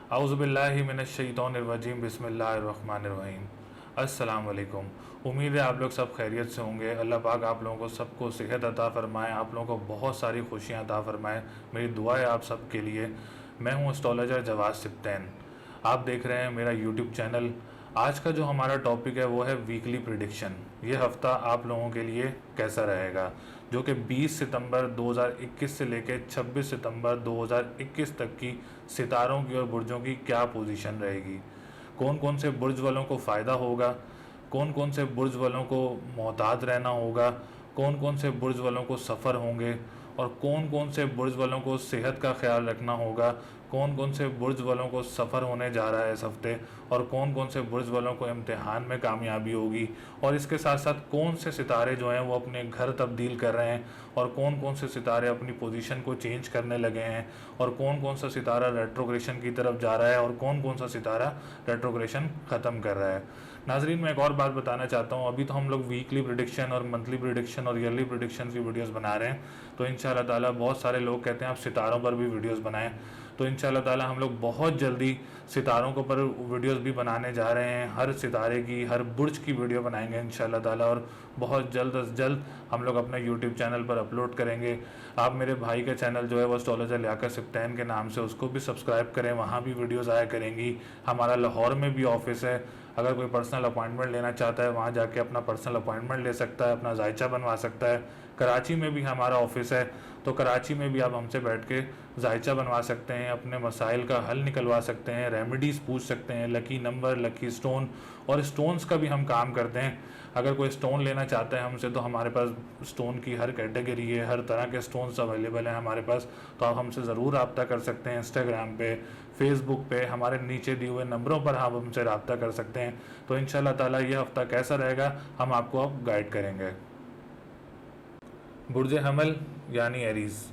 आउज़ुबिल्लाहि मिनश्शैतानिर्रजीम बिस्मिल्लाहिर्रहमानिर्रहीम। अस्सलाम वालेकुम। उम्मीद है आप लोग सब खैरियत से होंगे। अल्लाह पाक आप लोगों को सबको सेहत अता फ़रमाए, आप लोगों को बहुत सारी खुशियाँ अता फ़रमाए। मेरी दुआ है आप सब के लिए। मैं हूँ एस्ट्रोलॉजर जवाद सिप्तैन। आप देख रहे हैं मेरा यूट्यूब चैनल। आज का जो हमारा टॉपिक है वो है वीकली प्रिडिक्शन। ये हफ़्ता आप लोगों के लिए कैसा रहेगा, जो कि 20 सितंबर 2021 से लेकर 26 सितंबर 2021 तक की सितारों की और बुर्जों की क्या पोजीशन रहेगी, कौन कौन से बुर्ज वालों को फ़ायदा होगा, कौन कौन से बुर्ज वालों को मोहतात रहना होगा, कौन कौन से बुर्ज वालों को सफ़र होंगे और कौन कौन से बुर्ज वालों को सेहत का ख्याल रखना होगा, कौन कौन से बुर्ज वालों को सफ़र होने जा रहा है इस हफ्ते और कौन कौन से बुर्ज वालों को इम्तिहान में कामयाबी होगी, और इसके साथ साथ कौन से सितारे जो हैं वो अपने घर तब्दील कर रहे हैं और कौन कौन से सितारे अपनी पोजीशन को चेंज करने लगे हैं और कौन कौन सा सितारा रेट्रोग्रेशन की तरफ जा रहा है और कौन कौन सा सितारा रेट्रोग्रेशन ख़त्म कर रहा है। नाजरीन, मैं एक और बात बताना चाहता हूँ। अभी तो हम लोग वीकली प्रिडिक्शन और मंथली प्रिडिक्शन और ईयरली प्रिडिक्शन की वीडियोस बना रहे हैं, तो इंशाल्लाह ताला बहुत सारे लोग कहते हैं आप सितारों पर भी वीडियोस बनाएं, तो इंशाल्लाह ताला हम लोग बहुत जल्दी सितारों के ऊपर वीडियोस भी बनाने जा रहे हैं। हर सितारे की, हर बुर्ज की वीडियो बनाएंगे इंशाल्लाह ताला, और बहुत जल्द अज जल्द हम लोग अपने यूट्यूब चैनल पर अपलोड करेंगे। आप मेरे भाई का चैनल जो है वो एस्ट्रोलॉजर लियाकत सिप्तैन के नाम से, उसको भी सब्सक्राइब करें, वहाँ भी वीडियोज़ आया करेंगी। हमारा लाहौर में भी ऑफिस है, अगर कोई पर्सनल अपॉइंटमेंट लेना चाहता है वहाँ जाके अपना पर्सनल अपॉइंटमेंट ले सकता है, अपना जायचा बनवा सकता है। कराची में भी हमारा ऑफिस है, तो कराची में भी आप हमसे बैठ के जायचा बनवा सकते हैं, अपने मसाइल का हल निकलवा सकते हैं, रेमेडीज़ पूछ सकते हैं, लकी नंबर, लकी स्टोन, और स्टोन्स का भी हम काम करते हैं। अगर कोई स्टोन लेना चाहता है हमसे तो हमारे पास स्टोन की हर कैटेगरी है, हर तरह के स्टोन्स अवेलेबल हैं हमारे पास, तो आप हमसे ज़रूर रब्ता कर सकते हैं। इंस्टाग्राम पे, फेसबुक पे, हमारे नीचे दिए हुए नंबरों पर आप हमसे रब्ता कर सकते हैं। तो इंशाल्लाह ताला ये हफ़्ता कैसा रहेगा हम आपको अब गाइड करेंगे। बुर्ज हमल यानी एरीज़।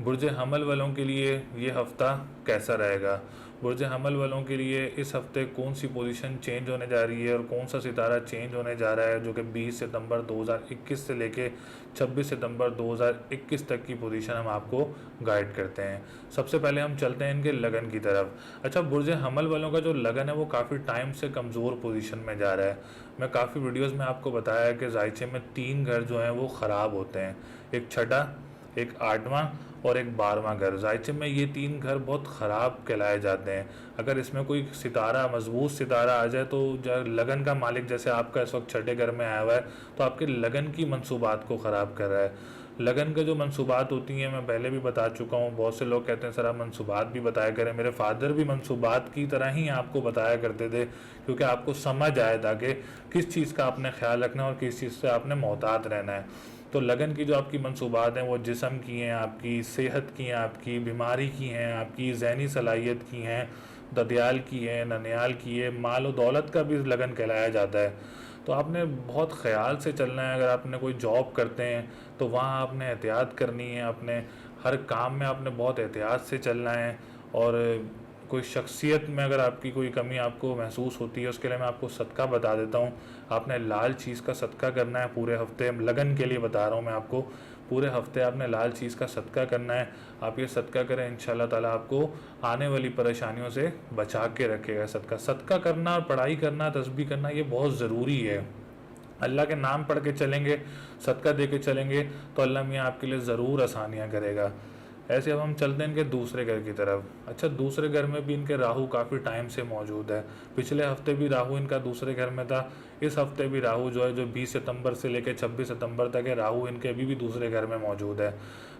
बुर्ज हमल वालों के लिए ये हफ़्ता कैसा रहेगा? बुर्ज हमल वालों के लिए इस हफ़्ते कौन सी पोजीशन चेंज होने जा रही है और कौन सा सितारा चेंज होने जा रहा है, जो कि 20 सितंबर 2021 से लेके 26 सितंबर 2021 तक की पोजीशन हम आपको गाइड करते हैं। सबसे पहले हम चलते हैं इनके लगन की तरफ। अच्छा, बुर्ज हमल वालों का जो लगन है वो काफ़ी टाइम से कमज़ोर पोजीशन में जा रहा है। मैं काफ़ी वीडियोज़ में आपको बताया है कि जायचे में 3 घर जो हैं वो ख़राब होते हैं, एक छठा, एक 8वां और एक 12वां घर। जायचे में ये 3 घर बहुत ख़राब कहलाए जाते हैं। अगर इसमें कोई सितारा, मजबूत सितारा आ जाए तो लगन का मालिक, जैसे आपका इस वक्त छठे घर में आया हुआ है, तो आपके लगन की मंसूबात को ख़राब कर रहा है। लगन के जो मंसूबात होती हैं मैं पहले भी बता चुका हूँ। बहुत से लोग कहते हैं सर आप मंसूबात भी बताया करें। मेरे फादर भी मंसूबात की तरह ही आपको बताया करते थे, क्योंकि आपको समझ आए था कि किस चीज़ का आपने ख्याल रखना है और किस चीज़ से आपने मोहतात रहना है। तो लगन की जो आपकी मंसूबात हैं वो जिस्म की हैं, आपकी सेहत की हैं, आपकी बीमारी की हैं, आपकी ज़हनी सलाहियत की हैं, ददियाल की है, ननियाल की है, माल और दौलत का भी लगन कहलाया जाता है। तो आपने बहुत ख्याल से चलना है। अगर आपने कोई जॉब करते हैं तो वहाँ आपने एहतियात करनी है, अपने हर काम में आपने बहुत एहतियात से चलना है। और कोई शख्सियत में अगर आपकी कोई कमी आपको महसूस होती है, उसके लिए मैं आपको सदका बता देता हूँ। आपने लाल चीज़ का सदका करना है पूरे हफ्ते, लगन के लिए बता रहा हूँ मैं आपको। पूरे हफ्ते आपने लाल चीज़ का सदका करना है। आप ये सदका करें, इंशाल्लाह ताला आपको आने वाली परेशानियों से बचा के रखेगा। सदका करना और पढ़ाई करना, तस्बीह करना, ये बहुत ज़रूरी है। अल्लाह के नाम पढ़ के चलेंगे, सदका दे के चलेंगे तो अल्लाह मियाँ आपके लिए ज़रूर आसानियाँ करेगा। ऐसे अब हम चलते हैं इनके दूसरे घर की तरफ। अच्छा, दूसरे घर में भी इनके राहु काफ़ी टाइम से मौजूद है। पिछले हफ्ते भी राहु इनका दूसरे घर में था, इस हफ्ते भी राहु जो है, जो 20 सितंबर से लेकर 26 सितंबर तक है, राहु इनके अभी भी दूसरे घर में मौजूद है।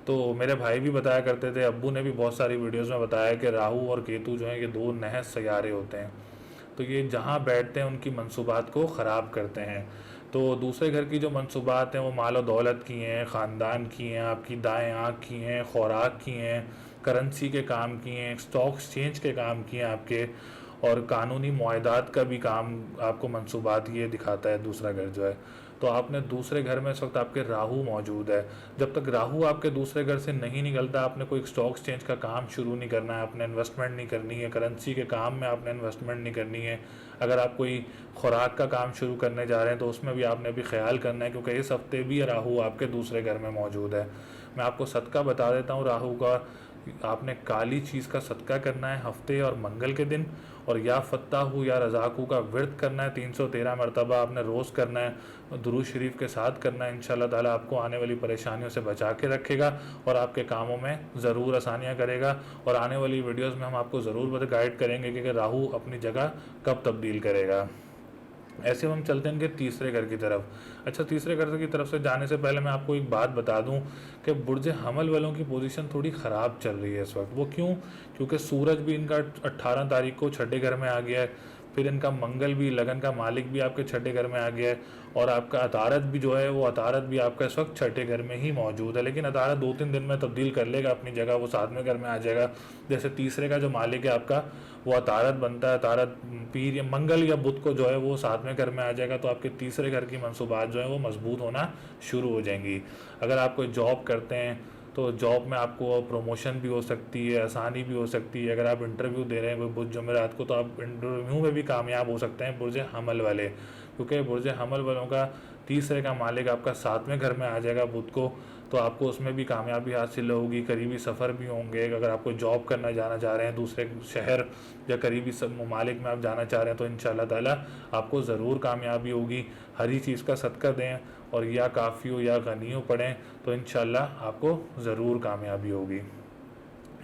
तो मेरे भाई भी बताया करते थे, अब्बू ने भी बहुत सारी वीडियोज़ में बताया कि राहु और केतु जो हैं ये 2 नहस सैयारे होते हैं, तो ये जहाँ बैठते हैं उनकी मंसूबात को ख़राब करते हैं। तो दूसरे घर की जो मंसूबात हैं वो माल और दौलत की हैं, ख़ानदान की हैं, आपकी दाएँ आँख की हैं, खुराक की हैं, करेंसी के काम की हैं, स्टॉक एक्सचेंज के काम की हैं आपके, और कानूनी मुआहदात का भी काम आपको मंसूबात ये दिखाता है दूसरा घर जो है। तो आपने दूसरे घर में इस वक्त आपके राहु मौजूद है। जब तक राहु आपके दूसरे घर से नहीं निकलता, आपने कोई स्टॉक एक्सचेंज का काम शुरू नहीं करना है, आपने इन्वेस्टमेंट नहीं करनी है, करेंसी के काम में आपने इन्वेस्टमेंट नहीं करनी है। अगर आप कोई खुराक का काम शुरू करने जा रहे हैं तो उसमें भी आपने भी ख्याल करना है, क्योंकि इस हफ्ते भी राहु आपके दूसरे घर में मौजूद है। मैं आपको सदका बता देता हूँ राहु का। आपने काली चीज़ का सदका करना है हफ्ते और मंगल के दिन, और या फ़त्ताहू या रज़ाकू का विर्द करना है 313 मरतबा आपने रोज़ करना है, दुरूद शरीफ के साथ करना है। इंशाल्लाह ताला आपको आने वाली परेशानियों से बचा के रखेगा और आपके कामों में ज़रूर आसानियाँ करेगा। और आने वाली वीडियोज़ में हम आपको ज़रूर गाइड करेंगे कि राहु अपनी जगह कब तब्दील करेगा। ऐसे हम चलते हैं इनके तीसरे घर की तरफ। अच्छा, तीसरे घर की तरफ से जाने से पहले मैं आपको एक बात बता दूं कि बुर्ज हमल वालों की पोजीशन थोड़ी ख़राब चल रही है इस वक्त। वो क्यों? क्योंकि सूरज भी इनका 18 तारीख को छठे घर में आ गया है, फिर इनका मंगल भी, लगन का मालिक भी आपके छठे घर में आ गया है, और आपका अतारत भी जो है वो अतारत भी आपका इस वक्त छठे घर में ही मौजूद है। लेकिन अतारत 2-3 दिन में तब्दील कर लेगा अपनी जगह, वो 7वें घर में आ जाएगा। जैसे तीसरे का जो मालिक है आपका वो अतारत बनता है, अतारत पीर या मंगल या बुध को जो है वो 7वें घर में आ जाएगा, तो आपके तीसरे घर की मनसूबात जो है वो मजबूत होना शुरू हो जाएंगी। अगर आप कोई जॉब करते हैं तो जॉब में आपको प्रमोशन भी हो सकती है, आसानी भी हो सकती है। अगर आप इंटरव्यू दे रहे हैं कोई बुध जुमेरात को, तो आप इंटरव्यू में भी कामयाब हो सकते हैं बुर्ज हमल वाले, क्योंकि बुर्ज हमल वालों का तीसरे का मालिक आपका 7वें घर में आ जाएगा बुध को, तो आपको उसमें भी कामयाबी हासिल होगी। करीबी सफ़र भी होंगे। अगर आपको जॉब करना जाना चाह रहे हैं दूसरे शहर या करीबी सब ममालिक में आप जाना चाह रहे हैं, तो इंशाल्लाह ताला आपको ज़रूर कामयाबी होगी। हरी चीज़ का सदका दें और या काफ़ी हो या गनी हो पढ़ें, तो इंशाल्लाह आपको ज़रूर कामयाबी होगी।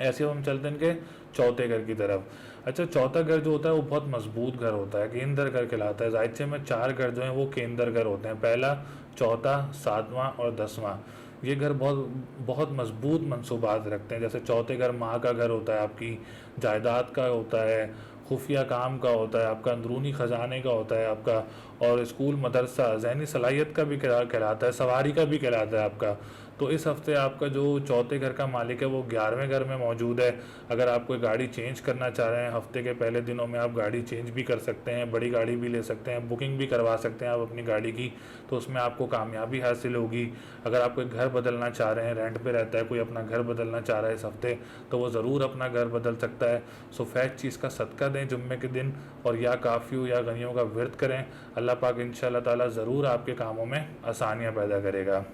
ऐसे हम चलते हैं इनके चौथे घर की तरफ। अच्छा, चौथा घर जो होता है वो बहुत मजबूत घर होता है, केंद्र घर कहलाता है। जायचे में 4 घर जो हैं वो केंद्र घर होते हैं, पहला, चौथा, 7वां और 10वां। ये घर बहुत बहुत मजबूत मनसूबात रखते हैं। जैसे चौथे घर माँ का घर होता है, आपकी जायदाद का होता है, खुफिया काम का होता है, आपका अंदरूनी ख़जाने का होता है आपका, और स्कूल मदरसा जहनी सलाहियत का भी कहलाता है, सवारी का भी कहलाता है आपका। तो इस हफ्ते आपका जो चौथे घर का मालिक है वो 11वें घर में मौजूद है। अगर आप कोई गाड़ी चेंज करना चाह रहे हैं, हफ्ते के पहले दिनों में आप गाड़ी चेंज भी कर सकते हैं, बड़ी गाड़ी भी ले सकते हैं, बुकिंग भी करवा सकते हैं आप अपनी गाड़ी की, तो उसमें आपको कामयाबी हासिल होगी। अगर आप कोई घर बदलना चाह रहे हैं, रेंट पे रहता है कोई, अपना घर बदलना चाह रहा है इस हफ्ते, तो वो ज़रूर अपना घर बदल सकता है। सफ़ेद चीज़ का सदका दें जुम्मे के दिन, और या काफ़ी या गनियों का विर्द करें। अल्लाह पाक इंशाल्लाह ताला ज़रूर आपके कामों में आसानियाँ पैदा करेगा।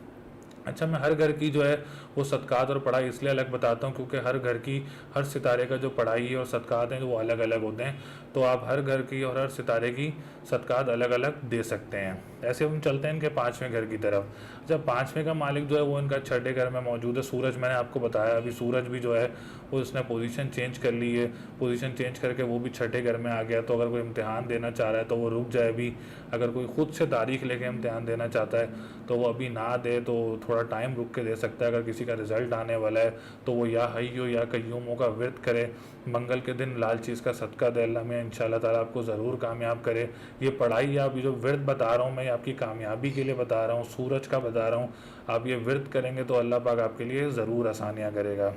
अच्छा, मैं हर घर की जो है वो सदक़ात और पढ़ाई इसलिए अलग बताता हूँ क्योंकि हर घर की, हर सितारे का जो पढ़ाई है और सदक़ात हैं वो अलग अलग होते हैं, तो आप हर घर की और हर सितारे की सदक़ात अलग अलग दे सकते हैं। ऐसे हम चलते हैं इनके 5वें घर की तरफ। जब 5वें का मालिक जो है वो इनका छठे घर में मौजूद है। सूरज, मैंने आपको बताया अभी, सूरज भी जो है वो उसने पोजीशन चेंज कर ली है, पोजीशन चेंज करके वो भी छठे घर में आ गया। तो अगर कोई इम्तिहान देना चाह रहा है तो वो रुक जाए अभी। अगर कोई ख़ुद से तारीख लेके इम्तिहान देना चाहता है तो वो अभी ना दे, तो थोड़ा टाइम रुक के दे सकता है। अगर किसी का रिज़ल्ट आने वाला है तो वो या हय्यो या कय्यूमों का विर्द करे, मंगल के दिन लाल चीज़ का सदका दे, अल्लाह में इंशाल्लाह ताला आपको ज़रूर कामयाब करे। ये पढ़ाई, आप ये जो विर्द बता रहा हूँ मैं, आपकी कामयाबी के लिए बता रहा हूँ, सूरज का बता रहा हूँ। आप ये विर्द करेंगे तो अल्लाह पाक आपके लिए ज़रूर आसानियाँ करेगा।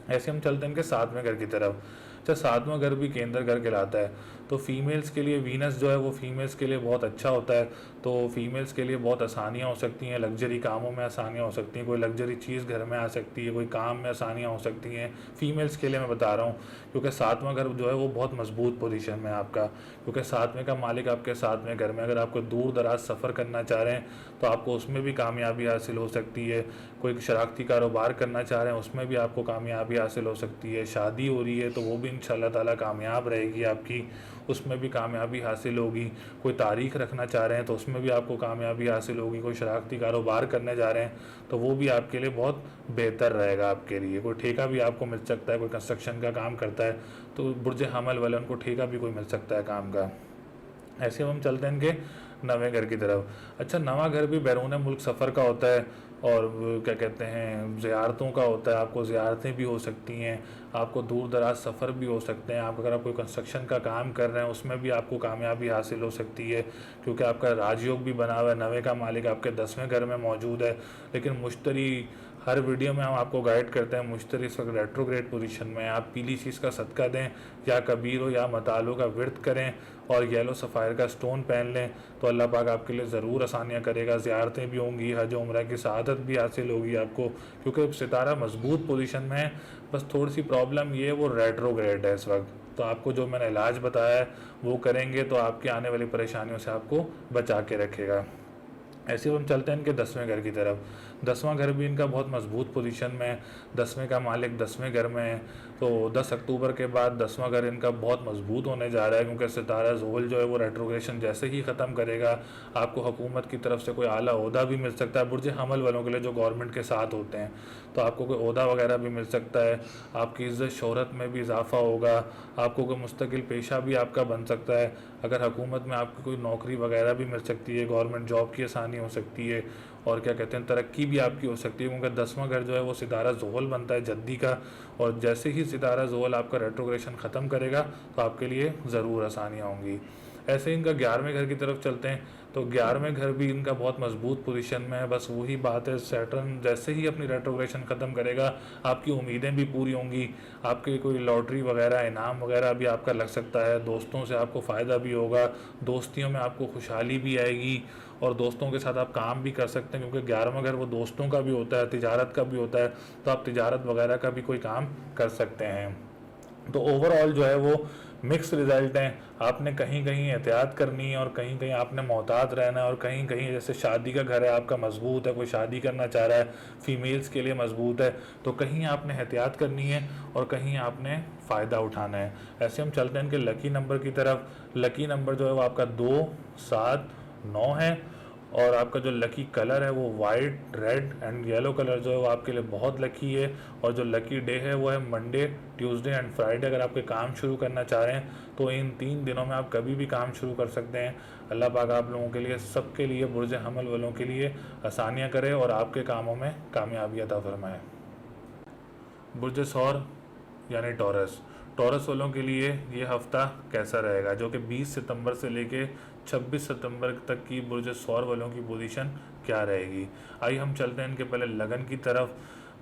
ऐसे हम चलते हैं इनके 7वें घर की तरफ। अच्छा, 7वां घर भी केंद्र घर कहलाता है। तो फीमेल्स के लिए वीनस जो है वो फीमेल्स के लिए बहुत अच्छा होता है, तो फीमेल्स के लिए बहुत आसानियाँ हो सकती हैं, लग्जरी कामों में आसानियाँ हो सकती हैं, कोई लग्जरी चीज़ घर में आ सकती है, कोई काम में आसानियाँ हो सकती हैं फीमेल्स के लिए, मैं बता रहा हूँ। क्योंकि 7वां घर जो है वो बहुत मजबूत पोजीशन में है आपका, क्योंकि 7वें का मालिक आपके 7वें घर में। अगर आपको दूर दराज सफ़र करना चाह रहे हैं तो आपको उसमें भी कामयाबी हासिल हो सकती है। कोई शरारती कारोबार करना चाह रहे हैं उसमें भी आपको कामयाबी हासिल हो सकती है। शादी हो रही है तो वो भी इंशाल्लाह ताला कामयाब रहेगी आपकी, उसमें भी कामयाबी हासिल होगी। कोई तारीख रखना चाह रहे हैं तो उसमें भी आपको कामयाबी हासिल होगी। कोई शरारती कारोबार करने जा रहे हैं तो वो भी आपके लिए बहुत बेहतर रहेगा आपके लिए। कोई ठेका भी आपको मिल सकता है, कोई कंस्ट्रक्शन का काम करता है तो बुर्ज हमल वाले उनको ठेका भी कोई मिल सकता है काम का। ऐसे हम चलते हैं इनके 9वें घर की तरफ। अच्छा, 9वां घर भी बैरून मुल्क सफ़र का होता है और क्या कहते हैं ज़ियारतों का होता है। आपको ज़ियारतें भी हो सकती हैं, आपको दूर दराज सफ़र भी हो सकते हैं। आप अगर आप कोई कंस्ट्रक्शन का काम कर रहे हैं उसमें भी आपको कामयाबी हासिल हो सकती है, क्योंकि आपका राजयोग भी बना हुआ है। 9वें का मालिक आपके 10वें घर में मौजूद है। लेकिन मुश्तरी, हर वीडियो में हम आपको गाइड करते हैं, मुश्तरी इस वक्त रेट्रोग्रेड पोजीशन में है। आप पीली चीज़ का सदका दें, या कबीर हो या मतालो का विर्द करें, और येलो सफ़ायर का स्टोन पहन लें, तो अल्लाह पाक आपके लिए ज़रूर आसानियाँ करेगा। ज़ियारतें भी होंगी, हज उम्रा की सआदत भी हासिल होगी आपको, क्योंकि सितारा मजबूत पोजीशन में है। बस थोड़ी सी प्रॉब्लम ये, वो रेट्रोग्रेड है इस वक्त। तो आपको जो मैंने इलाज बताया है वो करेंगे तो आपकी आने वाली परेशानियों से आपको बचा के रखेगा। ऐसे हम चलते हैं इनके 10वें घर की तरफ। 10वां घर भी इनका बहुत मजबूत पोजीशन में है, 10वें का मालिक 10वें घर में है। तो 10 अक्टूबर के बाद 10वां घर इनका बहुत मजबूत होने जा रहा है, क्योंकि सितारा ज़ुहल जो है वो रेट्रोग्रेशन जैसे ही ख़त्म करेगा आपको हुकूमत की तरफ से कोई आला ओहदा भी मिल सकता है। बुर्ज हमल वालों के लिए जो गवर्नमेंट के साथ होते हैं, तो आपको कोई ओहदा वगैरह भी मिल सकता है, आपकी इज़्ज़त शोहरत में भी इजाफा होगा, आपको कोई मुस्तकिल पेशा भी आपका बन सकता है। अगर हुकूमत में आपकी कोई नौकरी वगैरह भी मिल सकती है, गवर्नमेंट जॉब की आसानी हो सकती है, और क्या कहते हैं तरक्की भी आपकी हो सकती है, क्योंकि 10वां घर जो है वो सितारा ज़ुहल बनता है जद्दी का। और जैसे ही सितारा ज़ुहल आपका रेट्रोग्रेशन ख़त्म करेगा तो आपके लिए ज़रूर आसानियाँ होंगी। ऐसे इनका 11वें घर की तरफ चलते हैं, तो 11वें घर भी इनका बहुत मजबूत पोजीशन में है। बस वही बात है, सैटर्न जैसे ही अपनी रेट्रोग्रेशन ख़त्म करेगा आपकी उम्मीदें भी पूरी होंगी, आपके कोई लॉटरी वगैरह इनाम वगैरह भी आपका लग सकता है, दोस्तों से आपको फ़ायदा भी होगा, दोस्तियों में आपको खुशहाली भी आएगी, और दोस्तों के साथ आप काम भी कर सकते हैं, क्योंकि 11वां घर वो दोस्तों का भी होता है, तिजारत का भी होता है, तो आप तिजारत वगैरह का भी कोई काम कर सकते हैं। तो ओवरऑल जो है वो मिक्स रिजल्ट हैं। आपने कहीं कहीं एहतियात करनी है, और कहीं कहीं आपने मोहतात रहना है, और कहीं कहीं जैसे शादी का घर है आपका मजबूत है, कोई शादी करना चाह रहा है, फीमेल्स के लिए मजबूत है, तो कहीं आपने एहतियात करनी है और कहीं आपने फ़ायदा उठाना है। ऐसे हम चलते हैं इनके लकी नंबर की तरफ। लकी नंबर जो है वो आपका 2, 7, 9 है, और आपका जो लकी कलर है वो white, red and yellow colour जो है वो आपके लिए बहुत लकी है। और जो लकी डे है वो है मंडे, ट्यूसडे एंड फ्राइडे। अगर आपके काम शुरू करना चाह रहे हैं तो इन 3 दिनों में आप कभी भी काम शुरू कर सकते हैं। अल्लाह पाक आप लोगों के लिए, सबके लिए, बुर्ज हमल वालों के लिए आसानियाँ करे और आपके कामों में कामयाबी अता फरमाए। बुर्ज सौर यानी टॉरस, टॉरस वालों के लिए ये हफ़्ता कैसा रहेगा, जो कि 20 सितंबर से लेके 26 सितंबर तक की बुर्ज सौर वालों की पोजीशन क्या रहेगी। आइए हम चलते हैं इनके पहले लगन की तरफ।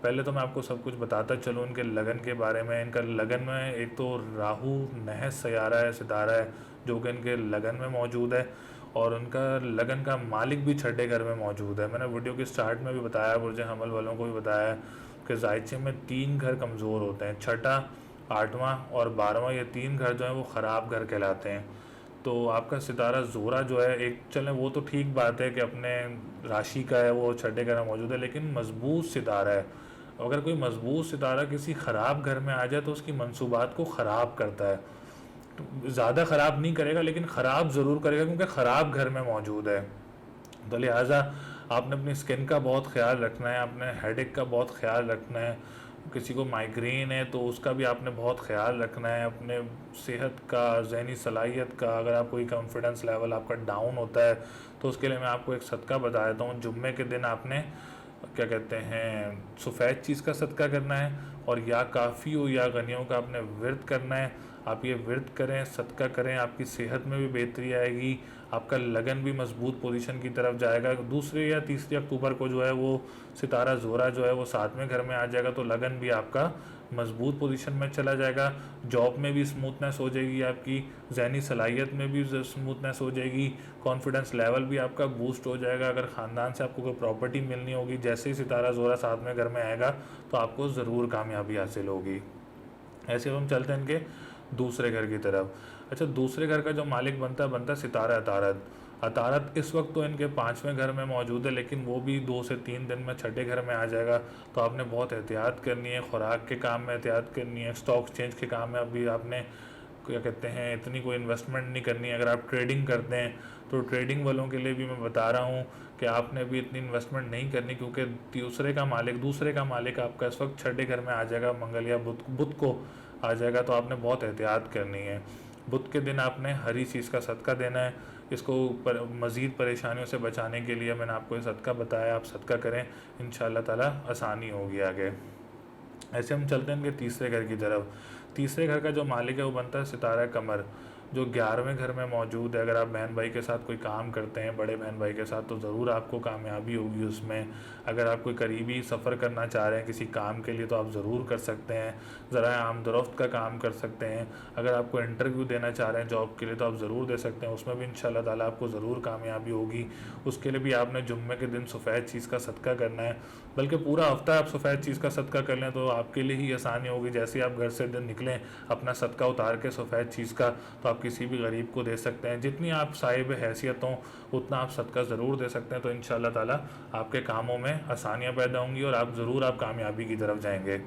पहले तो मैं आपको सब कुछ बताता चलूँ इनके लगन के बारे में। इनका लगन में एक तो राहु नहस सयारा है, सितारा है, जो कि इनके लगन में मौजूद है, और उनका लगन का मालिक भी छठे घर में मौजूद है। मैंने वीडियो के स्टार्ट में भी बताया, बुर्ज हमल वालों को भी बताया कि जायचे में 3 घर कमज़ोर होते हैं, छठा, 8वां और 12वां, ये 3 घर जो हैं वो ख़राब घर कहलाते हैं। तो आपका सितारा ज़ोरा जो है, एक चलें वो तो ठीक बात है कि अपने राशि का है, वो छठे घर में मौजूद है, लेकिन मजबूत सितारा है। अगर कोई मजबूत सितारा किसी ख़राब घर में आ जाए तो उसकी मंसूबात को ख़राब करता है। तो ज़्यादा ख़राब नहीं करेगा लेकिन ख़राब ज़रूर करेगा, क्योंकि ख़राब घर में मौजूद है। तो लिहाजा आपने अपनी स्किन का बहुत ख्याल रखना है, आपने हेडेक का बहुत ख्याल रखना है, किसी को माइग्रेन है तो उसका भी आपने बहुत ख्याल रखना है, अपने सेहत का, जहनी सलाहियत का। अगर आप कोई कॉन्फिडेंस लेवल आपका डाउन होता है तो उसके लिए मैं आपको एक सदका बता देता हूँ। जुम्मे के दिन आपने क्या कहते हैं सफ़ेद चीज़ का सदका करना है, और या काफ़ी हो या गनियों का आपने विर्द करना है। आप ये विर्द करें, सदका करें, आपकी सेहत में भी बेहतरी आएगी, आपका लगन भी मजबूत पोजीशन की तरफ जाएगा। 2 या 3 अक्टूबर को जो है वो सितारा ज़ोरा जो है वो 7वें घर में आ जाएगा, तो लगन भी आपका मजबूत पोजीशन में चला जाएगा। जॉब में भी स्मूथनेस हो जाएगी, आपकी जहनी सलाहियत में भी स्मूथनेस हो जाएगी, कॉन्फिडेंस लेवल भी आपका बूस्ट हो जाएगा। अगर ख़ानदान से आपको कोई प्रॉपर्टी मिलनी होगी, जैसे ही सितारा ज़ोरा 7वें घर में आएगा तो आपको ज़रूर कामयाबी हासिल होगी। ऐसे हम चलते हैं इनके दूसरे घर की तरफ। अच्छा, दूसरे घर का जो मालिक बनता है सितारा अतारद। अतारद इस वक्त तो इनके 5वें घर में मौजूद है, लेकिन वो भी 2 से 3 दिन में छठे घर में आ जाएगा। तो आपने बहुत एहतियात करनी है, खुराक के काम में एहतियात करनी है, स्टॉक एक्सचेंज के काम में अभी आपने क्या कहते हैं इतनी कोई इन्वेस्टमेंट नहीं करनी है। अगर आप ट्रेडिंग करते हैं तो ट्रेडिंग वालों के लिए भी मैं बता रहा हूँ कि आपने भी इतनी इन्वेस्टमेंट नहीं करनी, क्योंकि दूसरे का मालिक आपका इस वक्त छठे घर में आ जाएगा, मंगल या बुध को आ जाएगा। तो आपने बहुत एहतियात करनी है। बुध के दिन आपने हरी चीज़ का सदका देना है। इसको मज़ीद परेशानियों से बचाने के लिए मैंने आपको ये सदका बताया, आप सदका करें, इंशाअल्लाह ताला आसानी होगी आगे। ऐसे हम चलते हैं इनके तीसरे घर की तरफ। तीसरे घर का जो मालिक है वो बनता है सितारा कमर, जो 11वें घर में मौजूद है। अगर आप बहन भाई के साथ कोई काम करते हैं, बड़े बहन भाई के साथ, तो ज़रूर आपको कामयाबी होगी उसमें। अगर आप कोई करीबी सफ़र करना चाह रहे हैं किसी काम के लिए तो आप ज़रूर कर सकते हैं। ज़रा आमदरफ्त का काम कर सकते हैं। अगर आपको इंटरव्यू देना चाह रहे हैं जॉब के लिए तो आप ज़रूर दे सकते हैं, उसमें भी इंशाअल्लाह ताला आपको ज़रूर कामयाबी होगी। उसके लिए भी आपने जुम्मे के दिन सफ़ेद चीज़ का सदका करना है, बल्कि पूरा हफ्ता आप सफ़ेद चीज़ का सदका कर लें तो आपके लिए ही आसानी होगी। जैसे ही आप घर से दिन निकलें, अपना सदका उतार के सफ़ेद चीज़ का, तो आप किसी भी गरीब को दे सकते हैं। जितनी आप साहिब हैसियत हों उतना आप सदका ज़रूर दे सकते हैं, तो इंशाल्लाह ताला आपके कामों में आसानियाँ पैदा होंगी और आप कामयाबी की तरफ जाएंगे।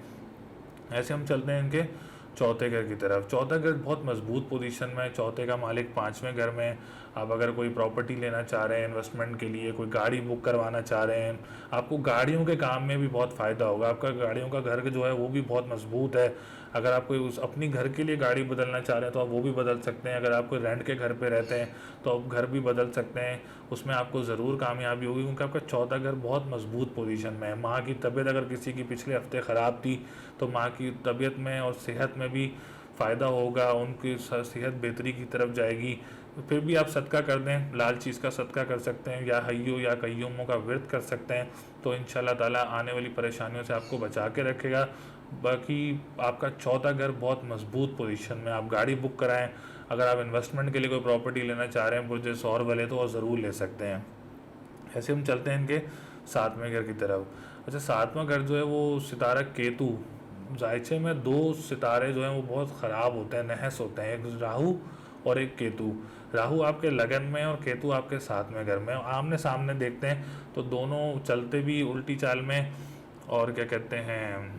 ऐसे हम चलते हैं इनके चौथे घर की तरफ। चौथा घर बहुत मजबूत पोजीशन में है। चौथे का मालिक पाँचवें घर में है। आप अगर कोई प्रॉपर्टी लेना चाह रहे हैं इन्वेस्टमेंट के लिए, कोई गाड़ी बुक करवाना चाह रहे हैं, आपको गाड़ियों के काम में भी बहुत फ़ायदा होगा। आपका गाड़ियों का घर जो है वो भी बहुत मजबूत है। अगर आप कोई उस अपनी घर के लिए गाड़ी बदलना चाह रहे हैं तो आप वो भी बदल सकते हैं। अगर आप कोई रेंट के घर पे रहते हैं तो आप घर भी बदल सकते हैं, उसमें आपको ज़रूर कामयाबी होगी, क्योंकि आपका चौथा घर बहुत मजबूत पोजीशन में है। माँ की तबीयत अगर किसी की पिछले हफ्ते ख़राब थी तो माँ की तबीयत में और सेहत में भी फ़ायदा होगा, उनकी सेहत बेहतरी की तरफ जाएगी। फिर भी आप सदका कर दें, लाल चीज़ का सदका कर सकते हैं, या हय्यो या कय्यूमों का व्रत कर सकते हैं, तो इंशाल्लाह ताला आने वाली परेशानियों से आपको बचा के रखेगा। बाकी आपका चौथा घर बहुत मजबूत पोजीशन में। आप गाड़ी बुक कराएं, अगर आप इन्वेस्टमेंट के लिए कोई प्रॉपर्टी लेना चाह रहे हैं बुर्ज सौर वाले, तो वो ज़रूर ले सकते हैं। ऐसे हम चलते हैं इनके सातवें घर की तरफ। अच्छा, सातवां घर जो है वो सितारा केतु, जायचे में दो सितारे जो हैं वो बहुत ख़राब होते हैं, नहस होते हैं, एक राहु और एक केतु। राहु आपके लगन में और केतु आपके सातवें घर में। आमने सामने देखते हैं तो दोनों चलते भी उल्टी चाल में, और क्या कहते हैं,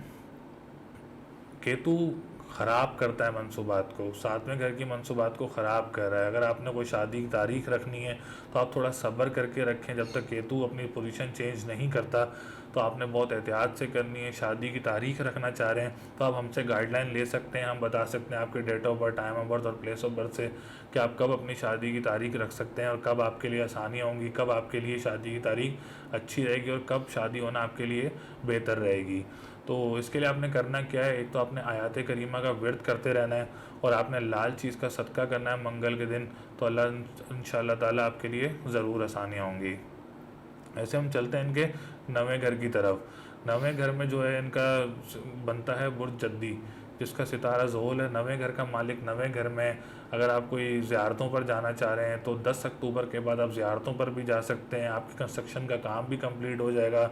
केतु ख़राब करता है मनसूबात को, सातवें घर की मनसूबात को ख़राब कर रहा है। अगर आपने कोई शादी की तारीख रखनी है तो आप थोड़ा सब्र करके रखें, जब तक केतु अपनी पोजीशन चेंज नहीं करता तो आपने बहुत एहतियात से करनी है। शादी की तारीख रखना चाह रहे हैं तो आप हमसे गाइडलाइन ले सकते हैं, हम बता सकते हैं आपके date of birth, time of birth और प्लेस ऑफ बर्थ से कि आप कब अपनी शादी की तारीख रख सकते हैं और कब आपके लिए आसानियाँ होंगी, कब आपके लिए शादी की तारीख अच्छी रहेगी और कब शादी होना आपके लिए बेहतर रहेगी। तो इसके लिए आपने करना क्या है, एक तो आपने आयात करीमा का व्रत करते रहना है और आपने लाल चीज़ का सदका करना है मंगल के दिन, तो अल्लाह इंशाल्लाह ताला आपके लिए ज़रूर आसानियाँ होंगी। ऐसे हम चलते हैं इनके नवें घर की तरफ। नवें घर में जो है इनका बनता है बुर्ज जद्दी, जिसका सितारा ज़ोल है। नवें घर का मालिक नवें घर में। अगर आप कोई ज़ियारतों पर जाना चाह रहे हैं तो 10 अक्टूबर के बाद आप ज़ियारतों पर भी जा सकते हैं, आपकी कंस्ट्रक्शन का काम भी कंप्लीट हो जाएगा।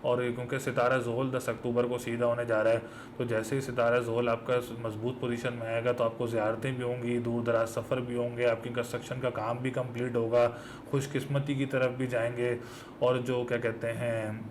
और क्योंकि सितारा ज़ोहल 10 अक्टूबर को सीधा होने जा रहा है, तो जैसे ही सितारा ज़ोहल आपका मजबूत पोजीशन में आएगा तो आपको ज़ियारतें भी होंगी, दूर दराज सफ़र भी होंगे, आपकी कंस्ट्रक्शन का काम भी कंप्लीट होगा, खुशकिस्मती की तरफ भी जाएंगे। और जो क्या कहते हैं,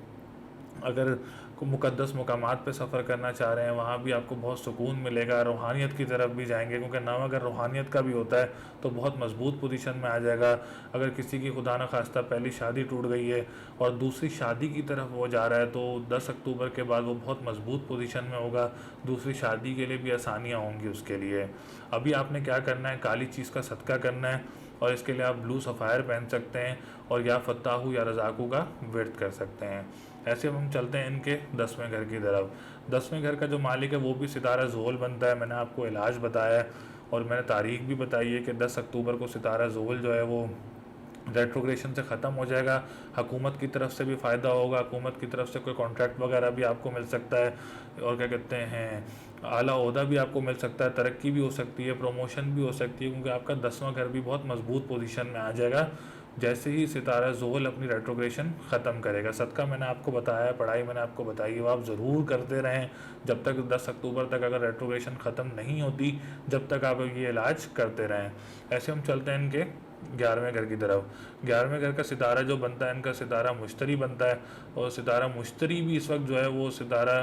अगर मुक़द्दस मकामात पे सफ़र करना चाह रहे हैं वहाँ भी आपको बहुत सुकून मिलेगा, रूहानियत की तरफ भी जाएंगे, क्योंकि नाम अगर रूहानियत का भी होता है तो बहुत मजबूत पोजीशन में आ जाएगा। अगर किसी की खुदा न खास्ता पहली शादी टूट गई है और दूसरी शादी की तरफ वो जा रहा है तो 10 अक्टूबर के बाद वो बहुत मजबूत पोजीशन में होगा, दूसरी शादी के लिए भी आसानियाँ होंगी उसके लिए। अभी आपने क्या करना है, काली चीज़ का सदका करना है और इसके लिए आप ब्लू सफ़ायर पहन सकते हैं और या फत्ताहू या रज़ाकू का व्रत कर सकते हैं। ऐसे हम चलते हैं इनके 10वें घर की तरफ। 10वें घर का जो मालिक है वो भी सितारा ज़ोहल बनता है। मैंने आपको इलाज बताया है और मैंने तारीख भी बताई है कि 10 अक्टूबर को सितारा ज़ोहल जो है वो रेट्रोग्रेशन से ख़त्म हो जाएगा। हुकूमत की तरफ से भी फ़ायदा होगा, हुकूमत की तरफ से कोई कॉन्ट्रैक्ट वगैरह भी आपको मिल सकता है और क्या कहते हैं, आला ओहदा भी आपको मिल सकता है, तरक्की भी हो सकती है, प्रमोशन भी हो सकती है, क्योंकि आपका 10वां घर भी बहुत मजबूत पोजीशन में आ जाएगा जैसे ही सितारा ज़ोहल अपनी रेट्रोग्रेशन ख़त्म करेगा। सदका मैंने आपको बताया है, पढ़ाई मैंने आपको बताई है, वो आप ज़रूर करते रहें जब तक 10 अक्टूबर तक अगर रेट्रोग्रेशन ख़त्म नहीं होती, जब तक आप ये इलाज करते रहें। ऐसे हम चलते हैं इनके 11वें घर की तरफ। 11वें घर का सितारा जो बनता है इनका सितारा मुश्तरी बनता है और सितारा मुश्तरी भी इस वक्त जो है वो सितारा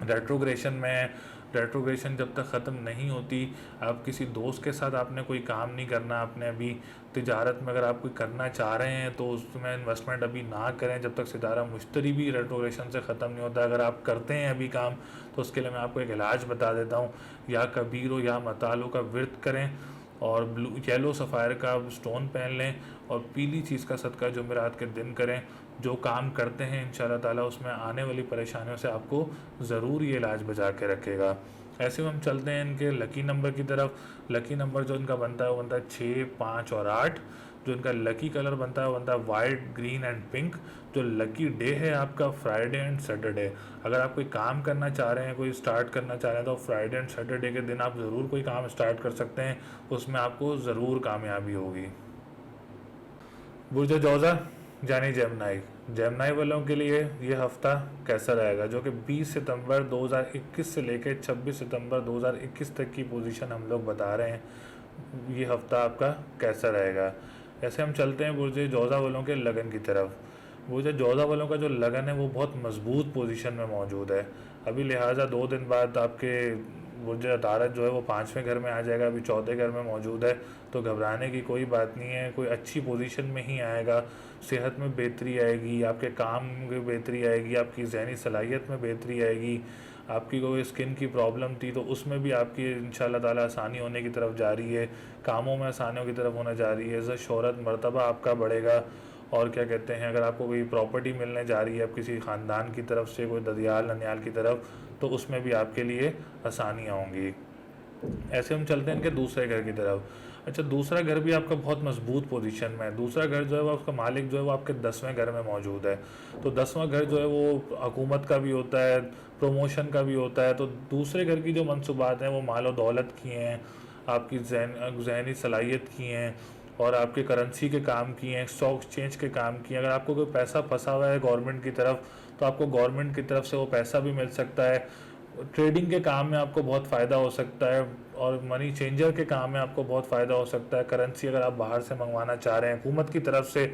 रेट्रोग्रेशन में। रेट्रोग्रेशन जब तक ख़त्म नहीं होती, आप किसी दोस्त के साथ आपने कोई काम नहीं करना, आपने अभी तिजारत में अगर आप कोई करना चाह रहे हैं तो उसमें इन्वेस्टमेंट अभी ना करें जब तक सितारा मुश्तरी भी रेट्रोग्रेशन से ख़त्म नहीं होता। अगर आप करते हैं अभी काम तो उसके लिए मैं आपको एक इलाज बता देता हूँ, या कबीरो या मतालो का व्रत करें और ब्लू येलो सफ़ायर का स्टोन पहन लें और पीली चीज़ का सदका जुमेरात के दिन करें। जो काम करते हैं इंशाल्लाह ताला उसमें आने वाली परेशानियों से आपको ज़रूर ये इलाज बचा के रखेगा। ऐसे में हम चलते हैं इनके लकी नंबर की तरफ। लकी नंबर जो इनका बनता है वो बनता है 6, 5 और 8। जो इनका लकी कलर बनता है वो बनता है वाइट, ग्रीन एंड पिंक। जो लकी डे है आपका फ्राइडे एंड सैटरडे। अगर आप कोई काम करना चाह रहे हैं, कोई स्टार्ट करना चाह रहे हैं तो फ्राइडे एंड सैटरडे के दिन आप ज़रूर कोई काम स्टार्ट कर सकते हैं, उसमें आपको ज़रूर कामयाबी होगी। बुर्ज जौज़ा यानी जेमनाई, जेमनाई वालों के लिए ये हफ़्ता कैसा रहेगा, जो कि 20 सितंबर 2021 से लेकर 26 सितंबर 2021 तक की पोजीशन हम लोग बता रहे हैं। ये हफ्ता आपका कैसा रहेगा। ऐसे हम चलते हैं बुर्ज जौज़ा वालों के लगन की तरफ। बुर्ज जौज़ा वालों का जो लगन है वो बहुत मजबूत पोजीशन में मौजूद है। अभी लिहाजा 2 दिन बाद आपके बुर्ज अतारत जो है वो 5वें घर में आ जाएगा, अभी चौथे घर में मौजूद है। तो घबराने की कोई बात नहीं है, कोई अच्छी पोजीशन में ही आएगा। सेहत में बेहतरी आएगी, आपके काम में बेहतरी आएगी, आपकी ज़हनी सलाहियत में बेहतरी आएगी। आपकी कोई स्किन की प्रॉब्लम थी तो उसमें भी आपकी इंशाल्लाह ताला आसानी होने की तरफ जा रही है, कामों में आसानियों की तरफ होने जा रही है, इज़्ज़त शोहरत मर्तबा आपका बढ़ेगा। और क्या कहते हैं, अगर आपको कोई प्रॉपर्टी मिलने जा रही है अब किसी ख़ानदान की तरफ से, कोई ददियाल ननियाल की तरफ, तो उसमें भी आपके लिए आसानियाँ होंगी। ऐसे हम चलते हैं इनके दूसरे घर की तरफ। अच्छा, दूसरा घर भी आपका बहुत मजबूत पोजीशन में है। दूसरा घर जो है वो आपका मालिक जो है वो आपके 10वें घर में मौजूद है। तो 10वां घर जो है वो हुकूमत का भी होता है, प्रमोशन का भी होता है। तो दूसरे घर की जो मनसूबात हैं वो माल और दौलत की हैं, आपकी जहनी सलाहियत की हैं, और आपके करेंसी के काम की हैं, स्टॉक एक्सचेंज के काम की हैं। अगर आपको कोई पैसा फंसा हुआ है गवर्नमेंट की तरफ, तो आपको गवर्नमेंट की तरफ से वो पैसा भी मिल सकता है। ट्रेडिंग के काम में आपको बहुत फ़ायदा हो सकता है, और मनी चेंजर के काम में आपको बहुत फ़ायदा हो सकता है। करेंसी अगर आप बाहर से मंगवाना चाह रहे हैं हुकूमत की तरफ से,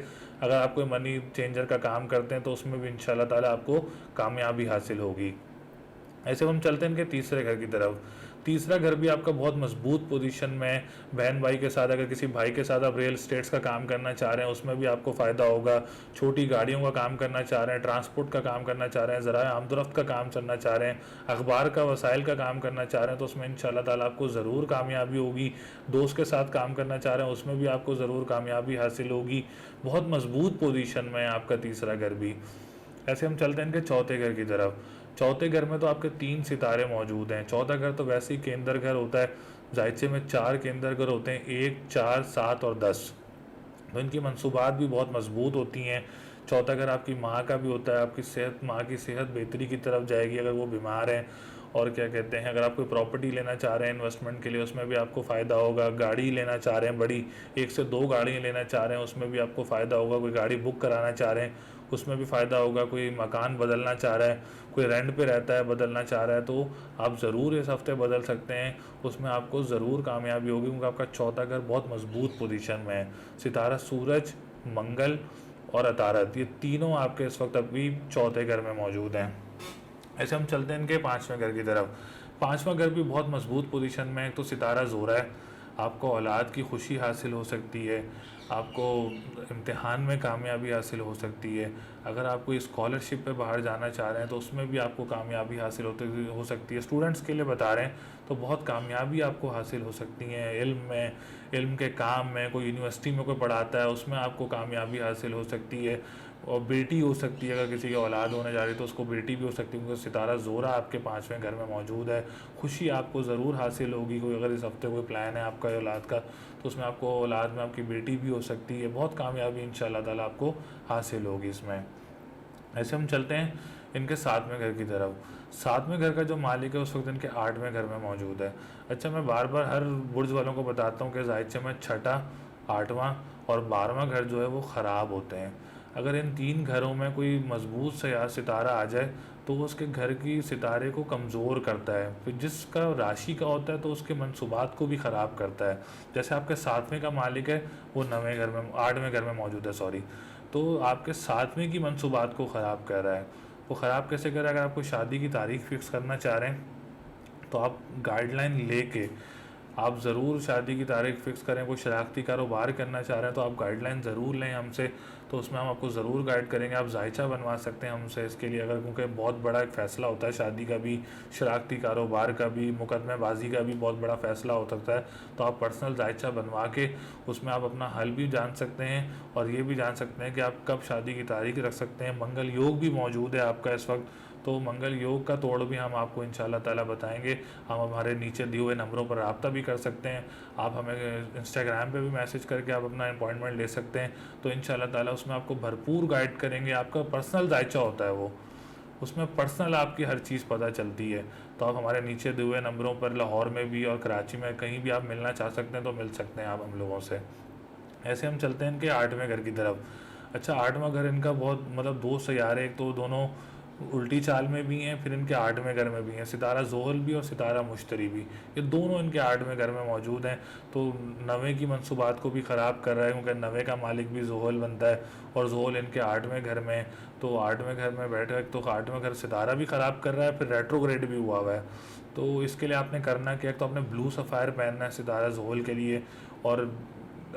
अगर आप कोई मनी चेंजर का काम करते हैं तो उसमें भी इंशाल्लाह ताला आपको कामयाबी हासिल होगी। ऐसे हम चलते हैं इनके तीसरे घर की तरफ। तीसरा घर भी आपका बहुत मजबूत पोजीशन में है। बहन भाई के साथ, अगर किसी भाई के साथ आप रियल इस्टेट्स का काम करना चाह रहे हैं उसमें भी आपको फ़ायदा होगा। छोटी गाड़ियों का काम करना चाह रहे हैं, ट्रांसपोर्ट का काम करना चाह रहे हैं, ज़राए आमदरफ्त का काम करना चाह रहे हैं, अखबार का वसाइल का काम करना चाह रहे हैं, तो उसमें इंशाल्लाह ताला आपको ज़रूर कामयाबी होगी। दोस्त के साथ काम करना चाह रहे हैं उसमें भी आपको ज़रूर कामयाबी हासिल होगी। बहुत मजबूत पोजीशन में है आपका तीसरा घर भी। ऐसे हम चलते हैं इनके चौथे घर की तरफ। चौथे घर में तो आपके 3 सितारे मौजूद हैं। चौथा घर तो वैसे ही केंद्र घर होता है। जायचे में 4 केंद्र घर होते हैं, 1, 4, 7 और 10। तो इनकी मनसूबात भी बहुत मजबूत होती हैं। चौथा घर आपकी माँ का भी होता है, आपकी सेहत, माँ की सेहत बेहतरी की तरफ जाएगी अगर वो बीमार हैं। और क्या कहते हैं, अगर आप कोई प्रॉपर्टी लेना चाह रहे हैं इन्वेस्टमेंट के लिए उसमें भी आपको फ़ायदा होगा। गाड़ी लेना चाह रहे हैं बड़ी, 1 से 2 गाड़ियाँ लेना चाह रहे हैं उसमें भी आपको फ़ायदा होगा। कोई गाड़ी बुक कराना चाह रहे हैं उसमें भी फ़ायदा होगा। कोई मकान बदलना चाह रहा है, कोई रेंट पे रहता है बदलना चाह रहा है, तो आप ज़रूर इस हफ्ते बदल सकते हैं। उसमें आपको ज़रूर कामयाबी होगी क्योंकि आपका चौथा घर बहुत मजबूत पोजीशन में है। सितारा सूरज, मंगल और अतारत, ये तीनों आपके इस वक्त अभी चौथे घर में मौजूद हैं। ऐसे हम चलते हैं इनके 5वें घर की तरफ। 5वां घर भी बहुत मजबूत पोजीशन में है। तो सितारा ज़ोरा है, आपको औलाद की खुशी हासिल हो सकती है, आपको इम्तिहान में कामयाबी हासिल हो सकती है। अगर आप कोई स्कॉलरशिप पे बाहर जाना चाह रहे हैं तो उसमें भी आपको कामयाबी हासिल हो सकती है। स्टूडेंट्स के लिए बता रहे हैं तो बहुत कामयाबी आपको हासिल हो सकती है। इल्म में, इल्म के काम में, कोई यूनिवर्सिटी में कोई पढ़ाता है उसमें आपको कामयाबी हासिल हो सकती है। और बेटी हो सकती है, अगर किसी की औलाद होने जा रही है तो उसको बेटी भी हो सकती है क्योंकि सितारा ज़ोरा आपके 5वें घर में मौजूद है। खुशी आपको ज़रूर हासिल होगी। कोई अगर इस हफ्ते कोई प्लान है आपका औलाद का तो उसमें आपको औलाद में आपकी बेटी भी हो सकती है। बहुत कामयाबी इंशाल्लाह ताला आपको हासिल होगी इसमें। ऐसे हम चलते हैं इनके 7वें घर की तरफ। 7वें घर का जो मालिक है उस वक्त इनके 8वें घर में मौजूद है। अच्छा, मैं बार बार हर बुर्ज वालों को बताता हूँ कि जायचे में छठा, 8वां और 12वां घर जो है वो ख़राब होते हैं। अगर इन 3 घरों में कोई मजबूत सितारा आ जाए तो वो उसके घर की सितारे को कमज़ोर करता है, फिर जिसका राशि का होता है तो उसके मंसूबात को भी ख़राब करता है। जैसे आपके 7वें का मालिक है वो 9वें घर में, 8वें घर में मौजूद है, सॉरी, तो आपके 7वें की मंसूबात को ख़राब कर रहा है। वो ख़राब कैसे कर रहा है? अगर आप कोई शादी की तारीख फ़िक्स करना चाह रहे हैं तो आप गाइडलाइन लेके आप ज़रूर शादी की तारीख फ़िक्स करें। कोई शरारती कारोबार करना चाह रहे हैं तो आप गाइडलाइन ज़रूर लें हमसे, तो उसमें हम आपको ज़रूर गाइड करेंगे। आप जायचा बनवा सकते हैं हमसे इसके लिए, अगर क्योंकि बहुत बड़ा एक फ़ैसला होता है शादी का भी, शरारती कारोबार का भी, मुकदमेबाजी का भी बहुत बड़ा फ़ैसला हो सकता है। तो आप पर्सनल जायचा बनवा के उसमें आप अपना हल भी जान सकते हैं और ये भी जान सकते हैं कि आप कब शादी की तारीख रख सकते हैं। मंगल योग भी मौजूद है आपका इस वक्त, तो मंगल योग का तोड़ भी हम आपको इंशाल्लाह ताला बताएंगे। हम हमारे नीचे दिए हुए नंबरों पर रब्ता भी कर सकते हैं। आप हमें इंस्टाग्राम पे भी मैसेज करके आप अपना अपॉइंटमेंट ले सकते हैं। तो इंशाल्लाह ताला उसमें आपको भरपूर गाइड करेंगे। आपका पर्सनल जायचा होता है वो, उसमें पर्सनल आपकी हर चीज़ पता चलती है। तो आप हमारे नीचे दिए हुए नंबरों पर लाहौर में भी और कराची में कहीं भी आप मिलना चाह सकते हैं तो मिल सकते हैं आप हम लोगों से। ऐसे हम चलते हैं इनके 8वें घर की तरफ। अच्छा, 8वां घर इनका बहुत मतलब 2 सैयारे, एक तो दोनों उल्टी चाल में भी हैं, फिर इनके 8वें घर में भी हैं, सितारा ज़ोहल भी और सितारा मुश्तरी भी, ये दोनों इनके 8वें घर में मौजूद हैं। तो नवे की मंसूबात को भी ख़राब कर रहा है, क्योंकि नवे का मालिक भी ज़ोहल बनता है और ज़ोहल इनके 8वें घर में। तो 8वें घर में बैठे तो 8वें घर सितारा भी ख़राब कर रहा है, फिर रेट्रोग्रेड भी हुआ है। तो इसके लिए आपने करना क्या, तो आपने ब्लू सफ़ायर पहनना है सितारा ज़ोहल के लिए, और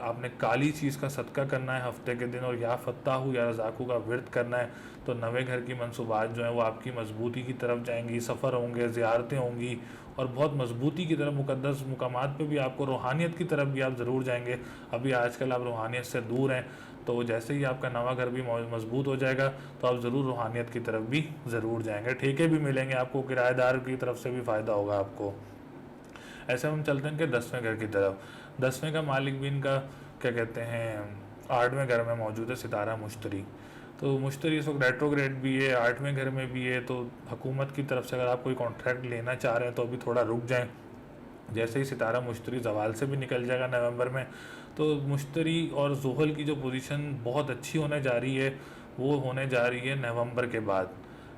आपने काली चीज़ का सदका करना है हफ्ते के दिन, और या फत्ताहू या रज़ाकू का विर्द करना है। तो नवे घर की मंसूबात जो हैं वो आपकी मजबूती की तरफ जाएंगी, सफ़र होंगे, ज़ियारतें होंगी, और बहुत मजबूती की तरफ, मुक़द्दस मुकामात पे भी आपको, रूहानियत की तरफ भी आप ज़रूर जाएंगे। अभी आजकल आप रूहानियत से दूर हैं, तो जैसे ही आपका नवा घर भी मजबूत हो जाएगा तो आप ज़रूर रूहानियत की तरफ भी ज़रूर जाएंगे। ठेके भी मिलेंगे आपको, किराएदार की तरफ से भी फ़ायदा होगा आपको। ऐसे हम चलते हैं कि 10वें घर की तरफ। 10वें का मालिक भी इनका क्या कहते हैं 8वें घर में मौजूद है, सितारा मुश्तरी। तो मुश्तरी इस वक्त रेट्रोग्रेड भी है, 8वें घर में भी है। तो हुकूमत की तरफ से अगर आप कोई कॉन्ट्रैक्ट लेना चाह रहे हैं तो अभी थोड़ा रुक जाएं। जैसे ही सितारा मुश्तरी जवाल से भी निकल जाएगा नवंबर में, तो मुश्तरी और ज़ोहल की जो पोजीशन बहुत अच्छी होने जा रही है, वो होने जा रही है नवंबर के बाद।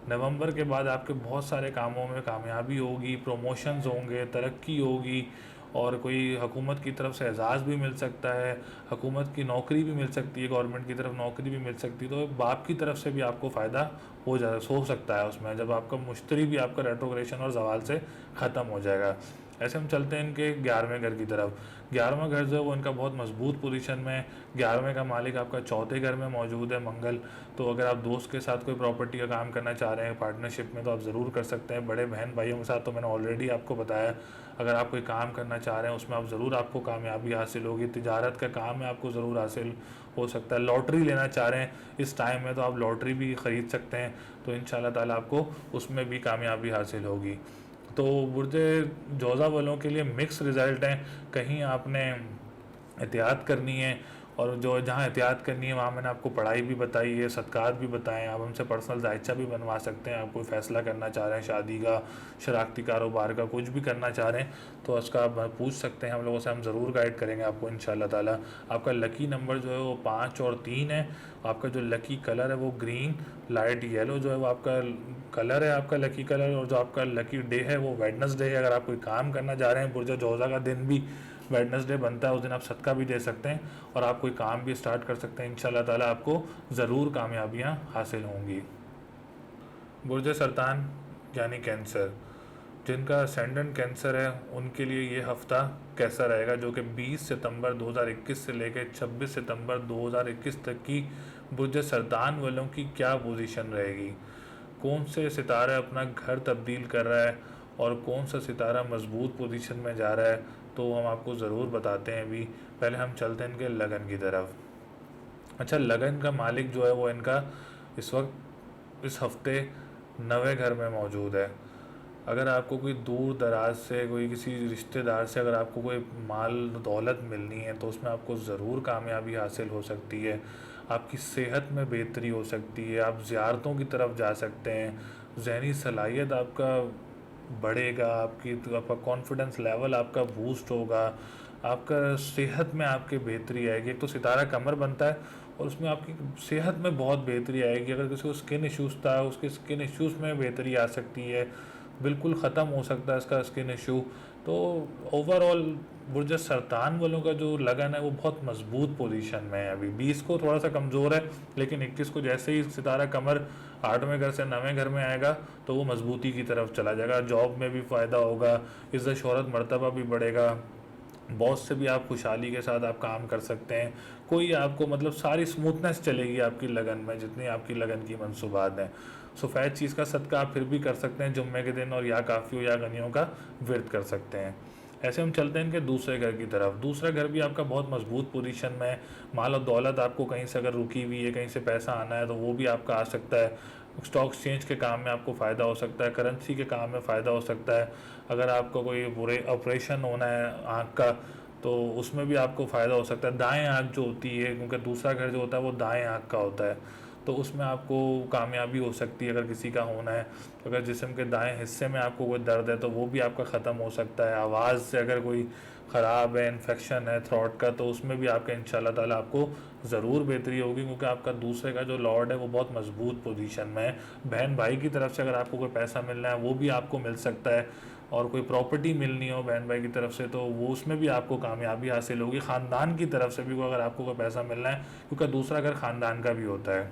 नवंबर के बाद आपके बहुत सारे कामों में कामयाबी होगी, प्रमोशंस होंगे, तरक्की होगी, और कोई हुकूमत की तरफ से एजाज़ भी मिल सकता है, हुकूमत की नौकरी भी मिल सकती है, गवर्नमेंट की तरफ नौकरी भी मिल सकती है। तो बाप की तरफ से भी आपको फ़ायदा हो सकता है उसमें, जब आपका मुश्तरी भी आपका रेट्रोग्रेशन और जवाल से ख़त्म हो जाएगा। ऐसे हम चलते हैं इनके 11वें घर की तरफ। 11वां घर जो है वो इनका बहुत मजबूत पोजीशन में है। 11वें का मालिक आपका चौथे घर में मौजूद है, मंगल। तो अगर आप दोस्त के साथ कोई प्रॉपर्टी का काम करना चाह रहे हैं पार्टनरशिप में, तो आप ज़रूर कर सकते हैं। बड़े बहन भाइयों के साथ तो मैंने ऑलरेडी आपको बताया। अगर आप कोई काम करना चाह रहे हैं उसमें आप ज़रूर आपको कामयाबी हासिल होगी। तिजारत का काम है, आपको ज़रूर हासिल हो सकता है। लॉटरी लेना चाह रहे हैं इस टाइम में, तो आप लॉटरी भी ख़रीद सकते हैं, तो इंशाल्लाह ताला आपको उसमें भी कामयाबी हासिल होगी। तो बुर्ज जोज़ा वालों के लिए मिक्स रिज़ल्ट हैं। कहीं आपने एहतियात करनी है, और जो जहाँ एहतियात करनी है वहाँ मैंने आपको पढ़ाई भी बताई है, सदक़ात भी बताए हैं। आप हमसे पर्सनल जायचा भी बनवा सकते हैं। आप कोई फ़ैसला करना चाह रहे हैं, शादी का, शराकती कारोबार का, कुछ भी करना चाह रहे हैं, तो उसका आप पूछ सकते हैं हम लोगों से। हम ज़रूर गाइड करेंगे आपको इंशाल्लाह ताला। आपका लकी नंबर जो है वो 5 और 3 है। आपका जो लकी कलर है वो ग्रीन, लाइट येलो जो है वो आपका कलर है, आपका लकी कलर। और जो आपका लकी डे है वो वेडनेसडे है। अगर आप कोई काम करना चाह रहे हैं, बुर्ज जोज़ा का दिन भी वेडनेसडे बनता है, उस दिन आप सदका भी दे सकते हैं और आप कोई काम भी स्टार्ट कर सकते हैं। इंशाल्लाह ताला आपको ज़रूर कामयाबियाँ हासिल होंगी। बुर्ज सरतान यानी कैंसर, जिनका असेंडेंट कैंसर है, उनके लिए ये हफ़्ता कैसा रहेगा, जो कि 20 सितंबर 2021 से लेकर 26 सितंबर 2021 तक की बुर्ज सरतान वालों की क्या पोजीशन रहेगी। कौन से सितारा अपना घर तब्दील कर रहा है और कौन सा सितारा मजबूत पोजीशन में जा रहा है, तो हम आपको ज़रूर बताते हैं। अभी पहले हम चलते हैं इनके लगन की तरफ। अच्छा, लगन का मालिक जो है वो इनका इस वक्त इस हफ्ते 9वें घर में मौजूद है। अगर आपको कोई दूर दराज से, कोई किसी रिश्तेदार से अगर आपको कोई माल दौलत मिलनी है, तो उसमें आपको ज़रूर कामयाबी हासिल हो सकती है। आपकी सेहत में बेहतरी हो सकती है, आप ज़ियारतों की तरफ जा सकते हैं, ज़हनी सलाहियत आपका बढ़ेगा, आपका कॉन्फिडेंस लेवल आपका बूस्ट होगा, आपका सेहत में आपके बेहतरी आएगी। एक तो सितारा कमर बनता है और उसमें आपकी सेहत में बहुत बेहतरी आएगी। अगर किसी को स्किन इश्यूज़ था, उसके स्किन इश्यूज़ में बेहतरी आ सकती है, बिल्कुल ख़त्म हो सकता है इसका स्किन इशू। तो ओवरऑल बुर्ज सरतान वालों का जो लगन है वो बहुत मजबूत पोजीशन में है। अभी 20 को थोड़ा सा कमज़ोर है, लेकिन 21 को जैसे ही सितारा कमर 8वें घर से 9वें घर में आएगा तो वो मजबूती की तरफ चला जाएगा। जॉब में भी फ़ायदा होगा, इज़्ज़त शोहरत मर्तबा भी बढ़ेगा, बॉस से भी आप खुशहाली के साथ आप काम कर सकते हैं। कोई आपको मतलब सारी स्मूथनेस चलेगी आपकी लगन में, जितनी आपकी लगन की मंसूबात हैं। सफ़ेद चीज़ का सदका आप फिर भी कर सकते हैं जुम्मे के दिन, और या काफ़ी हो या गनियों का विर्द कर सकते हैं। ऐसे हम चलते हैं इनके दूसरे घर की तरफ। दूसरा घर भी आपका बहुत मजबूत पोजीशन में है। माल और दौलत आपको कहीं से अगर रुकी हुई है, कहीं से पैसा आना है, तो वो भी आपका आ सकता है। स्टॉक एक्सचेंज के काम में आपको फ़ायदा हो सकता है, करेंसी के काम में फ़ायदा हो सकता है। अगर आपको कोई बुरे ऑपरेशन होना है आँख का, तो उसमें भी आपको फ़ायदा हो सकता है। दाएं आँख जो होती है, क्योंकि दूसरा घर जो होता है वो दाएं आँख का होता है, तो उसमें आपको कामयाबी हो सकती है अगर किसी का होना है। अगर जिस्म के दाएं हिस्से में आपको कोई दर्द है तो वो भी आपका ख़त्म हो सकता है। आवाज़ से अगर कोई ख़राब है, इन्फेक्शन है थ्रोट का, तो उसमें भी आपका इंशाल्लाह ताला आपको ज़रूर बेहतरी होगी, क्योंकि आपका दूसरे का जो लॉर्ड है वो बहुत मजबूत पोजीशन में है। बहन भाई की तरफ से अगर आपको कोई पैसा मिलना है वो भी आपको मिल सकता है, और कोई प्रॉपर्टी मिलनी हो बहन भाई की तरफ से तो वो उसमें भी आपको कामयाबी हासिल होगी। ख़ानदान की तरफ से भी अगर आपको कोई पैसा मिलना है, क्योंकि दूसरा घर ख़ानदान का भी होता है,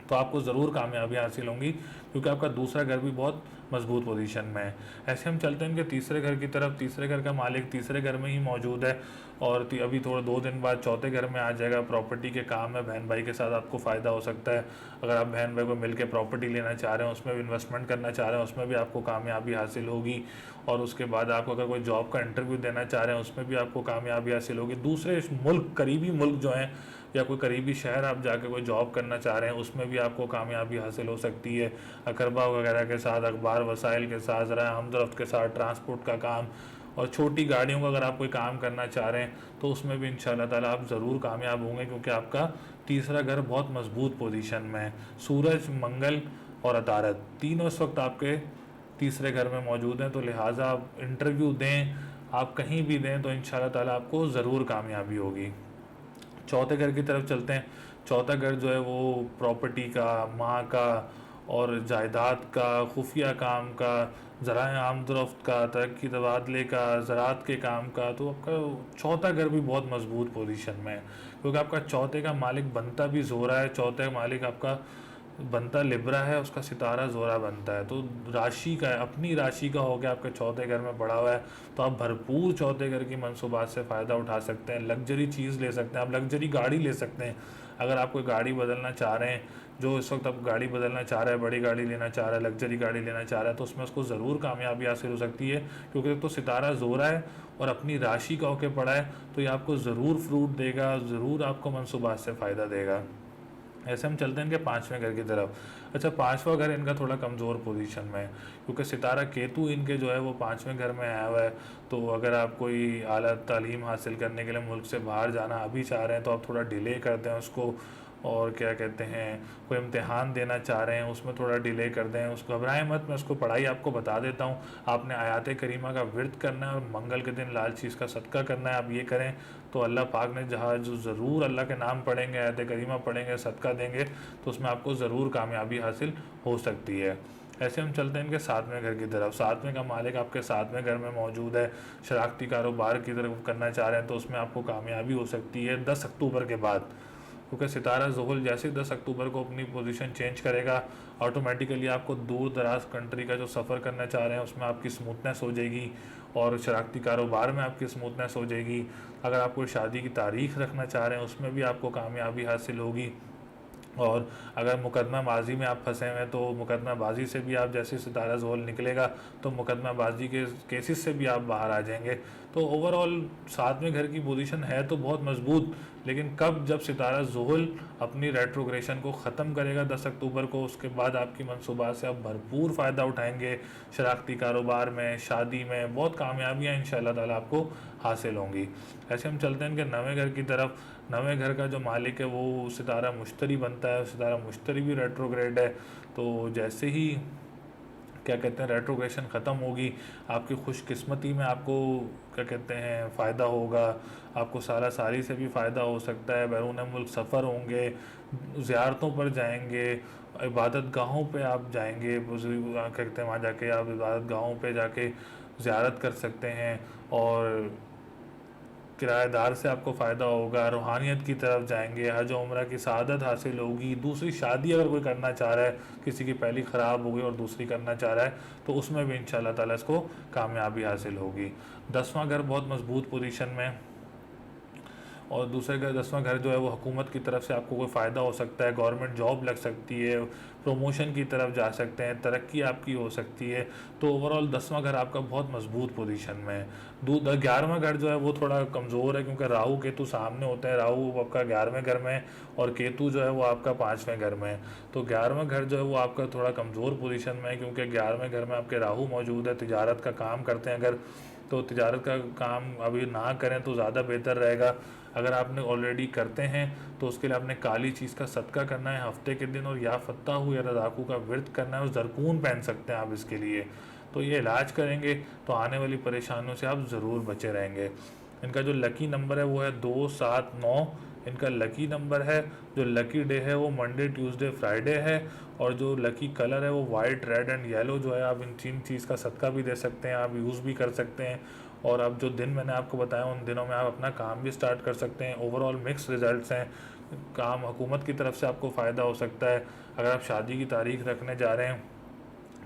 तो आपको ज़रूर कामयाबी हासिल होंगी, क्योंकि आपका दूसरा घर भी बहुत मजबूत पोजीशन में है। ऐसे हम चलते हैं इनके तीसरे घर की तरफ। तीसरे घर का मालिक तीसरे घर में ही मौजूद है, और अभी थोड़ा 2 दिन बाद चौथे घर में आ जाएगा। प्रॉपर्टी के काम में बहन भाई के साथ आपको फ़ायदा हो सकता है। अगर आप बहन भाई को मिल के प्रॉपर्टी लेना चाह रहे हैं, उसमें भी इन्वेस्टमेंट करना चाह रहे हैं, उसमें भी आपको कामयाबी हासिल होगी। और उसके बाद आप अगर कोई जॉब का इंटरव्यू देना चाह रहे हैं, उसमें भी आपको कामयाबी हासिल होगी। दूसरे मुल्क, करीबी मुल्क जो हैं, या कोई करीबी शहर आप जाके कोई जॉब करना चाह रहे हैं, उसमें भी आपको कामयाबी हासिल हो सकती है। अकरबा वगैरह के साथ, अखबार वसाइल के साथ, ज़रा हमदर्द के साथ, ट्रांसपोर्ट का काम और छोटी गाड़ियों का अगर आप कोई काम करना चाह रहे हैं तो उसमें भी इंशाल्लाह ताला आप ज़रूर कामयाब होंगे, क्योंकि आपका तीसरा घर बहुत मजबूत पोजीशन में है। सूरज, मंगल और अतारत तीनों इस वक्त आपके तीसरे घर में मौजूद हैं, तो लिहाजा आप इंटरव्यू दें, आप कहीं भी दें, तो इंशाल्लाह ताला आपको ज़रूर कामयाबी होगी। चौथे घर की तरफ चलते हैं। चौथा घर जो है वो प्रॉपर्टी का, माँ का और जायदाद का, खुफिया काम का, ज़राए आमदरफ्त का, तरक्की तबादले का, ज़रात के काम का। तो आपका चौथा घर भी बहुत मजबूत पोजीशन में है, क्योंकि आपका चौथे का मालिक बनता भी जोरा है। चौथे का मालिक आपका बनता लिब्रा है, उसका सितारा जोरा बनता है, तो राशि का है, अपनी राशि का हो गया आपके चौथे घर में पड़ा हुआ है। तो आप भरपूर चौथे घर की मनसूबात से फ़ायदा उठा सकते हैं। लग्जरी चीज़ ले सकते हैं, आप लग्जरी गाड़ी ले सकते हैं। अगर आप कोई गाड़ी बदलना चाह रहे हैं, जो इस वक्त आप गाड़ी बदलना चाह रहा है, बड़ी गाड़ी लेना चाह रहा है, लग्जरी गाड़ी लेना चाह रहा है, तो उसमें उसको ज़रूर कामयाबी हासिल हो सकती है, क्योंकि तो सितारा जोरा है और अपनी राशि का होके पड़ा है, तो ये आपको ज़रूर फ्रूट देगा, ज़रूर आपको मनसूबात से फ़ायदा देगा। ऐसे हम चलते हैं इनके पाँचवें घर की तरफ। अच्छा, पाँचवा घर इनका थोड़ा कमज़ोर पोजीशन में है, क्योंकि सितारा केतु इनके जो है वो पाँचवें घर में आया हुआ है। तो अगर आप कोई आला तालीम हासिल करने के लिए मुल्क से बाहर जाना अभी चाह रहे हैं, तो आप थोड़ा डिले कर दें उसको, और क्या कहते हैं, कोई इम्तिहान देना चाह रहे हैं उसमें थोड़ा डिले कर दें, उसको घबराएं मत। मैं उसको पढ़ाई आपको बता देता हूँ। आपने आयात करीमा का विर्द करना है और मंगल के दिन लाल चीज़ का सदका करना है। आप ये करें तो अल्लाह पाक ने जहाँ जो ज़रूर अल्लाह के नाम पढ़ेंगे, आयत करीमा पढ़ेंगे, सदका देंगे, तो उसमें आपको ज़रूर कामयाबी हासिल हो सकती है। ऐसे हम चलते हैं इनके सातवें घर की तरफ। सातवें का मालिक आपके सातवें घर में मौजूद है। शराकती कारोबार की तरफ करना चाह रहे हैं तो उसमें आपको कामयाबी हो सकती है 10 अक्टूबर के बाद, क्योंकि सितारा ज़ुहुल जैसे ही 10 अक्टूबर को अपनी पोजीशन चेंज करेगा, ऑटोमेटिकली आपको दूर दराज कंट्री का जो सफ़र करना चाह रहे हैं उसमें आपकी स्मूथनेस हो जाएगी, और शराकती कारोबार में आपकी स्मूथनेस हो जाएगी। अगर आप कोई शादी की तारीख रखना चाह रहे हैं उसमें भी आपको कामयाबी हासिल होगी। और अगर मुकदमाबाजी में आप फंसे हुए हैं तो मुकदमाबाजी से भी आप, जैसे सितारा ज़ुहुल निकलेगा तो मुकदमाबाजी के केसेस से भी आप बाहर आ जाएंगे। तो ओवरऑल सातवें घर की पोजीशन है तो बहुत मजबूत, लेकिन कब, जब सितारा ज़ुहुल अपनी रेट्रोग्रेशन को ख़त्म करेगा 10 अक्टूबर को, उसके बाद आपकी मनसूबात से आप भरपूर फ़ायदा उठाएंगे। शराकती कारोबार में, शादी में बहुत कामयाबियाँ इंशाल्लाह ताला आपको हासिल होंगी। ऐसे हम चलते हैं इनके नवें घर की तरफ। नवें घर का जो मालिक है वो सितारा मुश्तरी बनता है। सितारा मुश्तरी भी रेट्रोग्रेड है, तो जैसे ही क्या कहते हैं रेट्रोग्रेशन ख़त्म होगी, आपकी खुशकिस्मती में आपको क्या कहते हैं फ़ायदा होगा। आपको सारा सारी से भी फ़ायदा हो सकता है। बैरून मुल्क सफ़र होंगे, ज़ियारतों पर जाएंगे, इबादत गाहों पे आप जाएंगे, क्या कहते हैं वहाँ जाके आप इबादत गाहों पे जाके ज़ियारत कर सकते हैं, और किराएदार से आपको फ़ायदा होगा। रूहानियत की तरफ जाएंगे, हज उम्रा की सआदत हासिल होगी। दूसरी शादी अगर कोई करना चाह रहा है, किसी की पहली ख़राब हो गई और दूसरी करना चाह रहा है, तो उसमें भी इंशाल्लाह ताला इसको कामयाबी हासिल होगी। 10वां घर बहुत मजबूत पोजीशन में, और दूसरे घर 10वां घर जो है वो हुकूमत की तरफ से आपको कोई फ़ायदा हो सकता है, गवर्नमेंट जॉब लग सकती है, प्रमोशन की तरफ जा सकते हैं, तरक्की आपकी हो सकती है। तो ओवरऑल 10वां घर आपका बहुत मजबूत पोजीशन में है। 11वां घर जो है वो थोड़ा कमज़ोर है, क्योंकि राहु केतु सामने होते हैं। राहु आपका 11वें घर में है और केतु जो है वो आपका 5वें घर में है। तो 11वां घर जो है वो आपका थोड़ा कमज़ोर पोजीशन में है, क्योंकि 11वें घर में आपके राहु मौजूद है। तिजारत का काम करते हैं अगर, तो तिजारत का काम अभी ना करें तो ज़्यादा बेहतर रहेगा। अगर आपने ऑलरेडी करते हैं तो उसके लिए आपने काली चीज़ का सदका करना है हफ्ते के दिन, और या फत्ताहू या रज़ाकू का व्रत करना है, और ज़रकून पहन सकते हैं आप इसके लिए। तो ये इलाज करेंगे तो आने वाली परेशानियों से आप ज़रूर बचे रहेंगे। इनका जो लकी नंबर है वो है 279, इनका लकी नंबर है। जो लकी डे है वो मंडे ट्यूसडे फ्राइडे है, और जो लकी कलर है वो वाइट रेड एंड येलो जो है। आप इन तीन चीज़ का सदका भी दे सकते हैं, आप यूज़ भी कर सकते हैं, और अब जो दिन मैंने आपको बताया उन दिनों में आप अपना काम भी स्टार्ट कर सकते हैं। ओवरऑल मिक्स रिजल्ट्स हैं। काम हुकूमत की तरफ से आपको फ़ायदा हो सकता है। अगर आप शादी की तारीख रखने जा रहे हैं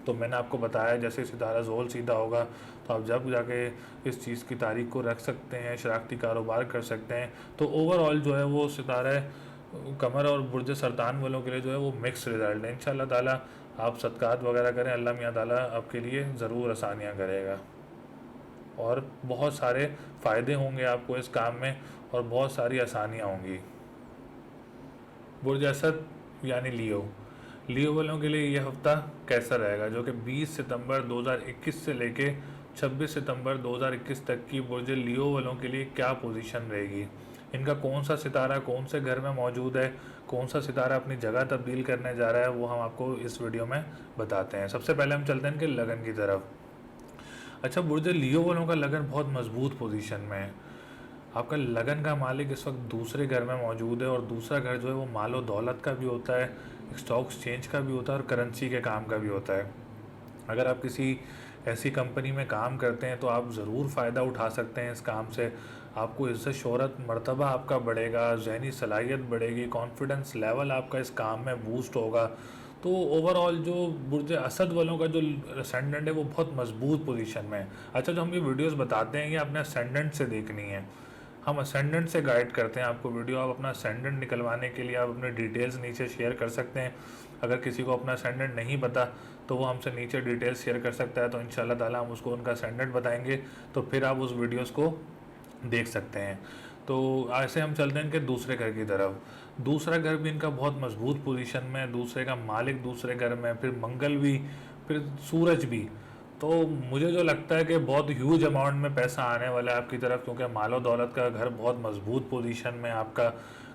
तो मैंने आपको बताया जैसे सितारा ज़ोल सीधा होगा तो आप जब जाके इस चीज़ की तारीख को रख सकते हैं, शराकती कारोबार कर सकते हैं। तो ओवरऑल जो है वो सितारा कमर और बुर्ज सरतान वालों के लिए जो है वो मिक्स रिज़ल्ट है। इंशाल्लाह ताला आप सदक़ात वगैरह करें, अल्लाह मियाँ ताला आपके लिए ज़रूर आसानियाँ करेगा, और बहुत सारे फ़ायदे होंगे आपको इस काम में, और बहुत सारी आसानियाँ होंगी। बुर्ज असद यानी लियो, लियो वालों के लिए ये हफ्ता कैसा रहेगा, जो कि 20 सितंबर 2021 से लेके 26 सितंबर 2021 तक की बुर्ज लियो वालों के लिए क्या पोजीशन रहेगी। इनका कौन सा सितारा कौन से घर में मौजूद है, कौन सा सितारा अपनी जगह तब्दील करने जा रहा है, वो हम आपको इस वीडियो में बताते हैं। सबसे पहले हम चलते हैं इनके लगन की तरफ। अच्छा, बुर्ज लियो वालों का लगन बहुत मजबूत पोजीशन में है। आपका लगन का मालिक इस वक्त दूसरे घर में मौजूद है, और दूसरा घर जो है वो मालो दौलत का भी होता है, स्टॉक एक्सचेंज का भी होता है, और करेंसी के काम का भी होता है। अगर आप किसी ऐसी कंपनी में काम करते हैं तो आप ज़रूर फ़ायदा उठा सकते हैं इस काम से। आपको इज़्ज़त शोहरत मर्तबा आपका बढ़ेगा, ज़हनी सलाहियत बढ़ेगी, कॉन्फिडेंस लेवल आपका इस काम में बूस्ट होगा। तो ओवरऑल जो बुर्ज असद वालों का जो असेंडेंट है वो बहुत मजबूत पोजीशन में है। अच्छा, जो हम ये वीडियोस बताते हैं ये आपने असेंडेंट से देखनी है, हम असेंडेंट से गाइड करते हैं आपको वीडियो। आप अपना असेंडेंट निकलवाने के लिए आप अपने डिटेल्स नीचे शेयर कर सकते हैं। अगर किसी को अपना असेंडेंट नहीं पता तो वो हमसे नीचे डिटेल्स शेयर कर सकता है, तो इंशाल्लाह ताला हम उसको उनका असेंडेंट बताएंगे, तो फिर आप उस वीडियोस को देख सकते हैं। तो ऐसे हम चलते हैं इनके दूसरे घर की तरफ। दूसरा घर भी इनका बहुत मजबूत पोजीशन में, दूसरे का मालिक दूसरे घर में, फिर मंगल भी, फिर सूरज भी। तो मुझे जो लगता है कि बहुत ह्यूज अमाउंट में पैसा आने वाला है आपकी तरफ, क्योंकि मालो दौलत का घर बहुत मजबूत पोजीशन में। आपका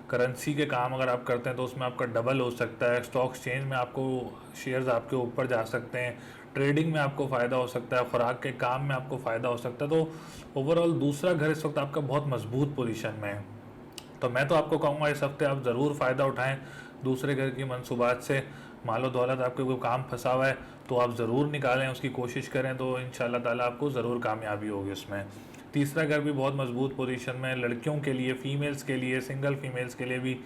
करेंसी के काम अगर आप करते हैं तो उसमें आपका डबल हो सकता है, स्टॉक एक्सचेंज में आपको शेयर्स आपके ऊपर जा सकते हैं, ट्रेडिंग में आपको फ़ायदा हो सकता है, खुराक के काम में आपको फ़ायदा हो सकता है। तो ओवरऑल दूसरा घर इस वक्त आपका बहुत मजबूत पोजीशन में है। तो मैं तो आपको कहूँगा इस हफ्ते आप ज़रूर फ़ायदा उठाएं दूसरे घर की मनसूबात से। मालो दौलत आपके कोई काम फंसा हुआ है तो आप ज़रूर निकालें, उसकी कोशिश करें, तो इंशाल्लाह ताला आपको ज़रूर कामयाबी होगी उसमें। तीसरा घर भी बहुत मजबूत पोजीशन में, लड़कियों के लिए, फ़ीमेल्स के लिए, सिंगल फीमेल्स के लिए भी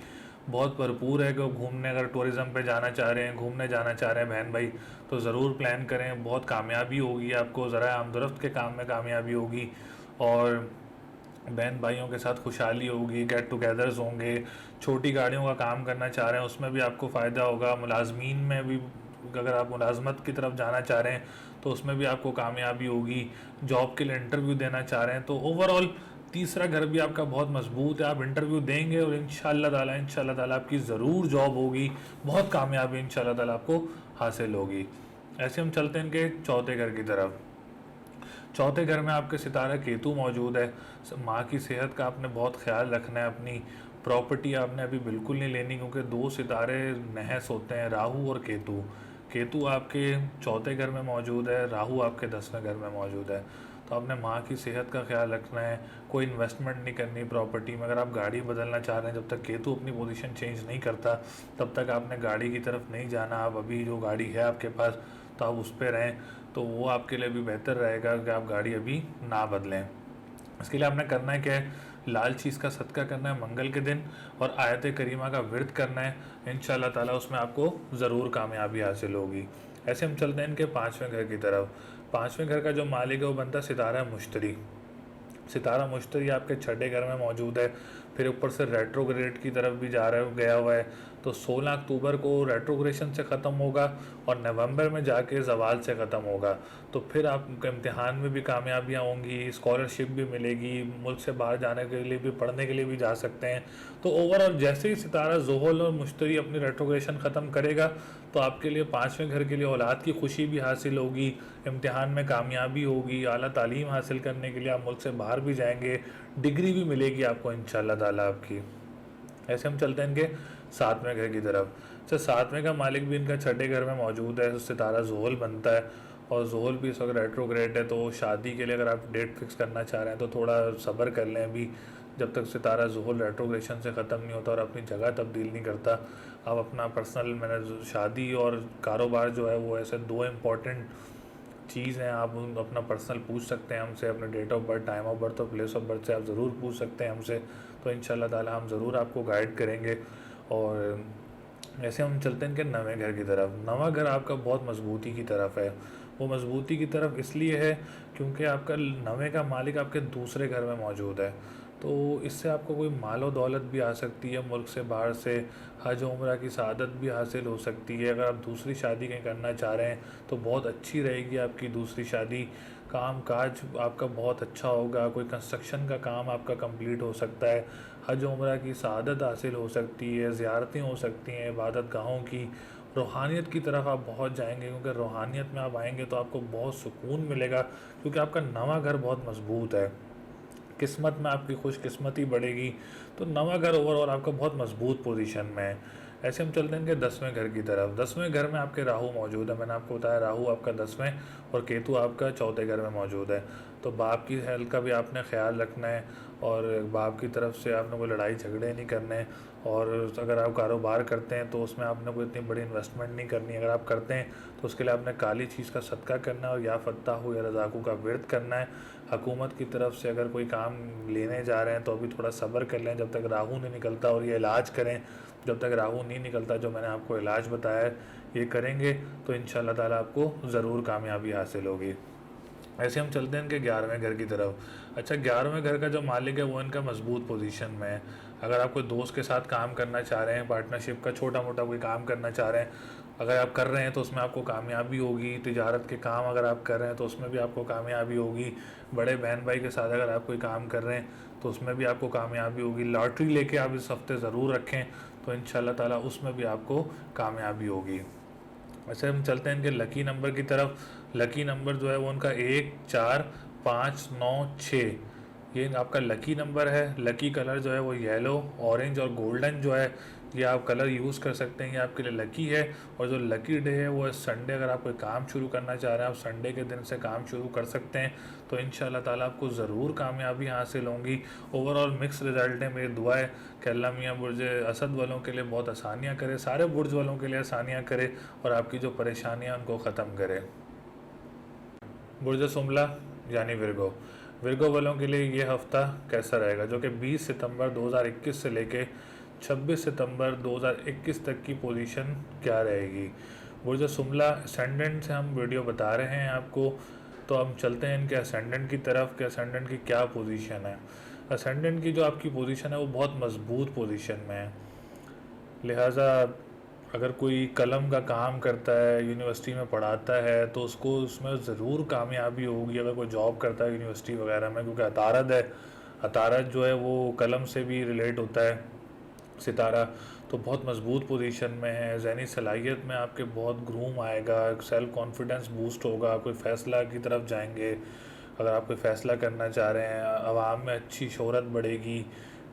बहुत भरपूर है कि घूमने, अगर टूरिज़म पे जाना चाह रहे हैं, घूमने जाना चाह रहे हैं बहन भाई, तो ज़रूर प्लान करें। बहुत कामयाबी होगी आपको, ज़रा आमदरफ्त के काम में कामयाबी होगी, और बहन भाइयों के साथ खुशहाली होगी, गेट टुगेदर्स होंगे। छोटी गाड़ियों का काम करना चाह रहे हैं उसमें भी आपको फ़ायदा होगा। मुलाजमीन में भी अगर आप मुलाजमत की तरफ जाना चाह रहे हैं तो उसमें भी आपको कामयाबी होगी। जॉब के लिए इंटरव्यू देना चाह रहे हैं तो ओवरऑल तीसरा घर भी आपका बहुत मजबूत है। आप इंटरव्यू देंगे और इंशाल्लाह ताला आपकी ज़रूर जॉब होगी, बहुत कामयाबी इंशाल्लाह ताला आपको हासिल होगी। ऐसे हम चलते हैं इनके चौथे घर की तरफ। चौथे घर में आपके सितारा केतु मौजूद है। माँ की सेहत का आपने बहुत ख्याल रखना है। अपनी प्रॉपर्टी आपने अभी बिल्कुल नहीं लेनी, क्योंकि दो सितारे नहस होते हैं, राहु और केतु। केतु आपके चौथे घर में मौजूद है, राहु आपके 10वें घर में मौजूद है। तो आपने माँ की सेहत का ख्याल रखना है। कोई इन्वेस्टमेंट नहीं करनी प्रॉपर्टी में। अगर आप गाड़ी बदलना चाह रहे हैं, जब तक केतु अपनी पोजीशन चेंज नहीं करता तब तक आपने गाड़ी की तरफ नहीं जाना। आप अभी जो गाड़ी है आपके पास तो आप उस पर रहें, तो वो आपके लिए भी बेहतर रहेगा कि आप गाड़ी अभी ना बदलें। इसके लिए आपने करना है क्या है, लाल चीज़ का सदका करना है मंगल के दिन, और आयत करीमा का व्रत करना है। इंशाल्लाह ताला उसमें आपको ज़रूर कामयाबी हासिल होगी। ऐसे हम चलते हैं इनके पाँचवें घर की तरफ। पाँचवें घर का जो मालिक है वो बनता है सितारा मुश्तरी। सितारा मुश्तरी आपके छठे घर में मौजूद है। फिर ऊपर से रेट्रोग्रेड की तरफ भी गया हुआ है। तो 16 अक्टूबर को रेट्रोग्रेशन से ख़त्म होगा और नवंबर में जाके ज़वाल से ख़त्म होगा। तो फिर आपके इम्तिहान में भी कामयाबियाँ होंगी, स्कॉलरशिप भी मिलेगी, मुल्क से बाहर जाने के लिए भी, पढ़ने के लिए भी जा सकते हैं। तो ओवरऑल जैसे ही सितारा ज़ुहल और मुश्तरी अपनी रेट्रोग्रेशन ख़त्म करेगा तो आपके लिए 5वें घर के लिए औलाद की खुशी भी हासिल होगी, इम्तिहान में कामयाबी होगी, आला तालीम हासिल करने के लिए आप मुल्क से बाहर भी जाएंगे, डिग्री भी मिलेगी आपको इंशाल्लाह ताला आपकी। ऐसे हम चलते हैं इनके 7वें घर की तरफ। अच्छा, 7वें का मालिक भी इनका 6ठे घर में मौजूद है, सितारा ज़ुहल बनता है और ज़ुहल भी इस वक्त रेट्रोग्रेड है। तो शादी के लिए अगर आप डेट फिक्स करना चाह रहे हैं तो थोड़ा सब्र कर लें अभी, जब तक सितारा ज़ुहल रेट्रोग्रेशन से ख़त्म नहीं होता और अपनी जगह तब्दील नहीं करता। आप अपना पर्सनल, मैंने शादी और कारोबार जो है वो ऐसे दो इम्पॉर्टेंट चीज़ हैं। आप अपना पर्सनल पूछ सकते हैं हमसे, अपने date of birth, time of birth और प्लेस ऑफ बर्थ से आप ज़रूर पूछ सकते हैं हमसे। तो इंशाल्लाह ताला हम ज़रूर आपको गाइड करेंगे। और ऐसे हम चलते हैं कि 9वें घर की तरफ। 9वां घर आपका बहुत मजबूती की तरफ है। वो मजबूती की तरफ इसलिए है क्योंकि आपका 9वें का मालिक आपके दूसरे घर में मौजूद है। तो इससे आपको कोई मालो दौलत भी आ सकती है, मुल्क से बाहर से हज उम्रा की सआदत भी हासिल हो सकती है। अगर आप दूसरी शादी कहीं करना चाह रहे हैं तो बहुत अच्छी रहेगी आपकी दूसरी शादी। काम काज आपका बहुत अच्छा होगा, कोई कंस्ट्रक्शन का काम आपका कंप्लीट हो सकता है, हज उम्रा की सआदत हासिल हो सकती है, ज़ियारतें हो सकती हैं, इबादत गाहों की, रूहानियत की तरफ आप बहुत जाएंगे। क्योंकि रूहानियत में आप आएंगे तो आपको बहुत सुकून मिलेगा, क्योंकि आपका 9वां घर बहुत मजबूत है। किस्मत में आपकी खुशकिस्मती बढ़ेगी। तो 9वां घर ओवरऑल आपका बहुत मजबूत पोजीशन में है। ऐसे हम चलते हैं कि 10वें घर की तरफ। 10वें घर में आपके राहु मौजूद है। मैंने आपको बताया राहु आपका 10वें और केतु आपका 4थे घर में मौजूद है। तो बाप की हेल्थ का भी आपने ख्याल रखना है और बाप की तरफ से आपने कोई लड़ाई झगड़े नहीं करने। और अगर आप कारोबार करते हैं तो उसमें आपने कोई इतनी बड़ी इन्वेस्टमेंट नहीं करनी। अगर आप करते हैं तो उसके लिए आपने काली चीज़ का सदका करना है और या फत्ताहु या रज़ाकू का विर्द करना है। हुकूमत की तरफ से अगर कोई काम लेने जा रहे हैं तो अभी थोड़ा सब्र कर लें जब तक राहु नहीं निकलता, और ये इलाज करें जब तक राहु नहीं निकलता। जो मैंने आपको इलाज बताया है ये करेंगे तो इंशाल्लाह ताला आपको ज़रूर कामयाबी हासिल होगी। ऐसे हम चलते हैं इनके 11वें घर की तरफ। अच्छा, 11वें घर का जो मालिक है वो इनका मजबूत पोजीशन में है। अगर आप कोई दोस्त के साथ काम करना चाह रहे हैं, पार्टनरशिप का छोटा मोटा कोई काम करना चाह रहे हैं, अगर आप कर रहे हैं तो उसमें आपको कामयाबी होगी। तिजारत के काम अगर आप कर रहे हैं तो उसमें भी आपको कामयाबी होगी। बड़े बहन भाई के साथ अगर आप कोई काम कर रहे हैं तो उसमें भी आपको कामयाबी होगी। लॉटरी लेके आप इस हफ्ते ज़रूर रखें तो इंशाल्लाह ताला उसमें भी आपको कामयाबी होगी। वैसे हम चलते हैं इनके लकी नंबर की तरफ। लकी नंबर जो है वो उनका 1, 4, 5, 9, 6, ये आपका लकी नंबर है। लकी कलर जो है वो येलो, ऑरेंज और गोल्डन जो है ये आप कलर यूज़ कर सकते हैं, ये आपके लिए लकी है। और जो लकी डे है वो है संडे। अगर आप कोई काम शुरू करना चाह रहे हैं आप संडे के दिन से काम शुरू कर सकते हैं तो इंशाल्लाह ताला आपको ज़रूर कामयाबी हासिल होंगी। ओवरऑल मिक्स रिजल्ट है। मेरी दुआ है कि अल्लाह मियाँ बुर्ज असद वालों के लिए बहुत आसानियाँ करे, सारे बुर्ज वालों के लिए आसानियाँ करे और आपकी जो परेशानियाँ उनको ख़त्म करे। बुर्ज सुमला यानी विरगो, विरगो वालों के लिए ये हफ़्ता कैसा रहेगा, जो कि 20 सितंबर 2021 से लेके 26 सितंबर 2021 तक की पोजीशन क्या रहेगी। बुर्ज सुमला असेंडेंट से हम वीडियो बता रहे हैं आपको। तो हम चलते हैं इनके असेंडेंट की तरफ कि असेंडेंट की क्या पोजीशन है। असेंडेंट की जो आपकी पोजीशन है वो बहुत मजबूत पोजीशन में है। लिहाजा अगर कोई कलम का काम करता है, यूनिवर्सिटी में पढ़ाता है, तो उसको उसमें ज़रूर कामयाबी होगी। अगर कोई जॉब करता है यूनिवर्सिटी वगैरह में, क्योंकि अतारद है, अतारद जो है वो कलम से भी रिलेट होता है सितारा। तो बहुत मजबूत पोजीशन में है। ज़हनी सलाहियत में आपके बहुत ग्रूम आएगा, सेल्फ कॉन्फिडेंस बूस्ट होगा, कोई फ़ैसला की तरफ जाएंगे। अगर आप कोई फ़ैसला करना चाह रहे हैं, आवाम में अच्छी शोहरत बढ़ेगी,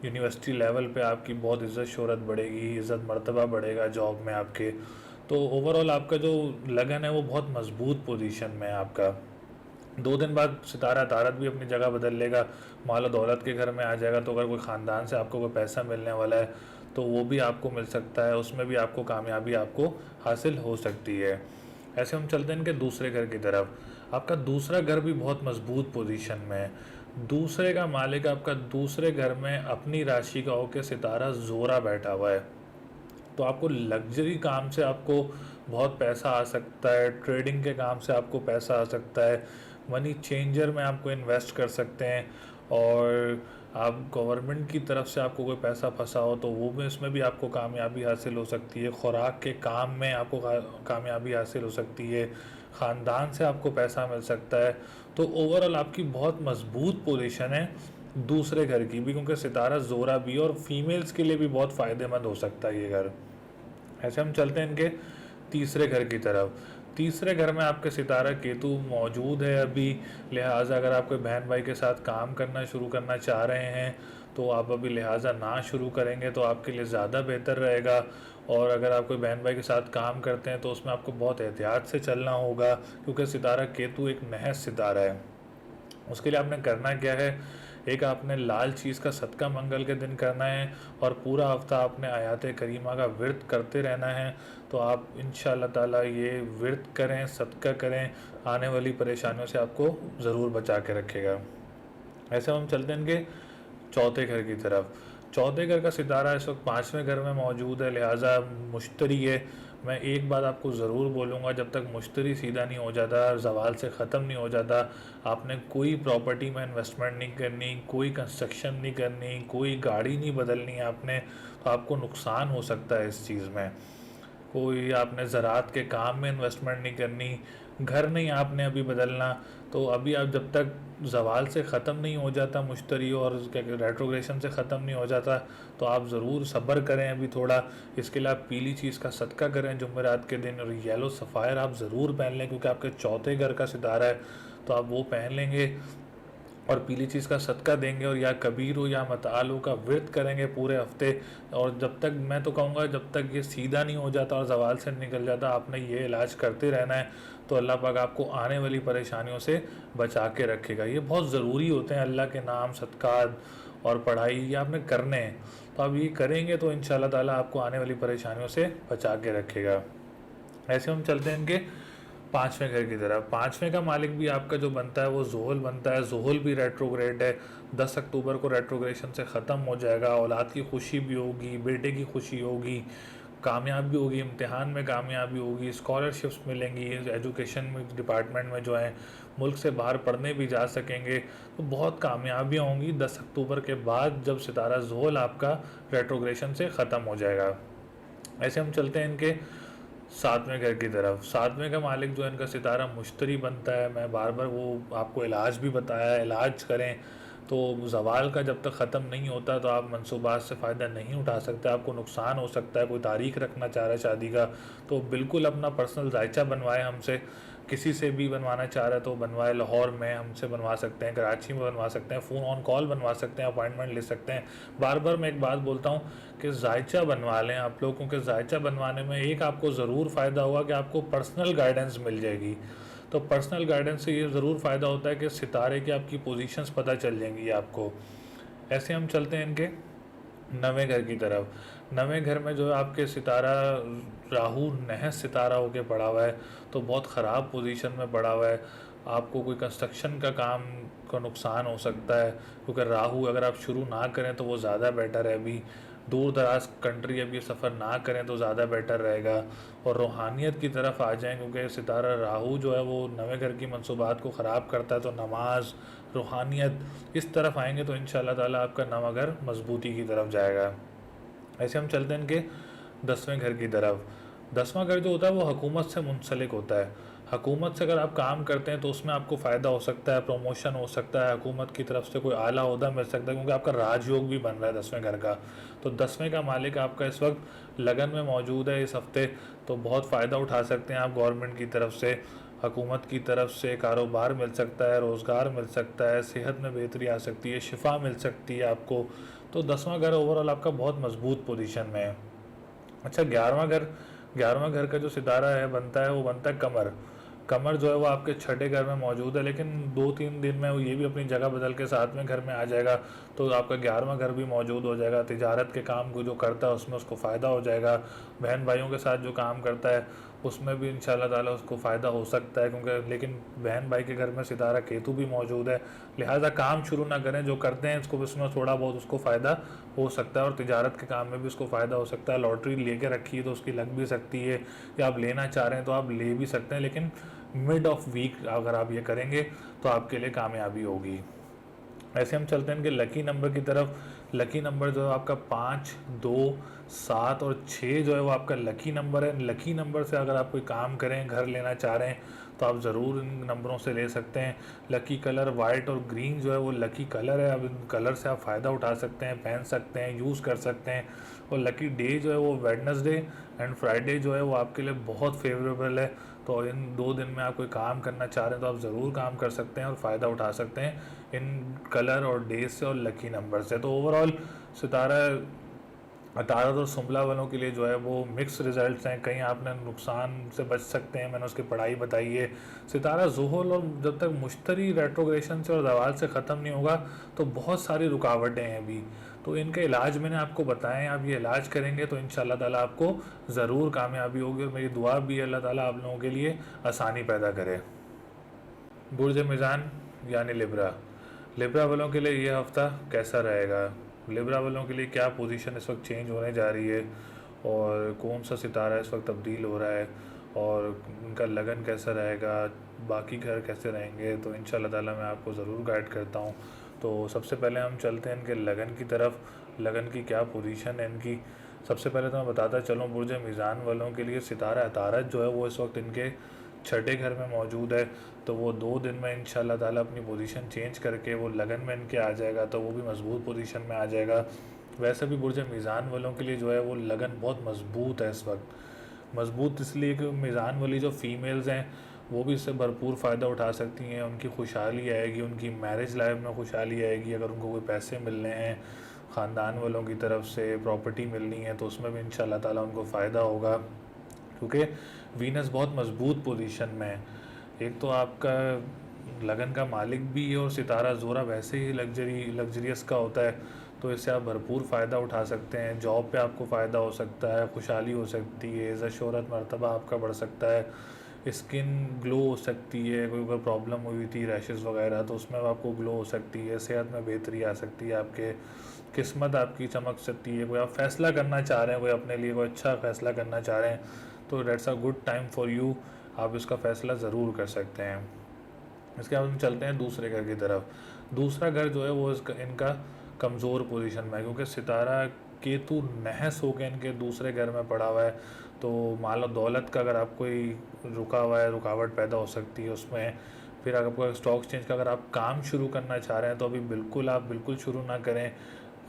यूनिवर्सिटी लेवल पे आपकी बहुत इज़्ज़त शोहरत बढ़ेगी, इज़्ज़त मर्तबा बढ़ेगा जॉब में आपके। तो ओवरऑल आपका जो लगन है वो बहुत मजबूत पोजीशन में है आपका। 2 दिन बाद सितारा तारत भी अपनी जगह बदल लेगा, माल और दौलत के घर में आ जाएगा। तो अगर कोई ख़ानदान से आपको कोई पैसा मिलने वाला है तो वो भी आपको मिल सकता है, उसमें भी आपको कामयाबी आपको हासिल हो सकती है। ऐसे हम चलते हैं इनके दूसरे घर की तरफ। आपका दूसरा घर भी बहुत मजबूत पोजीशन में है। दूसरे का मालिक आपका दूसरे घर में अपनी राशि का होकर सितारा ज़ोरा बैठा हुआ है। तो आपको लग्जरी काम से आपको बहुत पैसा आ सकता है, ट्रेडिंग के काम से आपको पैसा आ सकता है, मनी चेंजर में आपको इन्वेस्ट कर सकते हैं। और आप गवर्नमेंट की तरफ से आपको कोई पैसा फंसा हो तो वो भी, इसमें भी आपको कामयाबी हासिल हो सकती है। खुराक के काम में आपको कामयाबी हासिल हो सकती है। ख़ानदान से आपको पैसा मिल सकता है। तो ओवरऑल आपकी बहुत मजबूत पोजीशन है दूसरे घर की भी, क्योंकि सितारा ज़ोरा भी और फीमेल्स के लिए भी बहुत फ़ायदेमंद हो सकता है ये घर। ऐसे हम चलते हैं इनके तीसरे घर की तरफ। तीसरे घर में आपके सितारा केतु मौजूद है अभी, लिहाजा अगर आप कोई बहन भाई के साथ काम करना शुरू करना चाह रहे हैं तो आप अभी लिहाजा ना शुरू करेंगे तो आपके लिए ज़्यादा बेहतर रहेगा। और अगर आप कोई बहन भाई के साथ काम करते हैं तो उसमें आपको बहुत एहतियात से चलना होगा, क्योंकि सितारा केतु एक नहस सितारा है। उसके लिए आपने करना क्या है, एक आपने लाल चीज़ का सदका मंगल के दिन करना है और पूरा हफ्ता आपने आयात करीमा का विर्द करते रहना है। तो आप इंशाअल्लाह ताला ये विर्द करें, सदका करें, आने वाली परेशानियों से आपको ज़रूर बचा के रखेगा। ऐसे हम चलते हैं इनके चौथे घर की तरफ। चौथे घर का सितारा इस वक्त पाँचवें घर में मौजूद है, लिहाजा मुश्तरी है। मैं एक बात आपको ज़रूर बोलूँगा, जब तक मुश्तरी सीधा नहीं हो जाता, ज़वाल से ख़त्म नहीं हो जाता, आपने कोई प्रॉपर्टी में इन्वेस्टमेंट नहीं करनी, कोई कंस्ट्रक्शन नहीं करनी, कोई गाड़ी नहीं बदलनी है आपने, तो आपको नुकसान हो सकता है इस चीज़ में। कोई आपने ज़रात के काम में इन्वेस्टमेंट नहीं करनी, घर नहीं आपने अभी बदलना। तो अभी आप जब तक ज़वाल से ख़त्म नहीं हो जाता मुश्तरी और क्या रेट्रोग्रेशन से ख़त्म नहीं हो जाता, तो आप ज़रूर सब्र करें अभी थोड़ा। इसके लिए आप पीली चीज़ का सदका करें जुमेरात के दिन, और येलो सफ़ायर आप ज़रूर पहन लें क्योंकि आपके चौथे घर का सितारा है, तो आप वो पहन लेंगे और पीली चीज़ का सदका देंगे और या कबीर हो या मताल हो का विर्द करेंगे पूरे हफ्ते। और जब तक, मैं तो कहूँगा जब तक ये सीधा नहीं हो जाता और ज़वाल से निकल जाता, आपने ये इलाज करते रहना है। तो अल्लाह पाक आपको आने वाली परेशानियों से बचा के रखेगा। ये बहुत ज़रूरी होते हैं, अल्लाह के नाम, सदक़ात और पढ़ाई ये आपने करने हैं। तो आप ये करेंगे तो इंशाअल्लाह ताला आपको आने वाली परेशानियों से बचा के रखेगा। ऐसे हम चलते हैं इनके पाँचवें घर की तरफ। पाँचवें का मालिक भी आपका जो बनता है वो ज़ुहल बनता है। ज़ुहल भी रेट्रोग्रेड है, 10 अक्टूबर को रेट्रोग्रेशन से ख़त्म हो जाएगा। औलाद की खुशी भी होगी, बेटे की खुशी होगी, कामयाबी होगी, इम्तिहान में कामयाबी होगी, स्कॉलरशिप्स मिलेंगी, एजुकेशन में डिपार्टमेंट में जो है मुल्क से बाहर पढ़ने भी जा सकेंगे। तो बहुत कामयाबियाँ होंगी 10 अक्टूबर के बाद, जब सितारा ज़ुहल आपका रेट्रोग्रेशन से ख़त्म हो जाएगा। ऐसे हम चलते हैं इनके सातवें घर की तरफ। सातवें का मालिक जो है इनका सितारा मुश्तरी बनता है। मैं बार बार वो आपको इलाज भी बताया, इलाज करें। तो ज़वाल का जब तक ख़त्म नहीं होता तो आप मनसूबात से फ़ायदा नहीं उठा सकते, आपको नुकसान हो सकता है। कोई तारीख़ रखना चाह रहा है शादी का तो बिल्कुल अपना पर्सनल जायचा बनवाए हमसे, किसी से भी बनवाना चाह रहा है तो बनवाए। लाहौर में हमसे बनवा सकते हैं, कराची में बनवा सकते हैं, फ़ोन ऑन कॉल बनवा सकते हैं, अपॉइंटमेंट ले सकते हैं। बार बार मैं एक बात बोलता हूँ कि जायचा बनवा लें आप लोग, क्योंकि जायचा बनवाने में एक आपको ज़रूर फ़ायदा होगा कि आपको पर्सनल गाइडेंस मिल जाएगी। तो पर्सनल गाइडेंस से ये ज़रूर फ़ायदा होता है कि सितारे की आपकी पोजीशंस पता चल जाएंगी आपको। ऐसे हम चलते हैं इनके नवें घर की तरफ। नवें घर में जो है आपके सितारा राहु नहस सितारा होके पड़ा हुआ है, तो बहुत ख़राब पोजीशन में पड़ा हुआ है। आपको कोई कंस्ट्रक्शन का काम का नुकसान हो सकता है, क्योंकि राहु अगर आप शुरू ना करें तो वो ज़्यादा बेटर है। अभी दूर दराज कंट्री अभी सफ़र ना करें तो ज़्यादा बेटर रहेगा। और रूहानियत की तरफ आ जाएं, क्योंकि सितारा राहु जो है वो नवे घर की मंसूबात को ख़राब करता है। तो नमाज, रूहानियत, इस तरफ आएंगे तो इंशाअल्लाह ताला आपका नवा घर मजबूती की तरफ जाएगा। ऐसे हम चलते हैं इनके 10वें घर की तरफ। 10वां घर जो होता है वो हुकूमत से मुंसलिक होता है। हुकूमत से अगर आप काम करते हैं तो उसमें आपको फ़ायदा हो सकता है, प्रमोशन हो सकता है, हुकूमत की तरफ से कोई आला ओहदा मिल सकता है, क्योंकि आपका राजयोग भी बन रहा है 10वें घर का। तो 10वें का मालिक आपका इस वक्त लगन में मौजूद है इस हफ्ते, तो बहुत फ़ायदा उठा सकते हैं आप गवर्नमेंट की तरफ से, हुकूमत की तरफ से। कारोबार मिल सकता है, रोज़गार मिल सकता है, सेहत में बेहतरी आ सकती है, शिफा मिल सकती है आपको। तो 10वां घर ओवरऑल आपका बहुत मजबूत पोजीशन में है। अच्छा, 11वां घर का जो सितारा है बनता है वो बनता है कमर। कमर जो है वो आपके छठे घर में मौजूद है, लेकिन 2-3 दिन में वो ये भी अपनी जगह बदल के 7वें घर में आ जाएगा। तो आपका 11वां घर भी मौजूद हो जाएगा। तिजारत के काम को जो करता है उसमें उसको फ़ायदा हो जाएगा। बहन भाइयों के साथ जो काम करता है उसमें भी इंशाल्लाह ताला उसको फ़ायदा हो सकता है, क्योंकि लेकिन बहन भाई के घर में सितारा केतु भी मौजूद है। लिहाजा काम शुरू ना करें, जो करते हैं इसको उसमें थोड़ा बहुत उसको फ़ायदा हो सकता है। और तिजारत के काम में भी उसको फ़ायदा हो सकता है। लॉटरी लेके रखी है तो उसकी लग भी सकती है, या आप लेना चाह रहे हैं तो आप ले भी सकते हैं, लेकिन मिड ऑफ वीक अगर आप ये करेंगे तो आपके लिए कामयाबी होगी। ऐसे हम चलते हैं इनके लकी नंबर की तरफ। लकी नंबर जो है आपका 5, 2, 7 और 6 जो है वो आपका लकी नंबर है। लकी नंबर से अगर आप कोई काम करें, घर लेना चाह रहे हैं, तो आप ज़रूर इन नंबरों से ले सकते हैं। लकी कलर वाइट और ग्रीन जो है वो लकी कलर है। अब इन कलर से आप फ़ायदा उठा सकते हैं, पहन सकते हैं, यूज़ कर सकते हैं। और लकी डे जो है वो वेडनेसडे एंड फ्राइडे जो है वो आपके लिए बहुत फेवरेबल है। तो इन 2 दिन में आप कोई काम करना चाह रहे हैं तो आप ज़रूर काम कर सकते हैं और फ़ायदा उठा सकते हैं इन कलर और डेज से और लकी नंबर से। तो ओवरऑल सितारा अतारत और सुमला वालों के लिए जो है वो मिक्स रिजल्ट्स हैं। कहीं आपने नुकसान से बच सकते हैं, मैंने उसकी पढ़ाई बताई है। सितारा ज़ुहल और जब तक मुश्तरी रेट्रोग्रेशन से और जवाल से ख़त्म नहीं होगा तो बहुत सारी रुकावटें हैं अभी। तो इनके इलाज मैंने आपको बताएं, आप ये इलाज करेंगे तो इंशाल्लाह ताला आपको ज़रूर कामयाबी होगी। और मेरी दुआ भी है अल्लाह ताला आप लोगों के लिए आसानी पैदा करे। बुर्ज मिज़ान यानी लिब्रा, लिब्रा वालों के लिए ये हफ़्ता कैसा रहेगा? लिब्रा वालों के लिए क्या पोजीशन इस वक्त चेंज होने जा रही है और कौन सा सितारा इस वक्त तब्दील हो रहा है और उनका लगन कैसा रहेगा, बाकी घर कैसे रहेंगे, तो इंशाल्लाह ताला मैं आपको ज़रूर गाइड करता हूँ। तो सबसे पहले हम चलते हैं इनके लगन की तरफ। लगन की क्या पोजीशन है इनकी। सबसे पहले तो मैं बताता चलूँ, बुर्ज मीज़ान वालों के लिए सितारा अतारत जो है वो इस वक्त इनके छठे घर में मौजूद है। तो वो 2 दिन में इंशाल्लाह ताला अपनी पोजीशन चेंज करके वो लगन में इनके आ जाएगा, तो वो भी मज़बूत पोजीशन में आ जाएगा। वैसे भी बुर्ज मीज़ान वालों के लिए जो है वो लगन बहुत मज़बूत है इस वक्त। मज़बूत इसलिए कि मीज़ान वाली जो फ़ीमेल्स हैं वो भी इससे भरपूर फ़ायदा उठा सकती हैं। उनकी खुशहाली आएगी, उनकी मैरिज लाइफ में खुशहाली आएगी। अगर उनको कोई पैसे मिलने हैं ख़ानदान वालों की तरफ से, प्रॉपर्टी मिलनी है, तो उसमें भी इंशाल्लाह ताला उनको फ़ायदा होगा, क्योंकि वीनस बहुत मज़बूत पोजीशन में है। एक तो आपका लगन का मालिक भी है और सितारा ज़ोरा वैसे ही लग्जरियस का होता है, तो इससे आप भरपूर फ़ायदा उठा सकते हैं। जॉब पे आपको फ़ायदा हो सकता है, खुशहाली हो सकती है, इज़्ज़त शोहरत मर्तबा आपका बढ़ सकता है, स्किन ग्लो हो सकती है। कोई प्रॉब्लम हुई थी रैशेज़ वगैरह तो उसमें आपको ग्लो हो सकती है, सेहत में बेहतरी आ सकती है, आपके किस्मत आपकी चमक सकती है। कोई आप फ़ैसला करना चाह रहे हैं, कोई अपने लिए कोई अच्छा फ़ैसला करना चाह रहे हैं, तो dates a good time for you, आप इसका फ़ैसला ज़रूर कर सकते हैं। इसके बाद हम चलते हैं दूसरे घर की तरफ। दूसरा घर जो है वो इसका इनका कमज़ोर पोजीशन में है, क्योंकि सितारा केतु नहस होकर इनके दूसरे घर में पड़ा हुआ है। तो माल और दौलत का अगर आप कोई रुका हुआ है, रुकावट पैदा हो सकती है उसमें। फिर अगर आपको स्टॉक एक्सचेंज का अगर आप काम शुरू करना चाह रहे हैं तो अभी बिल्कुल शुरू ना करें।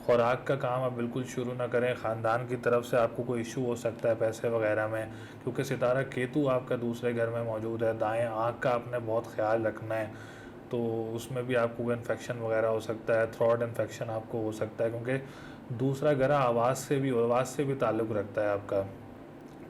खुराक का काम आप बिल्कुल शुरू ना करें। ख़ानदान की तरफ से आपको कोई इशू हो सकता है पैसे वगैरह में, क्योंकि सितारा केतु आपका दूसरे घर में मौजूद है। दाएं आँख का आपने बहुत ख्याल रखना है, तो उसमें भी आपको इन्फेक्शन वगैरह हो सकता है, थ्रॉट इन्फेक्शन आपको हो सकता है, क्योंकि दूसरा घर आवाज़ से भी ताल्लुक़ रखता है आपका।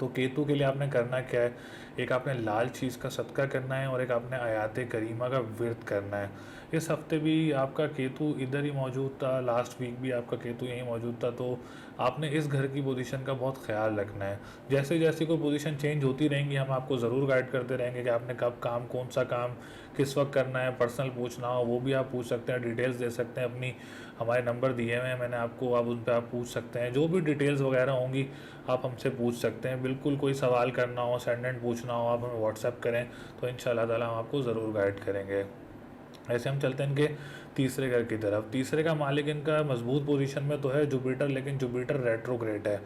तो केतु के लिए आपने करना क्या है, एक आपने लाल चीज़ का सदका करना है और एक आपने आयात करीमा का विर्द करना है। इस हफ्ते भी आपका केतु इधर ही मौजूद था, लास्ट वीक भी आपका केतु यहीं मौजूद था, तो आपने इस घर की पोजीशन का बहुत ख्याल रखना है। जैसे जैसे कोई पोजीशन चेंज होती रहेंगी हम आपको ज़रूर गाइड करते रहेंगे कि आपने कब काम, कौन सा काम किस वक्त करना है। पर्सनल पूछना हो वो भी आप पूछ सकते हैं, डिटेल्स दे सकते हैं अपनी, हमारे नंबर दिए हुए हैं मैंने आपको, आप उन पर आप पूछ सकते हैं। जो भी डिटेल्स वगैरह होंगी आप हमसे पूछ सकते हैं। बिल्कुल कोई सवाल करना हो, सेंडेंट पूछना हो, आप हमें व्हाट्सएप करें, तो इंशाल्लाह ताला हम आपको ज़रूर गाइड करेंगे। ऐसे हम चलते हैं इनके तीसरे घर की तरफ। तीसरे का मालिक इनका मजबूत पोजीशन में तो है जुपिटर, लेकिन जुपिटर रेट्रोग्रेड है।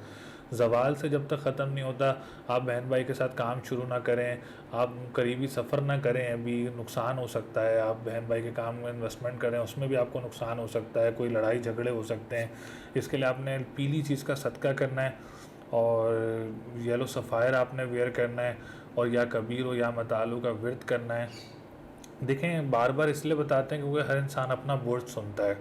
ज़वाल से जब तक ख़त्म नहीं होता आप बहन भाई के साथ काम शुरू ना करें, आप करीबी सफ़र ना करें, अभी नुकसान हो सकता है। आप बहन भाई के काम में इन्वेस्टमेंट करें, उसमें भी आपको नुकसान हो सकता है, कोई लड़ाई झगड़े हो सकते हैं। इसके लिए आपने पीली चीज़ का सदका करना है और येलो सफ़ायर आपने वेयर करना है, और या कबीर हो या मतालू का विर्द करना है। देखें, बार बार इसलिए बताते हैं क्योंकि हर इंसान अपना बुर्ज सुनता है,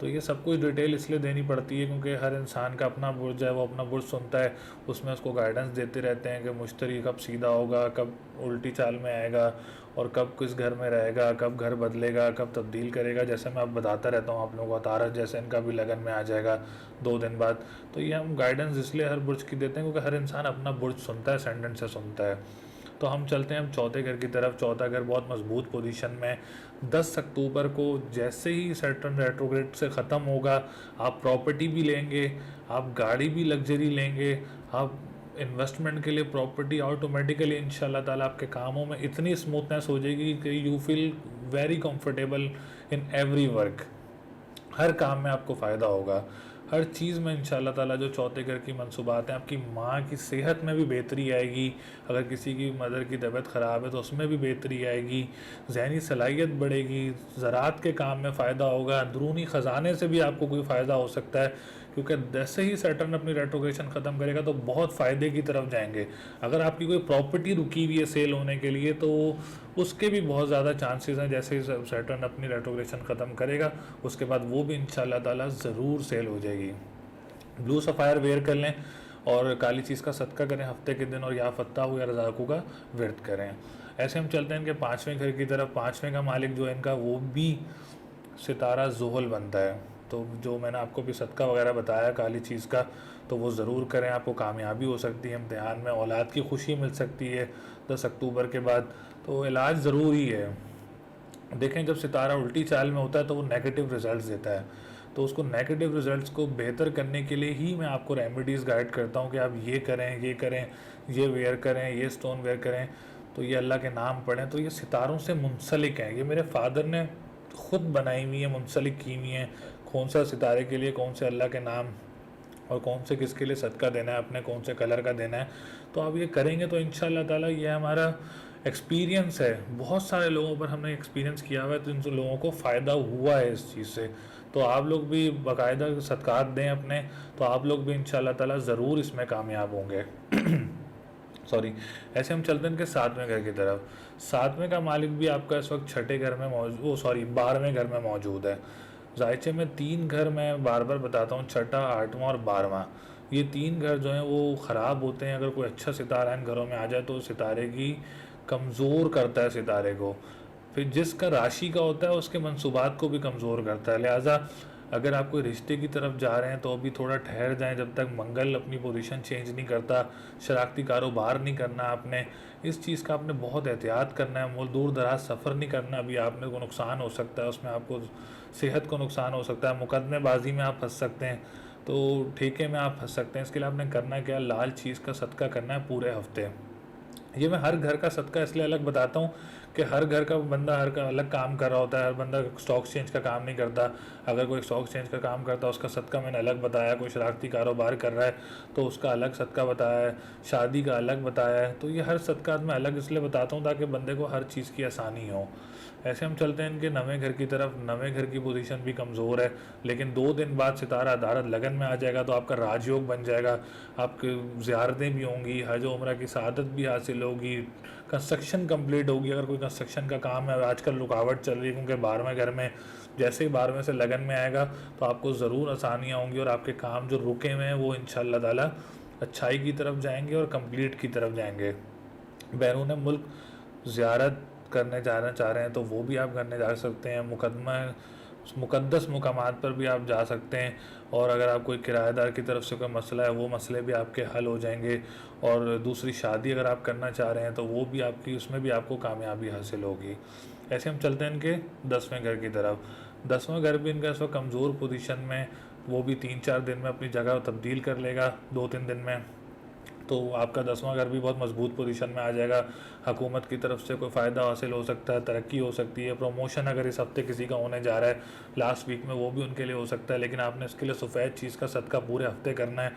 तो ये सब कुछ डिटेल इसलिए देनी पड़ती है क्योंकि हर इंसान का अपना बुर्ज है, वो अपना बुर्ज सुनता है, उसमें उसको गाइडेंस देते रहते हैं कि मुश्तरी कब सीधा होगा, कब उल्टी चाल में आएगा, और कब किस घर में रहेगा, कब घर बदलेगा, कब तब्दील करेगा। जैसे मैं अब बताता रहता हूँ आप लोगों को, तारक जैसे इनका भी लगन में आ जाएगा 2 दिन बाद। तो ये हम गाइडेंस इसलिए हर बुर्ज की देते हैं क्योंकि हर इंसान अपना बुर्ज सुनता है, सेंडेंट से सुनता है। तो हम चलते हैं हम चौथे घर की तरफ। चौथा घर बहुत मजबूत पोजीशन में। 10 अक्टूबर को जैसे ही सैटर्न रेट्रोग्रेड से ख़त्म होगा, आप प्रॉपर्टी भी लेंगे, आप गाड़ी भी लग्जरी लेंगे, आप इन्वेस्टमेंट के लिए प्रॉपर्टी ऑटोमेटिकली इंशाल्लाह ताला आपके कामों में इतनी स्मूथनेस हो जाएगी कि you feel very comfortable in every work. हर काम में आपको फ़ायदा होगा, हर चीज़ में इंशाल्लाह ताला जो चौथे घर की मंसूबात हैं, आपकी माँ की सेहत में भी बेहतरी आएगी, अगर किसी की मदर की तबीयत ख़राब है तो उसमें भी बेहतरी आएगी, ज़हनी सलाहियत बढ़ेगी, ज़राअत के काम में फ़ायदा होगा, अंदरूनी ख़जाने से भी आपको कोई फ़ायदा हो सकता है, क्योंकि जैसे ही सैटर्न अपनी रेट्रोग्रेशन ख़त्म करेगा तो बहुत फ़ायदे की तरफ जाएंगे। अगर आपकी कोई प्रॉपर्टी रुकी हुई है सेल होने के लिए तो उसके भी बहुत ज़्यादा चांसेस हैं, जैसे ही सैटर्न अपनी रेट्रोग्रेशन ख़त्म करेगा उसके बाद वो भी इंशाल्लाह ताला ज़रूर सेल हो जाएगी। ब्लू सफ़ायर वेयर कर लें और काली चीज़ का सदका करें हफ्ते के दिन, और या फत्ताह या रज़ाकू का व्रत करें। ऐसे हम चलते हैं इनके पाँचवें घर की तरफ। पाँचवें का मालिक जो है इनका वो भी सितारा ज़ुहल बनता है, तो जो मैंने आपको भी सदका वगैरह बताया काली चीज़ का, तो वो ज़रूर करें, आपको कामयाबी हो सकती है इम्तिहान में, औलाद की खुशी मिल सकती है 10 अक्टूबर के बाद, तो इलाज ज़रूरी है। देखें जब सितारा उल्टी चाल में होता है तो वो नेगेटिव रिजल्ट्स देता है, तो उसको नेगेटिव रिजल्ट्स को बेहतर करने के लिए ही मैं आपको रेमेडीज़ गाइड करता हूँ कि आप ये करें, ये करें, ये वेयर करें, ये स्टोन वेयर करें, तो ये अल्लाह के नाम पढ़ें। तो ये सितारों से मुंसलिक हैं, ये मेरे फादर ने खुद बनाई हुई है, मुंसलिक की हुई हैं, कौन सा सितारे के लिए कौन से अल्लाह के नाम और कौन से किसके लिए सदका देना है, अपने कौन से कलर का देना है। तो आप ये करेंगे तो इंशाल्लाह ताला ये हमारा एक्सपीरियंस है, बहुत सारे लोगों पर हमने एक्सपीरियंस किया हुआ है, तो इन लोगों को फ़ायदा हुआ है इस चीज़ से। तो आप लोग भी बाकायदा सदक़ात दें अपने, तो आप लोग भी इंशाल्लाह ताला ज़रूर इसमें कामयाब होंगे। सॉरी। ऐसे हम चलते हैं इनके सातवें घर की तरफ। सातवें का मालिक भी आपका इस वक्त छठे घर में मौजूद, वो सॉरी 12वें घर में मौजूद है। जायचे में 3 घर मैं बार बार बताता हूँ, छठा, 8वां और 12वां। ये 3 घर जो हैं वो ख़राब होते हैं, अगर कोई अच्छा सितारा इन घरों में आ जाए तो सितारे की कमज़ोर करता है सितारे को, फिर जिसका राशि का होता है उसके मंसूबात को भी कमज़ोर करता है। लिहाजा अगर आप कोई रिश्ते की तरफ जा रहे हैं तो अभी थोड़ा ठहर जाएं, जब तक मंगल अपनी पोजीशन चेंज नहीं करता। शरारती कारोबार नहीं करना आपने, इस चीज़ का आपने बहुत एहतियात करना है। वो दूर दराज सफ़र नहीं करना, अभी आपने को नुकसान हो सकता है, उसमें आपको सेहत को नुकसान हो सकता है, मुकदमेबाजी में आप फंस सकते हैं, तो ठेके में आप फंस सकते हैं। इसके लिए आपने करना क्या, लाल चीज़ का सदका करना है पूरे हफ्ते। ये मैं हर घर का सदका इसलिए अलग बताता हूँ कि हर घर का बंदा हर का अलग काम कर रहा होता है, हर बंदा स्टॉक एक्सचेंज का काम नहीं करता। अगर कोई स्टॉक एक्सचेंज का काम करता है उसका सदका मैंने अलग बताया, कोई शरारती कारोबार कर रहा है तो उसका अलग सदका बताया है, शादी का अलग बताया है। तो ये हर सदका मैं अलग इसलिए बताता हूँ ताकि बंदे को हर चीज़ की आसानी हो। ऐसे हम चलते हैं इनके नवें घर की तरफ। नवें घर की पोजीशन भी कमज़ोर है, लेकिन 2 दिन बाद सितारा अदारत लगन में आ जाएगा तो आपका राजयोग बन जाएगा, आपकी ज़ियारतें भी होंगी, हज उम्रा की सआदत भी हासिल होगी, कंस्ट्रक्शन कंप्लीट होगी। अगर कोई कंस्ट्रक्शन का काम है, आजकल रुकावट चल रही है क्योंकि 12वें घर में जैसे ही 12वें से लगन में आएगा तो आपको ज़रूर आसानियाँ होंगी और आपके काम जो रुके हुए हैं वो इंशाअल्लाह ताला अच्छाई की तरफ जाएंगे और कंप्लीट की तरफ जाएंगे। बैरून मुल्क ज़ियारत करने जाना चाह रहे हैं तो वो भी आप करने जा सकते हैं, मुक़द्दस मुकामात पर भी आप जा सकते हैं, और अगर आप कोई किराएदार की तरफ से कोई मसला है वो मसले भी आपके हल हो जाएंगे, और दूसरी शादी अगर आप करना चाह रहे हैं तो वो भी आपकी, उसमें भी आपको कामयाबी हासिल होगी। ऐसे हम चलते हैं इनके 10वें घर की तरफ। 10वां घर भी इनका इस वक्त कमज़ोर पोजीशन में, वो भी 3-4 दिन में अपनी जगह तब्दील कर लेगा, 2-3 दिन में। तो आपका 10वां घर भी बहुत मजबूत पोजीशन में आ जाएगा। हुकूमत की तरफ से कोई फ़ायदा हासिल हो सकता है, तरक्की हो सकती है, प्रमोशन अगर इस हफ्ते किसी का होने जा रहा है लास्ट वीक में वो भी उनके लिए हो सकता है। लेकिन आपने इसके लिए सफ़ेद चीज़ का सदका पूरे हफ्ते करना है,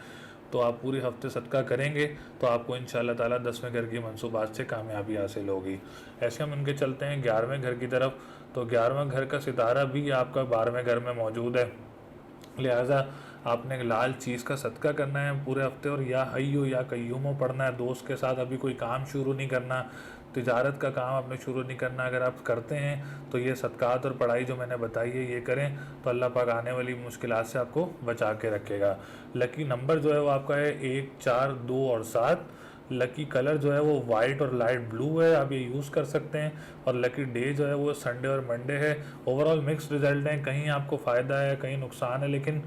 तो आप पूरे हफ्ते सदका करेंगे तो आपको इंशाअल्लाह ताला 10वें घर की मनसूबात से कामयाबी हासिल होगी। ऐसे हम उनके चलते हैं 11वें घर की तरफ। तो 11वें घर का सितारा भी आपका 12वें घर में मौजूद है, लिहाजा आपने एक लाल चीज़ का सदका करना है पूरे हफ्ते, और या हय्यो या कय्यूमो पढ़ना है। दोस्त के साथ अभी कोई काम शुरू नहीं करना, तिजारत का काम आपने शुरू नहीं करना। अगर आप करते हैं तो ये सदकात और पढ़ाई जो मैंने बताई है ये करें, तो अल्लाह पाक आने वाली मुश्किलात से आपको बचा के रखेगा। लकी नंबर जो है वो आपका है 1, 4, 2 और 7। लकी कलर जो है वो वाइट और लाइट ब्लू है, आप ये यूज़ कर सकते हैं। और लकी डे जो है वो संडे और मंडे है। ओवरऑल मिक्स रिजल्ट हैं, कहीं आपको फ़ायदा है कहीं नुकसान है, लेकिन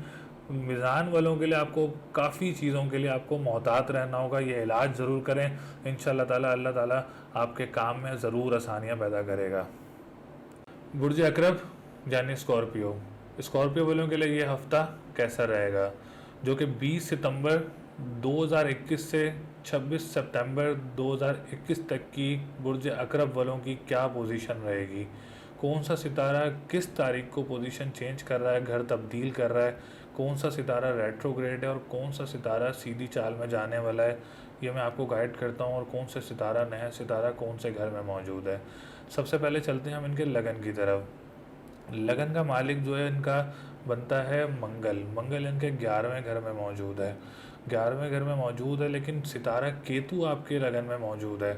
मीज़ान वालों के लिए आपको काफ़ी चीज़ों के लिए आपको मोहतात रहना होगा। ये इलाज ज़रूर करें, इंशाअल्लाह ताला अल्लाह ताला आपके काम में ज़रूर आसानियाँ पैदा करेगा। बुर्ज अकरब यानी स्कॉर्पियो, स्कॉर्पियो वालों के लिए ये हफ़्ता कैसा रहेगा, जो कि 20 सितंबर 2021 से 26 सितंबर 2021 तक की बुर्ज अकरब वालों की क्या पोजीशन रहेगी। कौन सा सितारा किस तारीख को पोजीशन चेंज कर रहा है, घर तब्दील कर रहा है, कौन सा सितारा रेट्रोग्रेड है और कौन सा सितारा सीधी चाल में जाने वाला है, ये मैं आपको गाइड करता हूँ। और कौन सा सितारा नया सितारा कौन से घर में मौजूद है। सबसे पहले चलते हैं हम इनके लगन की तरफ। लगन का मालिक जो है इनका बनता है मंगल। मंगल इनके 11वें घर में मौजूद है। 11वें घर में मौजूद है, लेकिन सितारा केतु आपके लगन में मौजूद है।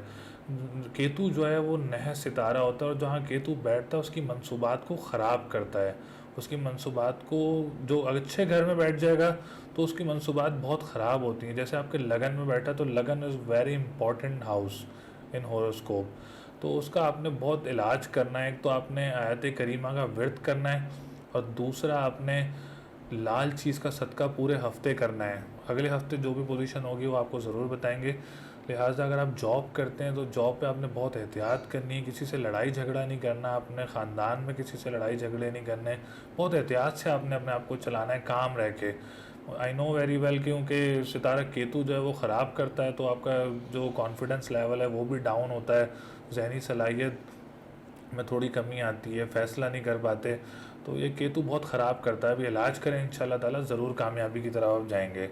केतु जो है वो नह सितारा होता है, और जहाँ केतु बैठता है उसकी मंसूबात को ख़राब करता है। उसकी मंसूबात को, जो अच्छे घर में बैठ जाएगा तो उसकी मंसूबात बहुत ख़राब होती हैं। जैसे आपके लगन में बैठा, तो लगन is very important house in horoscope. तो उसका आपने बहुत इलाज करना है। एक तो आपने आयत करीमा का विर्द करना है, और दूसरा आपने लाल चीज़ का सदका पूरे हफ्ते करना है। अगले हफ्ते जो भी पोजीशन होगी वो आपको ज़रूर बताएंगे। लिहाजा अगर आप जॉब करते हैं तो जॉब पे आपने बहुत एहतियात करनी है। किसी से लड़ाई झगड़ा नहीं करना, अपने ख़ानदान में किसी से लड़ाई झगड़े नहीं करने। बहुत एहतियात से आपने अपने आप को चलाना है काम रह के। आई नो वेरी वेल, क्योंकि सितारा केतु जो है वो ख़राब करता है, तो आपका जो कॉन्फिडेंस लेवल है वो भी डाउन होता है, जहनी सलाहियत में थोड़ी कमी आती है, फ़ैसला नहीं कर पाते। तो ये केतु बहुत ख़राब करता है। अभी इलाज करें, इंशाल्लाह ताला ज़रूर कामयाबी की तरफ आप जाएंगे।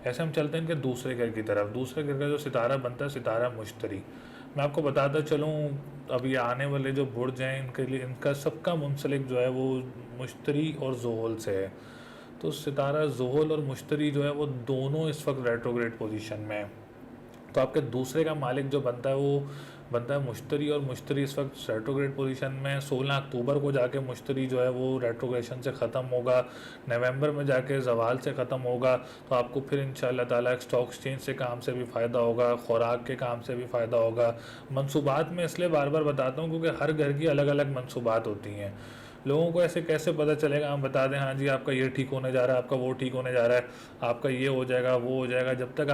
ऐसे हम चलते हैं इनके दूसरे घर की तरफ। दूसरे घर का जो सितारा बनता है, सितारा मुश्तरी। मैं आपको बताता चलूँ, अब ये आने वाले जो बुर्ज हैं इनके लिए, इनका सबका मुंसलिक जो है वो मुश्तरी और ज़ोहल से है। तो सितारा ज़ोहल और मुश्तरी जो है वो दोनों इस वक्त रेट्रोग्रेड पोजीशन में है। तो आपके दूसरे का मालिक जो बनता है वो बनता है मुश्तरी, और मुश्तरी इस वक्त रेट्रोग्रेड पोजीशन में। 16 अक्टूबर को जाके मुश्तरी जो है वो रेट्रोग्रेशन से ख़त्म होगा, नवंबर में जाके जवाल से ख़त्म होगा। तो आपको फिर इंशाल्लाह ताला एक स्टॉक एक्सचेंज से काम से भी फ़ायदा होगा, खुराक के काम से भी फ़ायदा होगा। मंसूबात में इसलिए बार बार बताता हूँ क्योंकि हर घर की अलग अलग मंसूबात होती हैं। लोगों को ऐसे कैसे पता चलेगा हम बता दें हाँ जी आपका ये ठीक होने जा रहा है, आपका वो ठीक होने जा रहा है, आपका ये हो जाएगा वो हो जाएगा। जब तक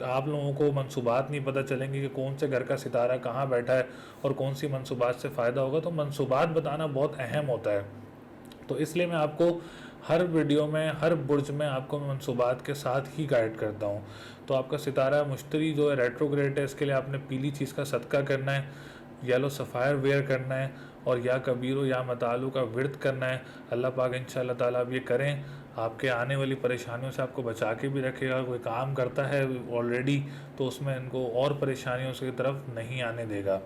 आप लोगों को मंसूबात नहीं पता चलेंगी कि कौन से घर का सितारा कहाँ बैठा है और कौन सी मंसूबात से फ़ायदा होगा, तो मंसूबात बताना बहुत अहम होता है। तो इसलिए मैं आपको हर वीडियो में, हर बुर्ज में आपको मैं मंसूबात के साथ ही गाइड करता हूँ। तो आपका सितारा मुश्तरी जो है रेट्रोग्रेड है, इसके लिए आपने पीली चीज़ का सदका करना है, येलो सफ़ायर वेयर करना है, और या कबीरो या मतालू का विर्द करना है। अल्लाह पाक इंशाल्लाह ताला आप ये करें, आपके आने वाली परेशानियों से आपको बचा के भी रखेगा। कोई काम करता है ऑलरेडी तो उसमें इनको और परेशानियों की तरफ नहीं आने देगा।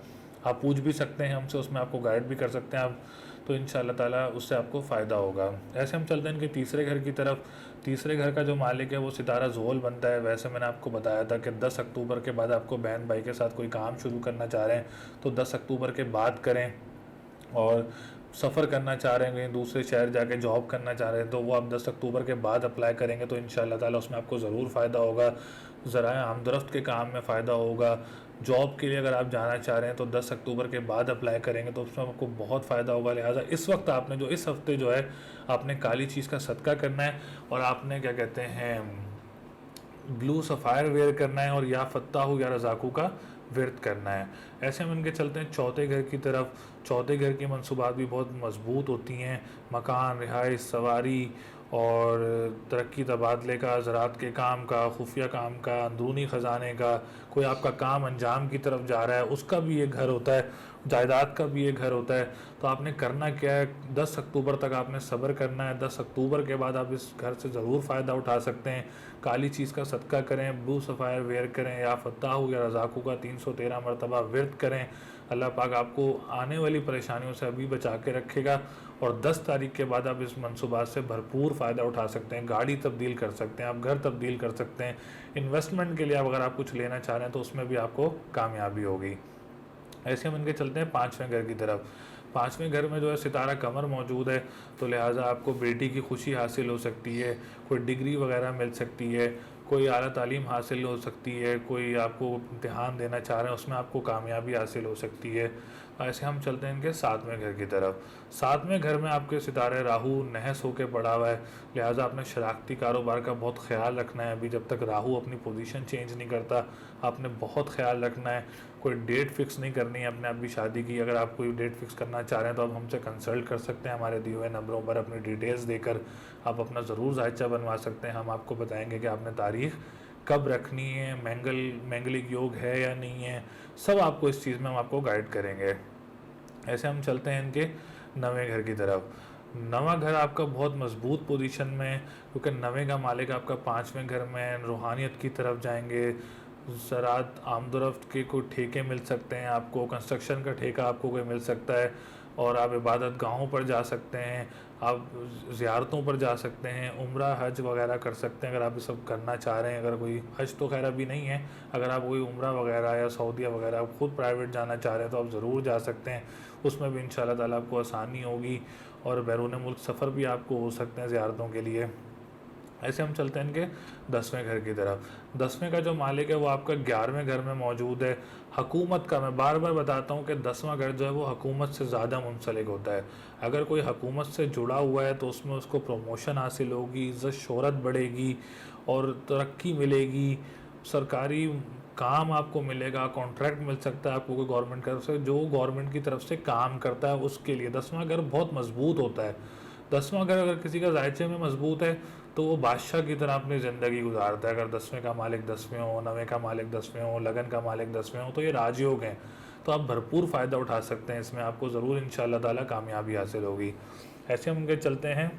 आप पूछ भी सकते हैं हमसे, उसमें आपको गाइड भी कर सकते हैं आप, तो इंशाल्लाह ताला उससे आपको फ़ायदा होगा। ऐसे हम चलते हैं इनके तीसरे घर की तरफ। तीसरे घर का जो मालिक है वो सितारा ज़ोहल बनता है। वैसे मैंने आपको बताया था कि 10 अक्टूबर के बाद आपको बहन भाई के साथ कोई काम शुरू करना चाह रहे हैं तो 10 अक्टूबर के बाद करें, और सफ़र करना चाह रहे हैं, कहीं दूसरे शहर जाके जॉब करना चाह रहे हैं तो वो आप 10 अक्टूबर के बाद अप्लाई करेंगे तो इंशाल्लाह ताला उसमें आपको ज़रूर फ़ायदा होगा। ज़राए आमदरफ्त के काम में फ़ायदा होगा। जॉब के लिए अगर आप जाना चाह रहे हैं तो 10 अक्टूबर के बाद अप्लाई करेंगे तो उसमें आपको बहुत फ़ायदा होगा। लिहाजा इस वक्त आपने जो इस हफ्ते जो है आपने काली चीज़ का सदका करना है, और आपने क्या कहते हैं ब्लू सफ़ायर वेयर करना है, और या फत्ताहू या रज़ाकू का विर्द करना है। ऐसे हम इनके चलते हैं चौथे घर की तरफ। चौथे घर की मनसूबात भी बहुत मजबूत होती हैं। मकान, रिहाइश, सवारी और तरक्की तबादले का, ज़राअत के काम का, खुफिया काम का, अंदरूनी ख़जाने का, कोई आपका काम अंजाम की तरफ जा रहा है उसका भी ये घर होता है, जायदाद का भी ये घर होता है। तो आपने करना क्या है, 10 अक्टूबर तक आपने सब्र करना है। 10 अक्टूबर के बाद आप इस घर से ज़रूर फ़ायदा उठा सकते हैं। काली चीज़ का सदका करें, ब्लू सफ़ायर वेयर करें, या फत्ताहू या रज़ाकू का 313 मरतबा विर्द करें। अल्लाह पाक आपको आने वाली परेशानियों से अभी बचा के रखेगा, और 10 तारीख के बाद आप इस मनसूबात से भरपूर फ़ायदा उठा सकते हैं। गाड़ी तब्दील कर सकते हैं, आप घर तब्दील कर सकते हैं। इन्वेस्टमेंट के लिए अगर आप कुछ लेना चाह रहे हैं तो उसमें भी आपको कामयाबी होगी। ऐसे हम इनके चलते हैं पाँचवें घर की तरफ। पाँचवें घर में जो है सितारा कमर मौजूद है, तो लिहाजा आपको बेटी की खुशी हासिल हो सकती है, कोई डिग्री वगैरह मिल सकती है, कोई आला तालीम हासिल हो सकती है, कोई आपको इम्तिहान देना चाह रहे हैं उसमें आपको कामयाबी हासिल हो सकती है। ऐसे हम चलते हैं इनके सातवें घर की तरफ। सातवें घर में आपके सितारे राहु नहस होकर पड़ा हुआ है, लिहाजा आपने शराकती कारोबार का बहुत ख्याल रखना है। अभी जब तक राहु अपनी पोजीशन चेंज नहीं करता आपने बहुत ख्याल रखना है। कोई डेट फिक्स नहीं करनी है अपने आप भी शादी की। अगर आप कोई डेट फिक्स करना चाह रहे हैं तो आप हमसे कंसल्ट कर सकते हैं, हमारे दिए हुए नंबरों पर अपनी डिटेल्स देकर आप अपना ज़रूर जायचा बनवा सकते हैं। हम आपको बताएंगे कि आपने तारीख़ कब रखनी है, मैंगलिक योग है या नहीं है, सब आपको इस चीज़ में हम आपको गाइड करेंगे। ऐसे हम चलते हैं इनके नवे घर की तरफ। नवा घर आपका बहुत मजबूत पोजीशन में है, क्योंकि नवे का मालिक आपका पाँचवें घर में है, रूहानियत की तरफ जाएंगे। ज़रात आमदोरफ्त के कोई ठेके मिल सकते हैं आपको, कंस्ट्रक्शन का ठेका आपको कोई मिल सकता है, और आप इबादत गाहों पर जा सकते हैं, आप ज़ियारतों पर जा सकते हैं, उम्रा हज वगैरह कर सकते हैं अगर आप ये सब करना चाह रहे हैं। अगर कोई हज तो खैर अभी नहीं है, अगर आप कोई उम्रा वगैरह या सऊदीया वगैरह आप खुद प्राइवेट जाना चाह रहे हैं तो आप ज़रूर जा सकते हैं। उसमें भी इंशाल्लाह ताला आपको आसानी होगी, और बैरून मुल्क सफ़र भी आपको हो सकते हैं ज़ियारतों के लिए। ऐसे हम चलते हैं इनके 10वें घर की तरफ। 10वें का जो मालिक है वो आपका 11वें घर में मौजूद है। हकूमत का, मैं बार बार बताता हूँ कि 10वां घर जो है वो हकूमत से ज़्यादा मुंसलिक होता है। अगर कोई हकूमत से जुड़ा हुआ है तो उसमें उसको प्रमोशन हासिल होगी, इज़्ज़त शोहरत बढ़ेगी और तरक्की मिलेगी, सरकारी काम आपको मिलेगा, कॉन्ट्रैक्ट मिल सकता है आपको कोई गवर्नमेंट की तरफ से, जो गवर्नमेंट की तरफ से काम करता है उसके लिए 10वां घर बहुत मजबूत होता है। 10वां घर अगर किसी का जायचे में मजबूत है तो वो बादशाह की तरह अपनी ज़िंदगी गुजारता है। अगर 10वें का मालिक 10वें हो, 9वें का मालिक 10वें हो, लगन का मालिक 10वें हो, तो ये राजयोग हैं। तो आप भरपूर फ़ायदा उठा सकते हैं इसमें, आपको ज़रूर इंशाअल्लाह ताला कामयाबी हासिल होगी। ऐसे हम उनके चलते हैं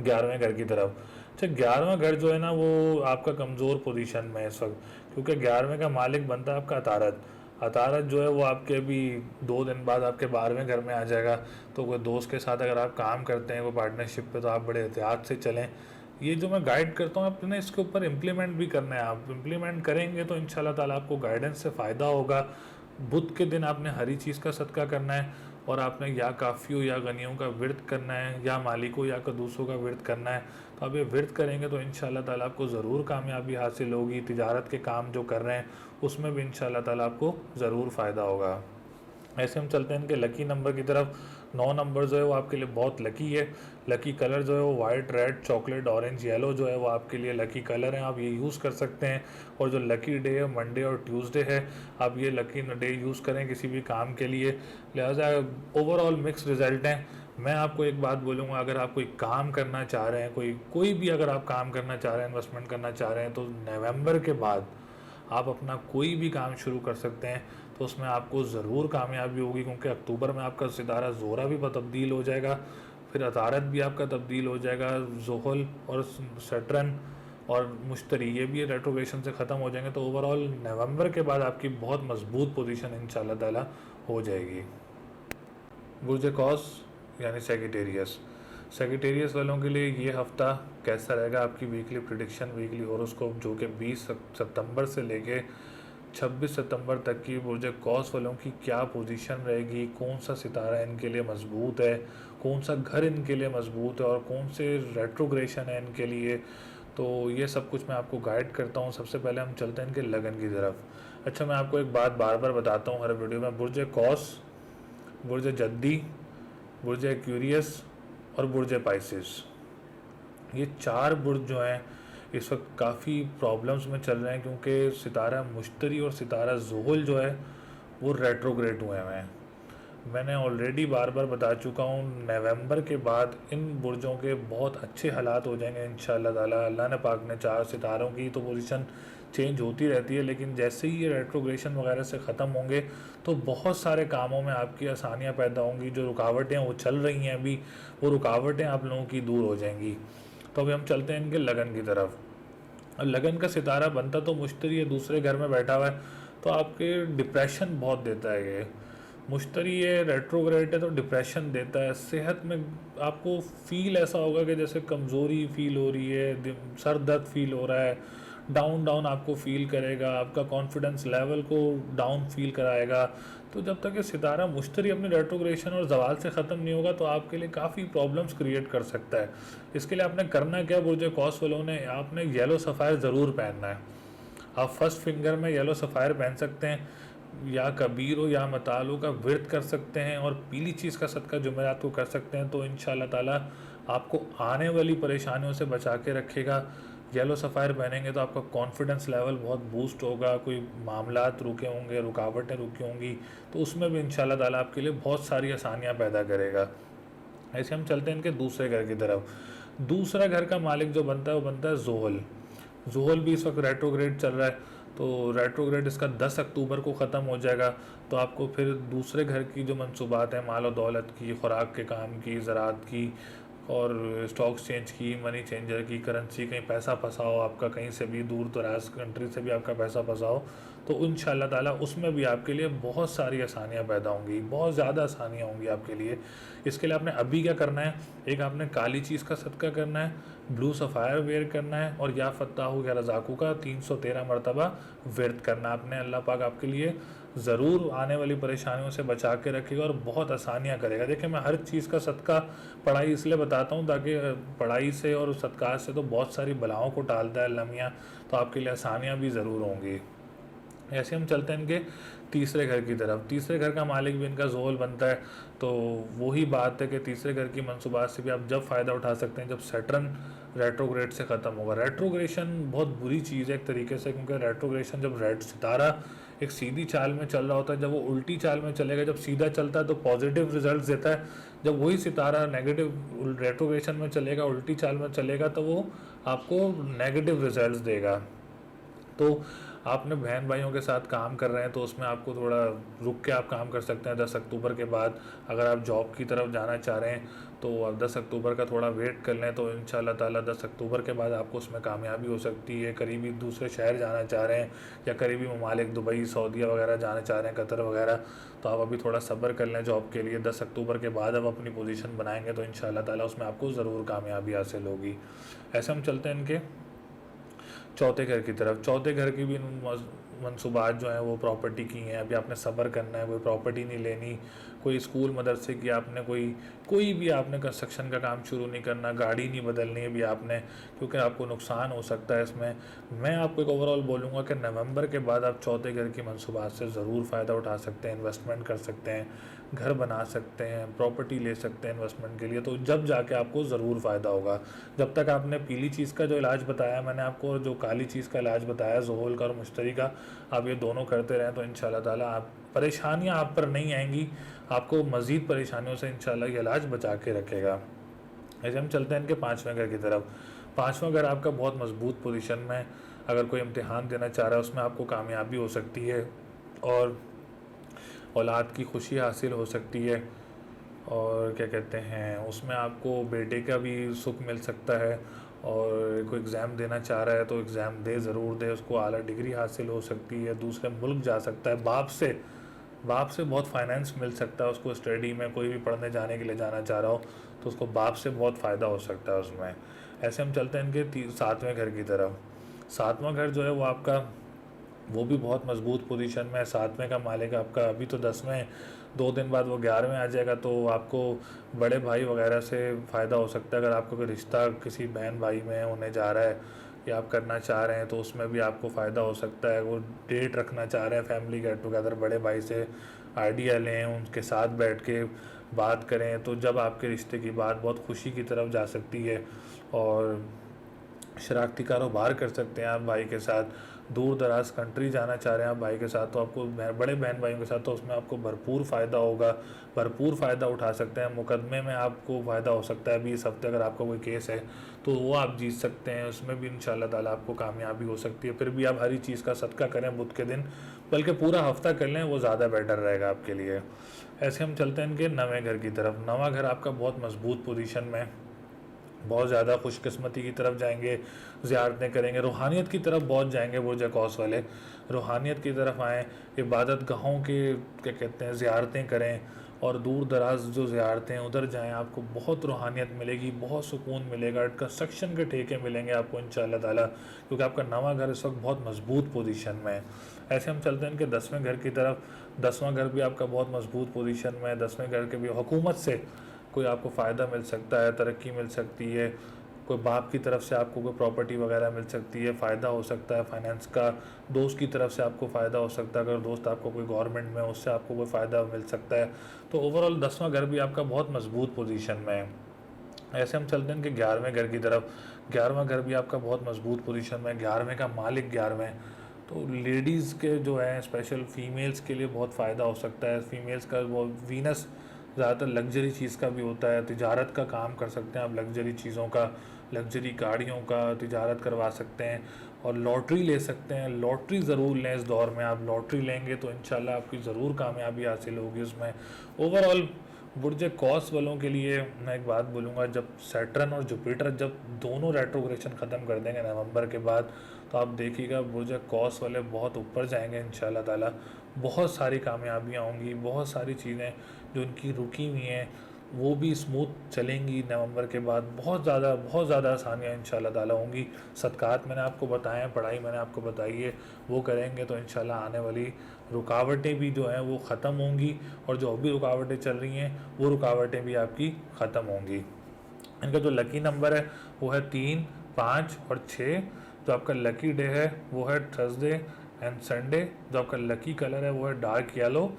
11वें घर की तरफ। अच्छा, 11वां घर जो है ना वो आपका कमज़ोर पोजीशन में है इस वक्त, क्योंकि 11वें का मालिक बनता है आपका अतारत। अतारत जो है वो आपके अभी 2 दिन बाद आपके 12वें घर में आ जाएगा। तो कोई दोस्त के साथ अगर आप काम करते हैं कोई पार्टनरशिप पे, तो आप बड़े एहतियात से चलें। ये जो मैं गाइड करता हूँ आपने इसके ऊपर इम्प्लीमेंट भी करना है। आप इम्प्लीमेंट करेंगे तो इंशाल्लाह ताला आपको गाइडेंस से फ़ायदा होगा। बुध के दिन आपने हरी चीज़ का सदका करना है, और आपने या काफ़ियों या गनियों का विर्द करना है, या मालिकों या कदूसों का विर्द करना है। तो आप ये विर्द करेंगे तो इंशाल्लाह ताला आपको ज़रूर कामयाबी हासिल होगी। तिजारत के काम जो कर रहे हैं उसमें भी इंशाल्लाह ताला आपको ज़रूर फ़ायदा होगा। ऐसे हम चलते हैं इनके लकी नंबर की तरफ। 9 नंबर जो है वो आपके लिए बहुत लकी है। लकी कलर जो है वो white, red, chocolate, orange, yellow जो है वो आपके लिए लकी कलर हैं, आप ये यूज़ कर सकते हैं। और जो लकी डे है मंडे और ट्यूसडे है, आप ये लकी डे यूज़ करें किसी भी काम के लिए। लिहाजा ओवरऑल मिक्स रिज़ल्ट हैं। मैं आपको एक बात बोलूँगा, अगर आप कोई काम करना चाह रहे हैं, कोई भी अगर आप काम करना चाह रहे हैं, इन्वेस्टमेंट करना चाह रहे हैं, तो नवंबर के बाद आप अपना कोई भी काम शुरू कर सकते हैं। तो उसमें आपको ज़रूर कामयाबी होगी, क्योंकि अक्टूबर में आपका सितारा ज़ोहरा भी तब्दील हो जाएगा, फिर अतारत भी आपका तब्दील हो जाएगा, ज़ुहल और सैटर्न और मुश्तरी ये भी रेट्रोग्रेशन से ख़त्म हो जाएंगे। तो ओवरऑल नवंबर के बाद आपकी बहुत मजबूत पोजीशन इंशाल्लाह ताला हो जाएगी। बुर्ज कौस यानी सेगिटेरियस, सेगिटेरियस वालों के लिए ये हफ़्ता कैसा रहेगा? आपकी वीकली प्रिडिक्शन, वीकली हॉरोस्कोप जो कि 20 सितंबर से लेके 26 सितंबर तक की बुर्ज कौस वालों की क्या पोजीशन रहेगी, कौन सा सितारा इनके लिए मजबूत है, कौन सा घर इनके लिए मजबूत है, और कौन से रेट्रोग्रेशन है इनके लिए, तो ये सब कुछ मैं आपको गाइड करता हूँ। सबसे पहले हम चलते हैं इनके लगन की तरफ। अच्छा, मैं आपको एक बात बार बार बताता हूँ हर वीडियो में, बुर्ज कौस, बुर्ज जद्दी, बुर्ज एक्यूरियस और बुर्ज पाइसिस, ये 4 बुर्ज जो हैं इस वक्त काफ़ी प्रॉब्लम्स में चल रहे हैं, क्योंकि सितारा मुश्तरी और सितारा ज़ुहल जो है वो रेट्रोग्रेड हुए हैं। मैंने ऑलरेडी बार बार बता चुका हूँ, नवंबर के बाद इन बुर्जों के बहुत अच्छे हालात हो जाएंगे इंशाल्लाह ताला। अल्लाह ने पाक ने चाहा, सितारों की तो पोजीशन चेंज होती रहती है, लेकिन जैसे ही ये रेट्रोग्रेशन वगैरह से ख़त्म होंगे तो बहुत सारे कामों में आपकी आसानियाँ पैदा होंगी। जो रुकावटें वो चल रही हैं अभी, वो रुकावटें आप लोगों की दूर हो जाएंगी। तो अभी हम चलते हैं इनके लगन की तरफ। लगन का सितारा बनता तो मुश्तरी है, दूसरे घर में बैठा हुआ है, तो आपके डिप्रेशन बहुत देता है। ये मुश्तरी ये रेट्रोग्रेड है तो डिप्रेशन देता है। सेहत में आपको फील ऐसा होगा कि जैसे कमज़ोरी फील हो रही है, सर दर्द फील हो रहा है, डाउन डाउन आपको फील करेगा, आपका कॉन्फिडेंस लेवल को डाउन फील कराएगा। तो जब तक ये सितारा मुश्तरी अपनी रेट्रोग्रेशन और जवाल से ख़त्म नहीं होगा तो आपके लिए काफ़ी प्रॉब्लम्स क्रिएट कर सकता है। इसके लिए आपने करना क्या, बुर्ज कौस वालों ने, आपने येलो सफ़ायर ज़रूर पहनना है। आप फर्स्ट फिंगर में येलो सफ़ायर पहन सकते हैं, या कबीर हो या मतालो का विर्द कर सकते हैं, और पीली चीज़ का सदका जुमेरात को कर सकते हैं। तो इंशाल्लाह ताला आपको आने वाली परेशानियों से बचा के रखेगा। येलो सफ़ायर पहनेंगे तो आपका कॉन्फिडेंस लेवल बहुत बूस्ट होगा, कोई मामलात रुके होंगे, रुकावटें रुकी होंगी, तो उसमें भी इंशाल्लाह ताला आपके लिए बहुत सारी आसानियाँ पैदा करेगा। ऐसे हम चलते हैं इनके दूसरे घर की तरफ। दूसरा घर का मालिक जो बनता है वो बनता है ज़ुहल। ज़ुहल भी इस वक्त रेट्रोग्रेड चल रहा है, तो रेट्रोग्रेड इसका 10 अक्टूबर को ख़त्म हो जाएगा। तो आपको फिर दूसरे घर की जो मंसूबात हैं, माल और दौलत की, खुराक के काम की, ज़राअत की और स्टॉक एक्सचेंज की, मनी चेंजर की, करेंसी, कहीं पैसा फंसा हो आपका, कहीं से भी दूर दराज कंट्री से भी आपका पैसा फंसा हो, तो इंशाल्लाह ताला उसमें भी आपके लिए बहुत सारी आसानियाँ पैदा होंगी, बहुत ज़्यादा आसानियाँ होंगी आपके लिए। इसके लिए आपने अभी क्या करना है, एक आपने काली चीज़ का सदका करना है, ब्लू सफ़ायर वेयर करना है और या फत्ताहू या रज़ाकू का 313 मरतबा विर्द करना। आपने अल्लाह पाक आपके लिए ज़रूर आने वाली परेशानियों से बचा के रखेगा और बहुत आसानियाँ करेगा। देखिए, मैं हर चीज़ का सदका पढ़ाई इसलिए बताता हूँ ताकि पढ़ाई से और सदक़ात से तो बहुत सारी बलाओं को टालता है अल्लाह मियाँ, तो आपके लिए आसानियाँ भी ज़रूर होंगी। ऐसे हम चलते हैं इनके तीसरे घर की तरफ। तीसरे घर का मालिक भी इनका ज़ोहल बनता है, तो वही बात है कि तीसरे घर की मनसूबात से भी आप जब फ़ायदा उठा सकते हैं जब सैटर्न रेट्रोग्रेड से ख़त्म होगा। रेट्रोग्रेशन बहुत बुरी चीज़ है एक तरीके से, क्योंकि रेट्रोग्रेशन जब रेड सितारा एक सीधी चाल में चल रहा होता है, जब वो उल्टी चाल में चलेगा, जब सीधा चलता है तो पॉजिटिव रिजल्ट देता है, जब वही सितारा नेगेटिव रेट्रोग्रेशन में चलेगा, उल्टी चाल में चलेगा, तो वो आपको नेगेटिव रिजल्ट्स देगा। तो आपने बहन भाइयों के साथ काम कर रहे हैं तो उसमें आपको थोड़ा रुक के आप काम कर सकते हैं 10 अक्टूबर के बाद। अगर आप जॉब की तरफ जाना चाह रहे हैं तो आप 10 अक्टूबर का थोड़ा वेट कर लें, तो इंशाल्लाह ताला 10 अक्टूबर के बाद आपको उसमें कामयाबी हो सकती है। करीबी दूसरे शहर जाना चाह रहे हैं या करीबी ममालिक दुबई, सऊदीया वगैरह जाना चाह रहे हैं, कतर वगैरह, तो आप अभी थोड़ा सब्र कर लें जॉब के लिए। 10 अक्टूबर के बाद आप अपनी पोजीशन बनाएंगे तो इंशाल्लाह ताला उसमें आपको ज़रूर कामयाबी हासिल होगी। ऐसे हम चलते हैं इनके चौथे घर की तरफ। चौथे घर की भी मंसूबात जो हैं वो प्रॉपर्टी की हैं। अभी आपने सब्र करना है, कोई प्रॉपर्टी नहीं लेनी, कोई स्कूल मदरसे की आपने कोई भी आपने कंस्ट्रक्शन का काम शुरू नहीं करना, गाड़ी नहीं बदलनी है भी आपने, क्योंकि आपको नुकसान हो सकता है इसमें। मैं आपको एक ओवरऑल बोलूँगा कि नवंबर के बाद आप चौथे घर की मंसूबात से ज़रूर फ़ायदा उठा सकते हैं, इन्वेस्टमेंट कर सकते हैं, घर बना सकते हैं, प्रॉपर्टी ले सकते हैं इन्वेस्टमेंट के लिए, तो जब जाके आपको ज़रूर फ़ायदा होगा। जब तक आपने पीली चीज़ का जो इलाज बताया मैंने आपको, और जो काली चीज़ का इलाज बताया ज़ोहल का और मुश्तरी का, आप ये दोनों करते रहें तो इंशाल्लाह ताला आप परेशानियाँ आप पर नहीं आएंगी, आपको मज़ीद परेशानियों से इंशाल्लाह ये इलाज बचा के रखेगा। ऐसे हम चलते हैं इनके पाँचवें घर की तरफ। पाँचवां घर आपका बहुत मजबूत पोजीशन में, अगर कोई इम्तिहान देना चाह रहा है उसमें आपको कामयाबी हो सकती है और औलाद की खुशी हासिल हो सकती है, और क्या कहते हैं उसमें आपको बेटे का भी सुख मिल सकता है। और कोई एग्ज़ाम देना चाह रहा है तो एग्ज़ाम दे, ज़रूर दे, उसको आला डिग्री हासिल हो सकती है, दूसरे मुल्क जा सकता है, बाप से बहुत फाइनेंस मिल सकता है उसको, स्टडी में कोई भी पढ़ने जाने के लिए जाना चाह रहा हो तो उसको बाप से बहुत फ़ायदा हो सकता है उसमें। ऐसे हम चलते हैं इनके सातवें घर की तरफ। सातवां घर जो है वो आपका, वो भी बहुत मजबूत पोजीशन में है। सातवें का मालिक आपका अभी तो 10वें, 2 दिन बाद वो 11वें आ जाएगा, तो आपको बड़े भाई वगैरह से फ़ायदा हो सकता है। अगर आपको कोई रिश्ता किसी बहन भाई में होने जा रहा है या आप करना चाह रहे हैं तो उसमें भी आपको फ़ायदा हो सकता है। वो डेट रखना चाह रहे हैं, फैमिली गेट टुगेदर, बड़े भाई से आइडिया लें, उनके साथ बैठ के बात करें, तो जब आपके रिश्ते की बात बहुत खुशी की तरफ जा सकती है और शरारती कारोबार कर सकते हैं आप भाई के साथ। दूर दराज कंट्री जाना चाह रहे हैं आप भाई के साथ, तो आपको बड़े बहन भाइयों के साथ, तो उसमें आपको भरपूर फ़ायदा होगा, भरपूर फ़ायदा उठा सकते हैं। मुकदमे में आपको फ़ायदा हो सकता है अभी इस हफ्ते, अगर आपका कोई केस है तो वो आप जीत सकते हैं, उसमें भी इंशाल्लाह ताला आपको कामयाबी हो सकती है। फिर भी आप हरी चीज़ का सदका करें बुध के दिन, बल्कि पूरा हफ्ता कर लें, वो ज़्यादा बेटर रहेगा आपके लिए। ऐसे हम चलते हैं इनके नवें घर की तरफ। नवा घर आपका बहुत मजबूत पोजीशन में, बहुत ज़्यादा खुशकिस्मती की तरफ जाएंगे, ज़ियारतें करेंगे, रूहानियत की तरफ बहुत जाएंगे। बुर्ज कौस वाले रूहानियत की तरफ आएँ, इबादत गाहों के क्या कहते हैं ज़ियारतें करें और दूर दराज जो ज़ियारतें हैं उधर जाएं, आपको बहुत रूहानियत मिलेगी, बहुत सुकून मिलेगा, कंस्ट्रक्शन के ठेके मिलेंगे आपको इंशाल्लाह ताला, क्योंकि आपका नवा घर इस वक्त बहुत मजबूत पोजीशन में है। ऐसे हम चलते हैं इनके 10वें घर की तरफ। 10वां घर भी आपका बहुत मजबूत पोजीशन में है। 10वें घर के भी हुकूमत से कोई आपको फ़ायदा मिल सकता है, तरक्की मिल सकती है, कोई बाप की तरफ से आपको कोई प्रॉपर्टी वगैरह मिल सकती है, फ़ायदा हो सकता है फाइनेंस का। दोस्त की तरफ से आपको फ़ायदा हो सकता है, अगर दोस्त आपको कोई गवर्नमेंट में, उससे आपको कोई फ़ायदा मिल सकता है। तो ओवरऑल 10वां घर भी आपका बहुत मजबूत पोजीशन में है। ऐसे हम चलते हैं कि 11वें घर की तरफ। 11वां घर भी आपका बहुत मजबूत पोजीशन में है। 11वें का मालिक 11वें, तो लेडीज़ के जो है स्पेशल फ़ीमेल्स के लिए बहुत फ़ायदा हो सकता है। फ़ीमेल्स का वो वीनस ज़्यादातर लग्जरी चीज़ का भी होता है, तिजारत का काम कर सकते हैं आप, लग्जरी चीज़ों का, लग्जरी गाड़ियों का तिजारत करवा सकते हैं। और लॉटरी ले सकते हैं। लॉटरी ज़रूर लें इस दौर में, आप लॉटरी लेंगे तो इंशाल्लाह आपकी ज़रूर कामयाबी हासिल होगी उसमें। ओवरऑल बुर्ज कौस वालों के लिए मैं एक बात बोलूँगा, जब सैटर्न और जुपिटर जब दोनों रेट्रोग्रेशन ख़त्म कर देंगे नवंबर के बाद, तो आप देखिएगा बुर्ज कौस वाले बहुत ऊपर जाएंगे इंशाल्लाह ताला। बहुत सारी कामयाबियाँ होंगी, बहुत सारी चीज़ें जो उनकी रुकी हुई हैं वो भी स्मूथ चलेंगी नवंबर के बाद। बहुत ज़्यादा आसानियाँ इंशाल्लाह ताला होंगी। सदक़ात मैंने आपको बताए हैं, पढ़ाई मैंने आपको बताई है, वो करेंगे तो इंशाल्लाह आने वाली रुकावटें भी जो हैं वो ख़त्म होंगी, और जो अभी रुकावटें चल रही हैं वो रुकावटें भी आपकी ख़त्म होंगी। इनका जो लकी नंबर है वो है 3, 5 और 6। जो आपका लकी डे है वो है थर्सडे एंड संडे। जो आपका लकी कलर है वो है डार्क येलो,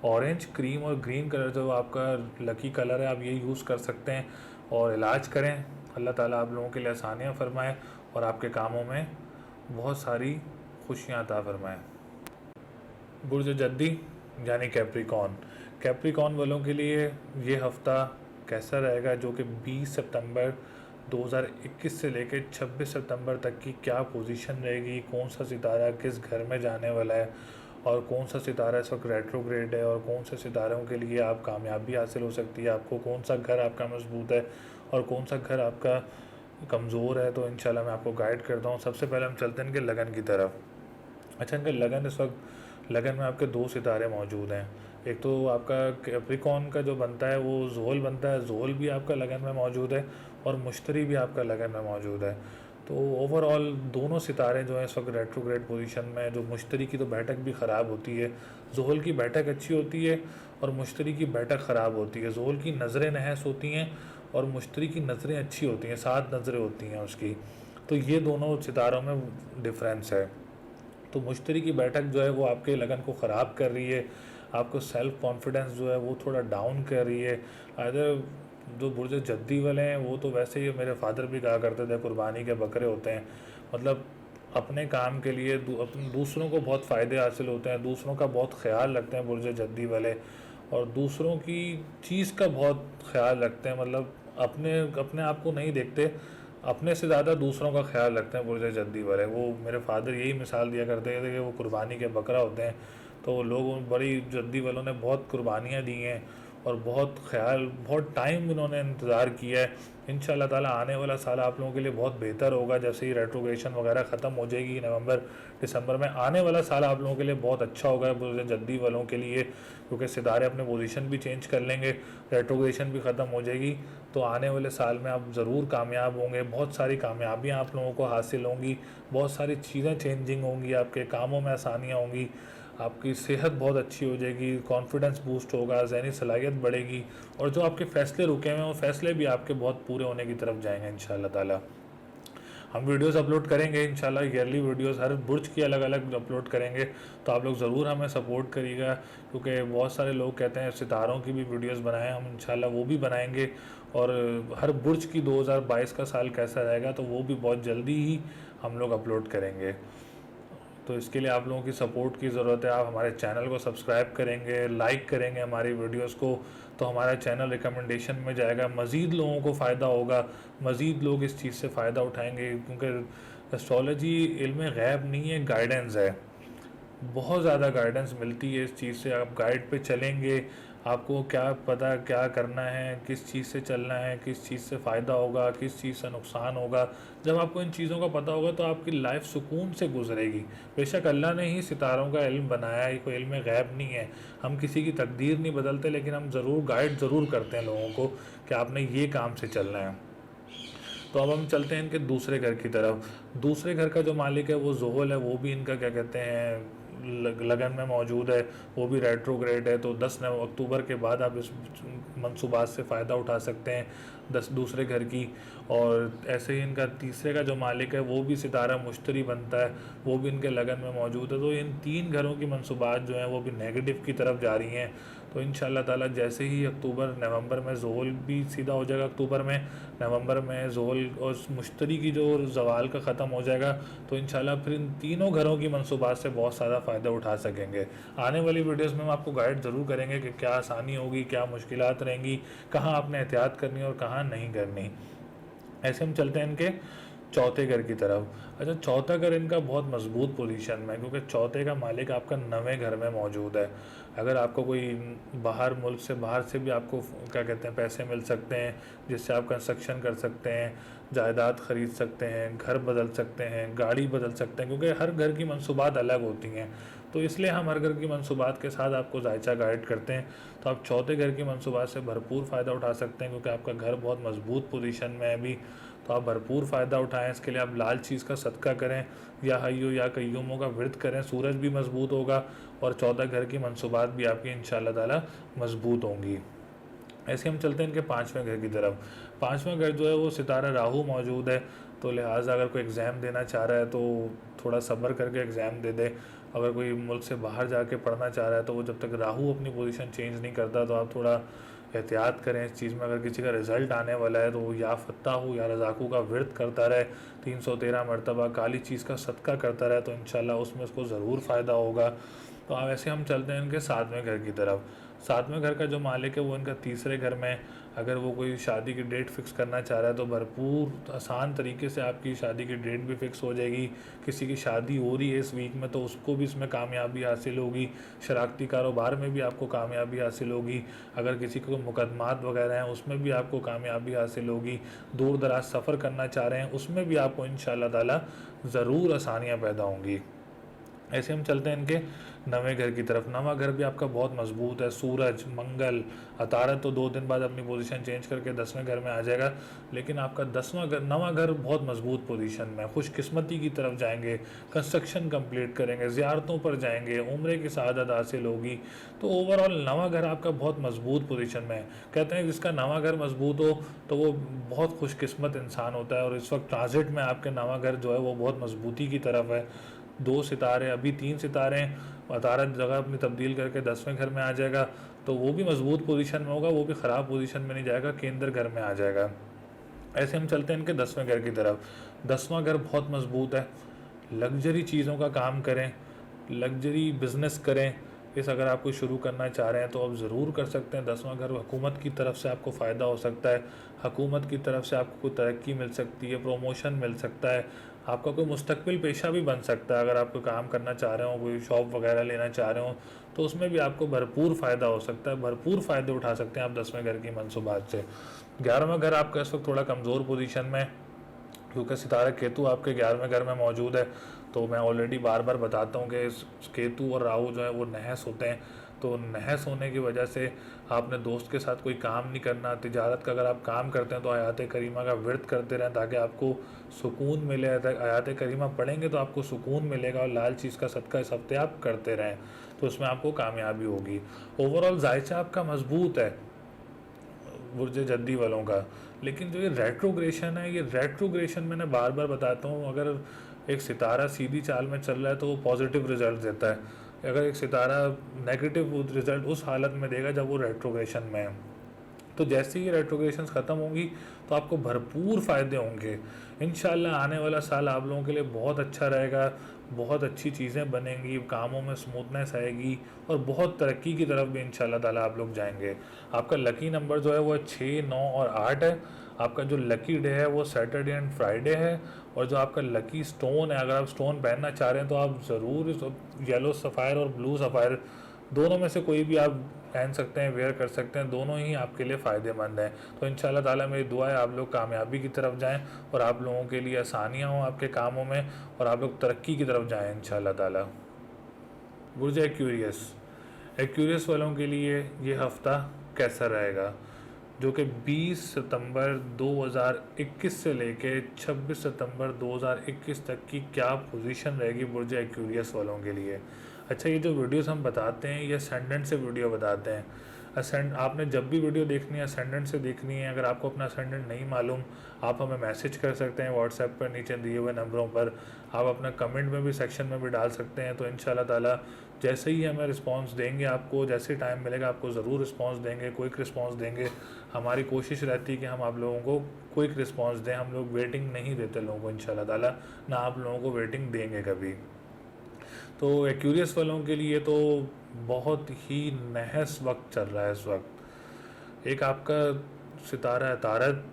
ऑरेंज, क्रीम और ग्रीन कलर जो आपका लकी कलर है, आप ये यूज़ कर सकते हैं। और इलाज करें, अल्लाह ताला आप लोगों के लिए आसानियाँ फरमाए और आपके कामों में बहुत सारी खुशियाँ अता फरमाए। बुर्ज जद्दी यानी कैप्रिकॉन, कैप्रिकॉन वालों के लिए ये हफ़्ता कैसा रहेगा, जो कि 20 सितंबर 2021 से लेकर 26 सितंबर तक की क्या पोजीशन रहेगी, कौन सा सितारा किस घर में जाने वाला है, और कौन सा सितारा इस वक्त रेट्रोग्रेड है, और कौन से सितारों के लिए आप कामयाबी हासिल हो सकती है, आपको कौन सा घर आपका मजबूत है और कौन सा घर आपका कमज़ोर है। तो इंशाल्लाह मैं आपको गाइड करता हूँ। सबसे पहले हम चलते हैं इनके लगन की तरफ। अच्छा, इनका लगन इस वक्त लगन में आपके 2 सितारे मौजूद हैं। एक तो आपका कैप्रिकॉन का जो बनता है वो ज़ोहल बनता है, ज़ोहल भी आपका लगन में मौजूद है और मुश्तरी भी आपका लगन में मौजूद है। तो ओवरऑल दोनों सितारे जो हैं इस वक्त रेट्रोग्रेड पोजीशन में। जो मुश्तरी की तो बैठक भी ख़राब होती है, ज़ोहल की बैठक अच्छी होती है और मुश्तरी की बैठक ख़राब होती है। ज़ोहल की नज़रें नहस होती हैं और मुश्तरी की नज़रें अच्छी होती हैं, 7 नज़रें होती हैं उसकी। तो ये दोनों सितारों में डिफरेंस है। तो मुश्तरी की बैठक जो है वो आपके लगन को ख़राब कर रही है, आपको सेल्फ़ कॉन्फिडेंस जो है वो थोड़ा डाउन कर रही है। अदर जो बुर्ज जद्दी वाले हैं वो तो वैसे ही, मेरे फादर भी कहा करते थे, कुर्बानी के बकरे होते हैं। मतलब अपने काम के लिए दूसरों को बहुत फ़ायदे हासिल होते हैं, दूसरों का बहुत ख्याल रखते हैं बुर्ज जद्दी वाले, और दूसरों की चीज़ का बहुत ख्याल रखते हैं। मतलब अपने अपने आप को नहीं देखते, अपने से ज़्यादा दूसरों का ख्याल रखते हैं बुर्ज जद्दी वाले। वो मेरे फादर यही मिसाल दिया करते थे कि वो कुर्बानी के बकरा होते हैं। तो लोग बड़ी जद्दी वालों ने बहुत कुर्बानियाँ दी हैं और बहुत टाइम इन्होंने इंतज़ार किया है। इंशाल्लाह ताला आने वाला साल आप लोगों के लिए बहुत बेहतर होगा। जैसे ही रेट्रोग्रेशन वगैरह ख़त्म हो जाएगी नवंबर दिसंबर में, आने वाला साल आप लोगों के लिए बहुत अच्छा होगा बुर्ज जद्दी वालों के लिए, क्योंकि सितारे अपने पोजीशन भी चेंज कर लेंगे, रेट्रोग्रेशन भी ख़त्म हो जाएगी। तो आने वाले साल में आप ज़रूर कामयाब होंगे, बहुत सारी कामयाबियाँ आप लोगों को हासिल होंगी, बहुत सारी चीज़ें चेंजिंग होंगी, आपके कामों में आसानियाँ होंगी, आपकी सेहत बहुत अच्छी हो जाएगी, कॉन्फिडेंस बूस्ट होगा, ज़हनी सलाहियत बढ़ेगी, और जो आपके फ़ैसले रुके हुए हैं वो फ़ैसले भी आपके बहुत पूरे होने की तरफ जाएंगे इंशाल्लाह ताला। हम वीडियोस अपलोड करेंगे इंशाल्लाह, ईयरली वीडियोस हर बुर्ज की अलग अलग अपलोड करेंगे। तो आप लोग ज़रूर हमें सपोर्ट करिएगा, क्योंकि बहुत सारे लोग कहते हैं सितारों की भी वीडियोस बनाएं, हम इंशाल्लाह वो भी बनाएंगे। और हर बुर्ज की 2022 का साल कैसा रहेगा तो वो भी बहुत जल्दी ही हम लोग अपलोड करेंगे। तो इसके लिए आप लोगों की सपोर्ट की ज़रूरत है। आप हमारे चैनल को सब्सक्राइब करेंगे, लाइक करेंगे हमारी वीडियोस को, तो हमारा चैनल रिकमेंडेशन में जाएगा, मज़ीद लोगों को फ़ायदा होगा, मज़ीद लोग इस चीज़ से फ़ायदा उठाएंगे। क्योंकि एस्ट्रोलॉजी इल्म गैब नहीं है, गाइडेंस है। बहुत ज़्यादा गाइडेंस मिलती है इस चीज़ से। आप गाइड पे चलेंगे, आपको क्या पता क्या करना है, किस चीज़ से चलना है, किस चीज़ से फ़ायदा होगा, किस चीज़ से नुकसान होगा। जब आपको इन चीज़ों का पता होगा तो आपकी लाइफ सुकून से गुजरेगी। बेशक अल्लाह ने ही सितारों का इल्म बनाया है, कोई इल्म गैब नहीं है, हम किसी की तकदीर नहीं बदलते, लेकिन हम ज़रूर गाइड ज़रूर करते हैं लोगों को कि आपने ये काम से चलना है। तो अब हम चलते हैं इनके दूसरे घर की तरफ। दूसरे घर का जो मालिक है वो ज़ोहल है, वो भी इनका क्या कहते हैं लगन में मौजूद है, वो भी रेट्रोग्रेड है। तो 10 अक्टूबर के बाद आप इस मनसूबात से फ़ायदा उठा सकते हैं, दूसरे घर की। और ऐसे ही इनका तीसरे का जो मालिक है वो भी सितारा मुश्तरी बनता है, वो भी इनके लगन में मौजूद है। तो इन 3 घरों की मनसूबात जो हैं वो भी नेगेटिव की तरफ जा रही हैं। तो इंशाल्लाह ताला जैसे ही अक्टूबर नवंबर में ज़ोहल भी सीधा हो जाएगा, अक्टूबर में नवंबर में ज़ोहल और मुश्तरी की जो ज़वाल का ख़त्म हो जाएगा, तो इंशाल्लाह फिर इन तीनों घरों की मनसूबात से बहुत सारा फ़ायदा उठा सकेंगे। आने वाली वीडियोस में हम आपको गाइड ज़रूर करेंगे कि क्या आसानी होगी, क्या मुश्किलात रहेंगी, कहाँ आपने एहतियात करनी और कहाँ नहीं करनी। ऐसे हम चलते हैं इनके चौथे घर की तरफ। अच्छा, चौथा घर इनका बहुत मजबूत पोजीशन में है, क्योंकि चौथे का मालिक आपका नवें घर में मौजूद है। अगर आपको कोई बाहर मुल्क से बाहर से भी आपको क्या कहते हैं पैसे मिल सकते हैं, जिससे आप कंस्ट्रक्शन कर सकते हैं, जायदाद ख़रीद सकते हैं, घर बदल सकते हैं, गाड़ी बदल सकते हैं, क्योंकि हर घर की मनसूबात अलग होती हैं। तो इसलिए हम हर घर की मनसूबात के साथ आपको जायचा गाइड करते हैं। तो आप चौथे घर की मनसूबात से भरपूर फ़ायदा उठा सकते हैं, क्योंकि आपका घर बहुत मजबूत पोजीशन में है अभी। तो आप भरपूर फ़ायदा उठाएं। इसके लिए आप लाल चीज़ का सदका करें, या हय्यो या कय्यूमों का व्रत करें, सूरज भी मजबूत होगा और चौदह घर की मनसूबात भी आपकी इंशाल्लाह ताला मजबूत होंगी। ऐसे हम चलते हैं इनके पाँचवें घर की तरफ। पाँचवें घर जो है वो सितारा राहु मौजूद है, तो लिहाजा अगर कोई एग्ज़ाम देना चाह रहा है तो थोड़ा सब्र करके एग्ज़ाम दे दे। अगर कोई मुल्क से बाहर जाके पढ़ना चाह रहा है तो वो जब तक राहु अपनी पोजीशन चेंज नहीं करता तो आप थोड़ा एहतियात करें इस चीज़ में। अगर किसी का रिज़ल्ट आने वाला है तो वो या फत्ताहू या रज़ाकू का व्रत करता रहे, 313 मरतबा काली चीज़ का सदका करता रहे, तो इंशाल्लाह उसमें उसको ज़रूर फ़ायदा होगा। तो अब ऐसे हम चलते हैं इनके सातवें घर की तरफ। सातवें घर का जो मालिक है वो इनका तीसरे घर में। अगर वो कोई शादी की डेट फिक्स करना चाह रहा है तो भरपूर आसान तरीके से आपकी शादी की डेट भी फिक्स हो जाएगी। किसी की शादी हो रही है इस वीक में तो उसको भी इसमें कामयाबी हासिल होगी। शराकती कारोबार में भी आपको कामयाबी हासिल होगी। अगर किसी को मुकदमात वगैरह हैं उसमें भी आपको कामयाबी हासिल होगी। दूर दराज सफ़र करना चाह रहे हैं उसमें भी आपको इंशाल्लाह ताला ज़रूर आसानियाँ पैदा होंगी। ऐसे हम चलते हैं इनके नवें घर की तरफ। नवा घर भी आपका बहुत मजबूत है। सूरज, मंगल, अतारत तो 2 दिन बाद अपनी पोजीशन चेंज करके 10वें घर में आ जाएगा, लेकिन आपका 10वां घर, नवा घर बहुत मजबूत पोजीशन में, खुशकिस्मती की तरफ जाएंगे, कंस्ट्रक्शन कंप्लीट करेंगे, ज़ियारतों पर जाएंगे, उम्रे की सआदत हासिल होगी। तो ओवरऑल नवा घर आपका बहुत मजबूत पोजीशन में है। कहते हैं जिसका नवा घर मजबूत हो तो वो बहुत खुशकिस्मत इंसान होता है, और इस वक्त ट्रांजिट में आपके नवा घर जो है वो बहुत मजबूती की तरफ है। 2 सितारे, अभी 3 सितारे हैं, अतारत जगह अपनी तब्दील करके 10वें घर में आ जाएगा, तो वो भी मजबूत पोजीशन में होगा, वो भी ख़राब पोजीशन में नहीं जाएगा, केंद्र घर में आ जाएगा। ऐसे हम चलते हैं इनके 10वें घर की तरफ। 10वां घर बहुत मजबूत है। लग्जरी चीज़ों का काम करें, लग्जरी बिजनेस करें। इस अगर आप कोई शुरू करना चाह रहे हैं तो आप ज़रूर कर सकते हैं। 10वां घर हुकूमत की तरफ से आपको फ़ायदा हो सकता है, हुकूमत की तरफ से आपको कोई तरक्की मिल सकती है, प्रमोशन मिल सकता है, आपका कोई मुस्तकबिल पेशा भी बन सकता है। अगर आप कोई काम करना चाह रहे हो, कोई शॉप वगैरह लेना चाह रहे हो, तो उसमें भी आपको भरपूर फ़ायदा हो सकता है, भरपूर फ़ायदे उठा सकते हैं आप 10वें घर की मनसूबात से। 11वां घर आपका इस वक्त थोड़ा कमज़ोर पोजीशन में है, क्योंकि सितारा केतु आपके 11वें घर में मौजूद है। तो मैं ऑलरेडी बार बार बताता हूँ कि इस केतु और राहु जो है वो नहस होते हैं। तो नहस होने की वजह से आपने दोस्त के साथ कोई काम नहीं करना। तिजारत का अगर आप काम करते हैं तो आयात करीमा का व्रत करते रहें, ताकि आपको सुकून मिले। आयात करीमा पढ़ेंगे तो आपको सुकून मिलेगा, और लाल चीज़ का सदका इस हफ्ते आप करते रहें, तो उसमें आपको कामयाबी होगी। ओवरऑल जायचा आपका मजबूत है बुर्ज जद्दी वालों का। लेकिन जो ये रेट्रोग्रेशन है, ये रेट्रोग्रेशन मैंने बार बार बताता हूँ, अगर एक सितारा सीधी चाल में चल रहा है तो वो पॉजिटिव रिजल्ट देता है। अगर एक सितारा नेगेटिव रिजल्ट उस हालत में देगा जब वो रेट्रोग्रेशन में है। तो जैसे ही रेट्रोग्रेशंस ख़त्म होंगी तो आपको भरपूर फ़ायदे होंगे। इंशाल्लाह आने वाला साल आप लोगों के लिए बहुत अच्छा रहेगा, बहुत अच्छी चीज़ें बनेंगी, कामों में स्मूथनेस आएगी, और बहुत तरक्की की तरफ भी इंशाल्लाह ताला आप लोग जाएंगे। आपका लकी नंबर जो है वो 6, 9 और 8 है। आपका जो लकी डे है वो सैटरडे एंड फ्राइडे है। और जो आपका लकी स्टोन है, अगर आप स्टोन पहनना चाह रहे हैं तो आप ज़रूर येलो सफ़ायर और ब्लू सफ़ायर दोनों में से कोई भी आप पहन सकते हैं, वेयर कर सकते हैं, दोनों ही आपके लिए फ़ायदेमंद हैं। तो इंशाल्लाह ताला मेरी दुआ है आप लोग कामयाबी की तरफ जाएं, और आप लोगों के लिए आसानियाँ हों आपके कामों में, और आप लोग तरक्की की तरफ जाएं इंशाल्लाह ताला। बुर्ज एक्वेरियस, एक्वेरियस वालों के लिए ये हफ़्ता कैसा रहेगा, जो कि 20 सितंबर 2021 से लेके 26 सितंबर 2021 तक की क्या पोजीशन रहेगी बुर्ज एक्वेरियस वालों के लिए। अच्छा, ये जो वीडियोस हम बताते हैं ये असेंडेंट से वीडियो बताते हैं। आपने जब भी वीडियो देखनी है असेंडेंट से देखनी है। अगर आपको अपना असेंडेंट नहीं मालूम, आप हमें मैसेज कर सकते हैं व्हाट्सएप पर नीचे दिए हुए नंबरों पर। आप अपना कमेंट में भी, सेक्शन में भी डाल सकते हैं। तो इंशाल्लाह ताला जैसे ही हमें रिस्पांस देंगे, आपको जैसे टाइम मिलेगा आपको ज़रूर रिस्पांस देंगे, क्विक रिस्पांस देंगे। हमारी कोशिश रहती है कि हम आप लोगों को क्विक रिस्पांस दें। हम लोग वेटिंग नहीं देते लोगों को इंशाल्लाह ताला, ना आप लोगों को वेटिंग देंगे कभी। तो एक्यूरियस वालों के लिए तो बहुत ही नहस वक्त चल रहा है इस वक्त। एक आपका सितारा है तारक,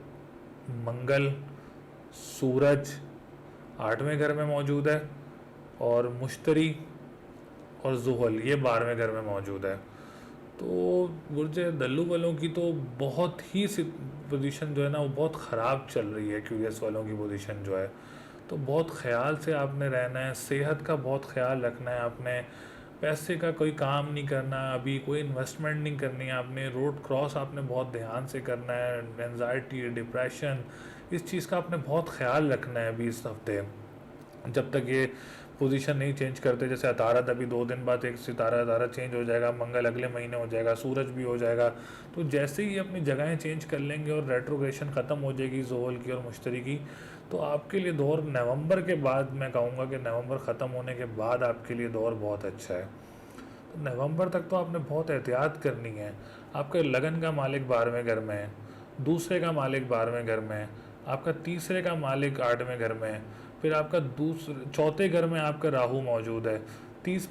मंगल, सूरज, 8वें घर में मौजूद है, और मुश्तरी और जुहल ये 12वें घर में मौजूद है। तो बुर्ज दल्लू वालों की तो बहुत ही पोजीशन जो है ना वो बहुत ख़राब चल रही है। क्यूरियस वालों की पोजीशन जो है, तो बहुत ख्याल से आपने रहना है, सेहत का बहुत ख्याल रखना है आपने, पैसे का कोई काम नहीं करना, अभी कोई इन्वेस्टमेंट नहीं करनी है आपने, रोड क्रॉस आपने बहुत ध्यान से करना है, एनजाइटी डिप्रेशन इस चीज़ का आपने बहुत ख्याल रखना है अभी इस हफ्ते, जब तक ये पोजीशन नहीं चेंज करते। जैसे अतारत अभी 2 दिन बाद एक सितारा अतारा चेंज हो जाएगा, मंगल अगले महीने हो जाएगा, सूरज भी हो जाएगा। तो जैसे ही अपनी जगहें चेंज कर लेंगे और रेट्रोग्रेशन ख़त्म हो जाएगी जोहल की और मुश्तरी की, तो आपके लिए दौर नवंबर के बाद, मैं कहूँगा कि नवंबर ख़त्म होने के बाद आपके लिए दौर बहुत अच्छा है। तो नवंबर तक तो आपने बहुत एहतियात करनी है। आपके लगन का मालिक 12वें घर में है, दूसरे का मालिक 12वें घर में है, आपका तीसरे का मालिक 8वें घर में है, फिर आपका दूसरे चौथे घर में आपका राहु मौजूद है,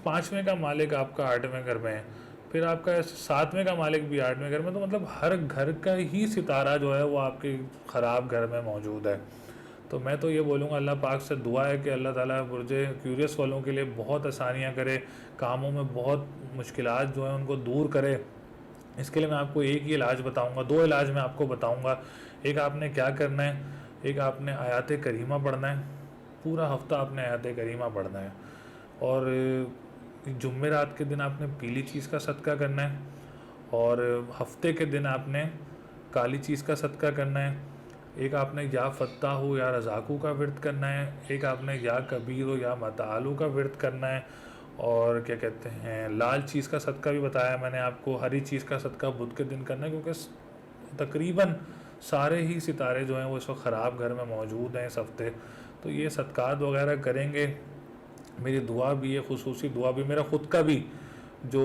5वें का मालिक आपका 8वें घर में है, फिर आपका 7वें का मालिक भी 8वें घर में। तो मतलब हर घर का ही सितारा जो है वो आपके ख़राब घर में मौजूद है। तो मैं तो ये बोलूँगा, अल्लाह पाक से दुआ है कि अल्लाह ताला बुर्ज क्यूरियस वालों के लिए बहुत आसानियाँ करे, कामों में बहुत मुश्किलात जो हैं उनको दूर करे। इसके लिए मैं आपको एक ही इलाज बताऊंगा, 2 इलाज मैं आपको बताऊंगा। एक आपने क्या करना है, एक आपने आयात करीमा पढ़ना है, पूरा हफ्ता आपने आयात करीमा पढ़ना है, और जुम्मेरात के दिन आपने पीली चीज़ का सदका करना है, और हफ्ते के दिन आपने काली चीज़ का सदका करना है। एक आपने या फत्ता हो या रज़ाकू का व्रत करना है, एक आपने या कबीर हो या मतालू का व्रत करना है, और क्या कहते हैं लाल चीज़ का सदका भी बताया मैंने आपको, हरी चीज़ का सदका बुध के दिन करना है, क्योंकि तकरीबन सारे ही सितारे जो हैं वो इस वक्त ख़राब घर में मौजूद हैं इस हफ्ते। तो ये सदक़ात वगैरह करेंगे। मेरी दुआ भी है, खुसूसी दुआ भी, मेरा ख़ुद का भी जो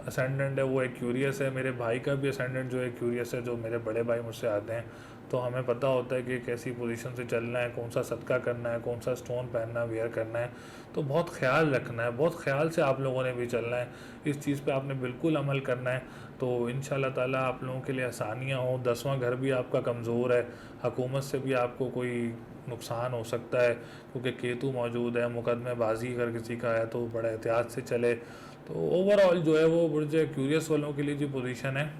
असेंडेंट है वो एक्यूरियस है, मेरे भाई का भी असेंडेंट जो एक्यूरियस है, जो मेरे बड़े भाई मुझसे आते हैं, तो हमें पता होता है कि कैसी पोजीशन से चलना है, कौन सा सदका करना है, कौन सा स्टोन पहनना वेयर करना है। तो बहुत ख्याल रखना है, बहुत ख्याल से आप लोगों ने भी चलना है, इस चीज़ पे आपने बिल्कुल अमल करना है। तो इंशाल्लाह ताला आप लोगों के लिए आसानियाँ हों। 10वां घर भी आपका कमज़ोर है, हुकूमत से भी आपको कोई नुकसान हो सकता है, क्योंकि केतु मौजूद है, मुकदमेबाजी अगर किसी का है तो बड़ा एहतियात से चले। तो ओवरऑल जो है वो बुर्ज क्यूरियस वालों के लिए जो पोजीशन है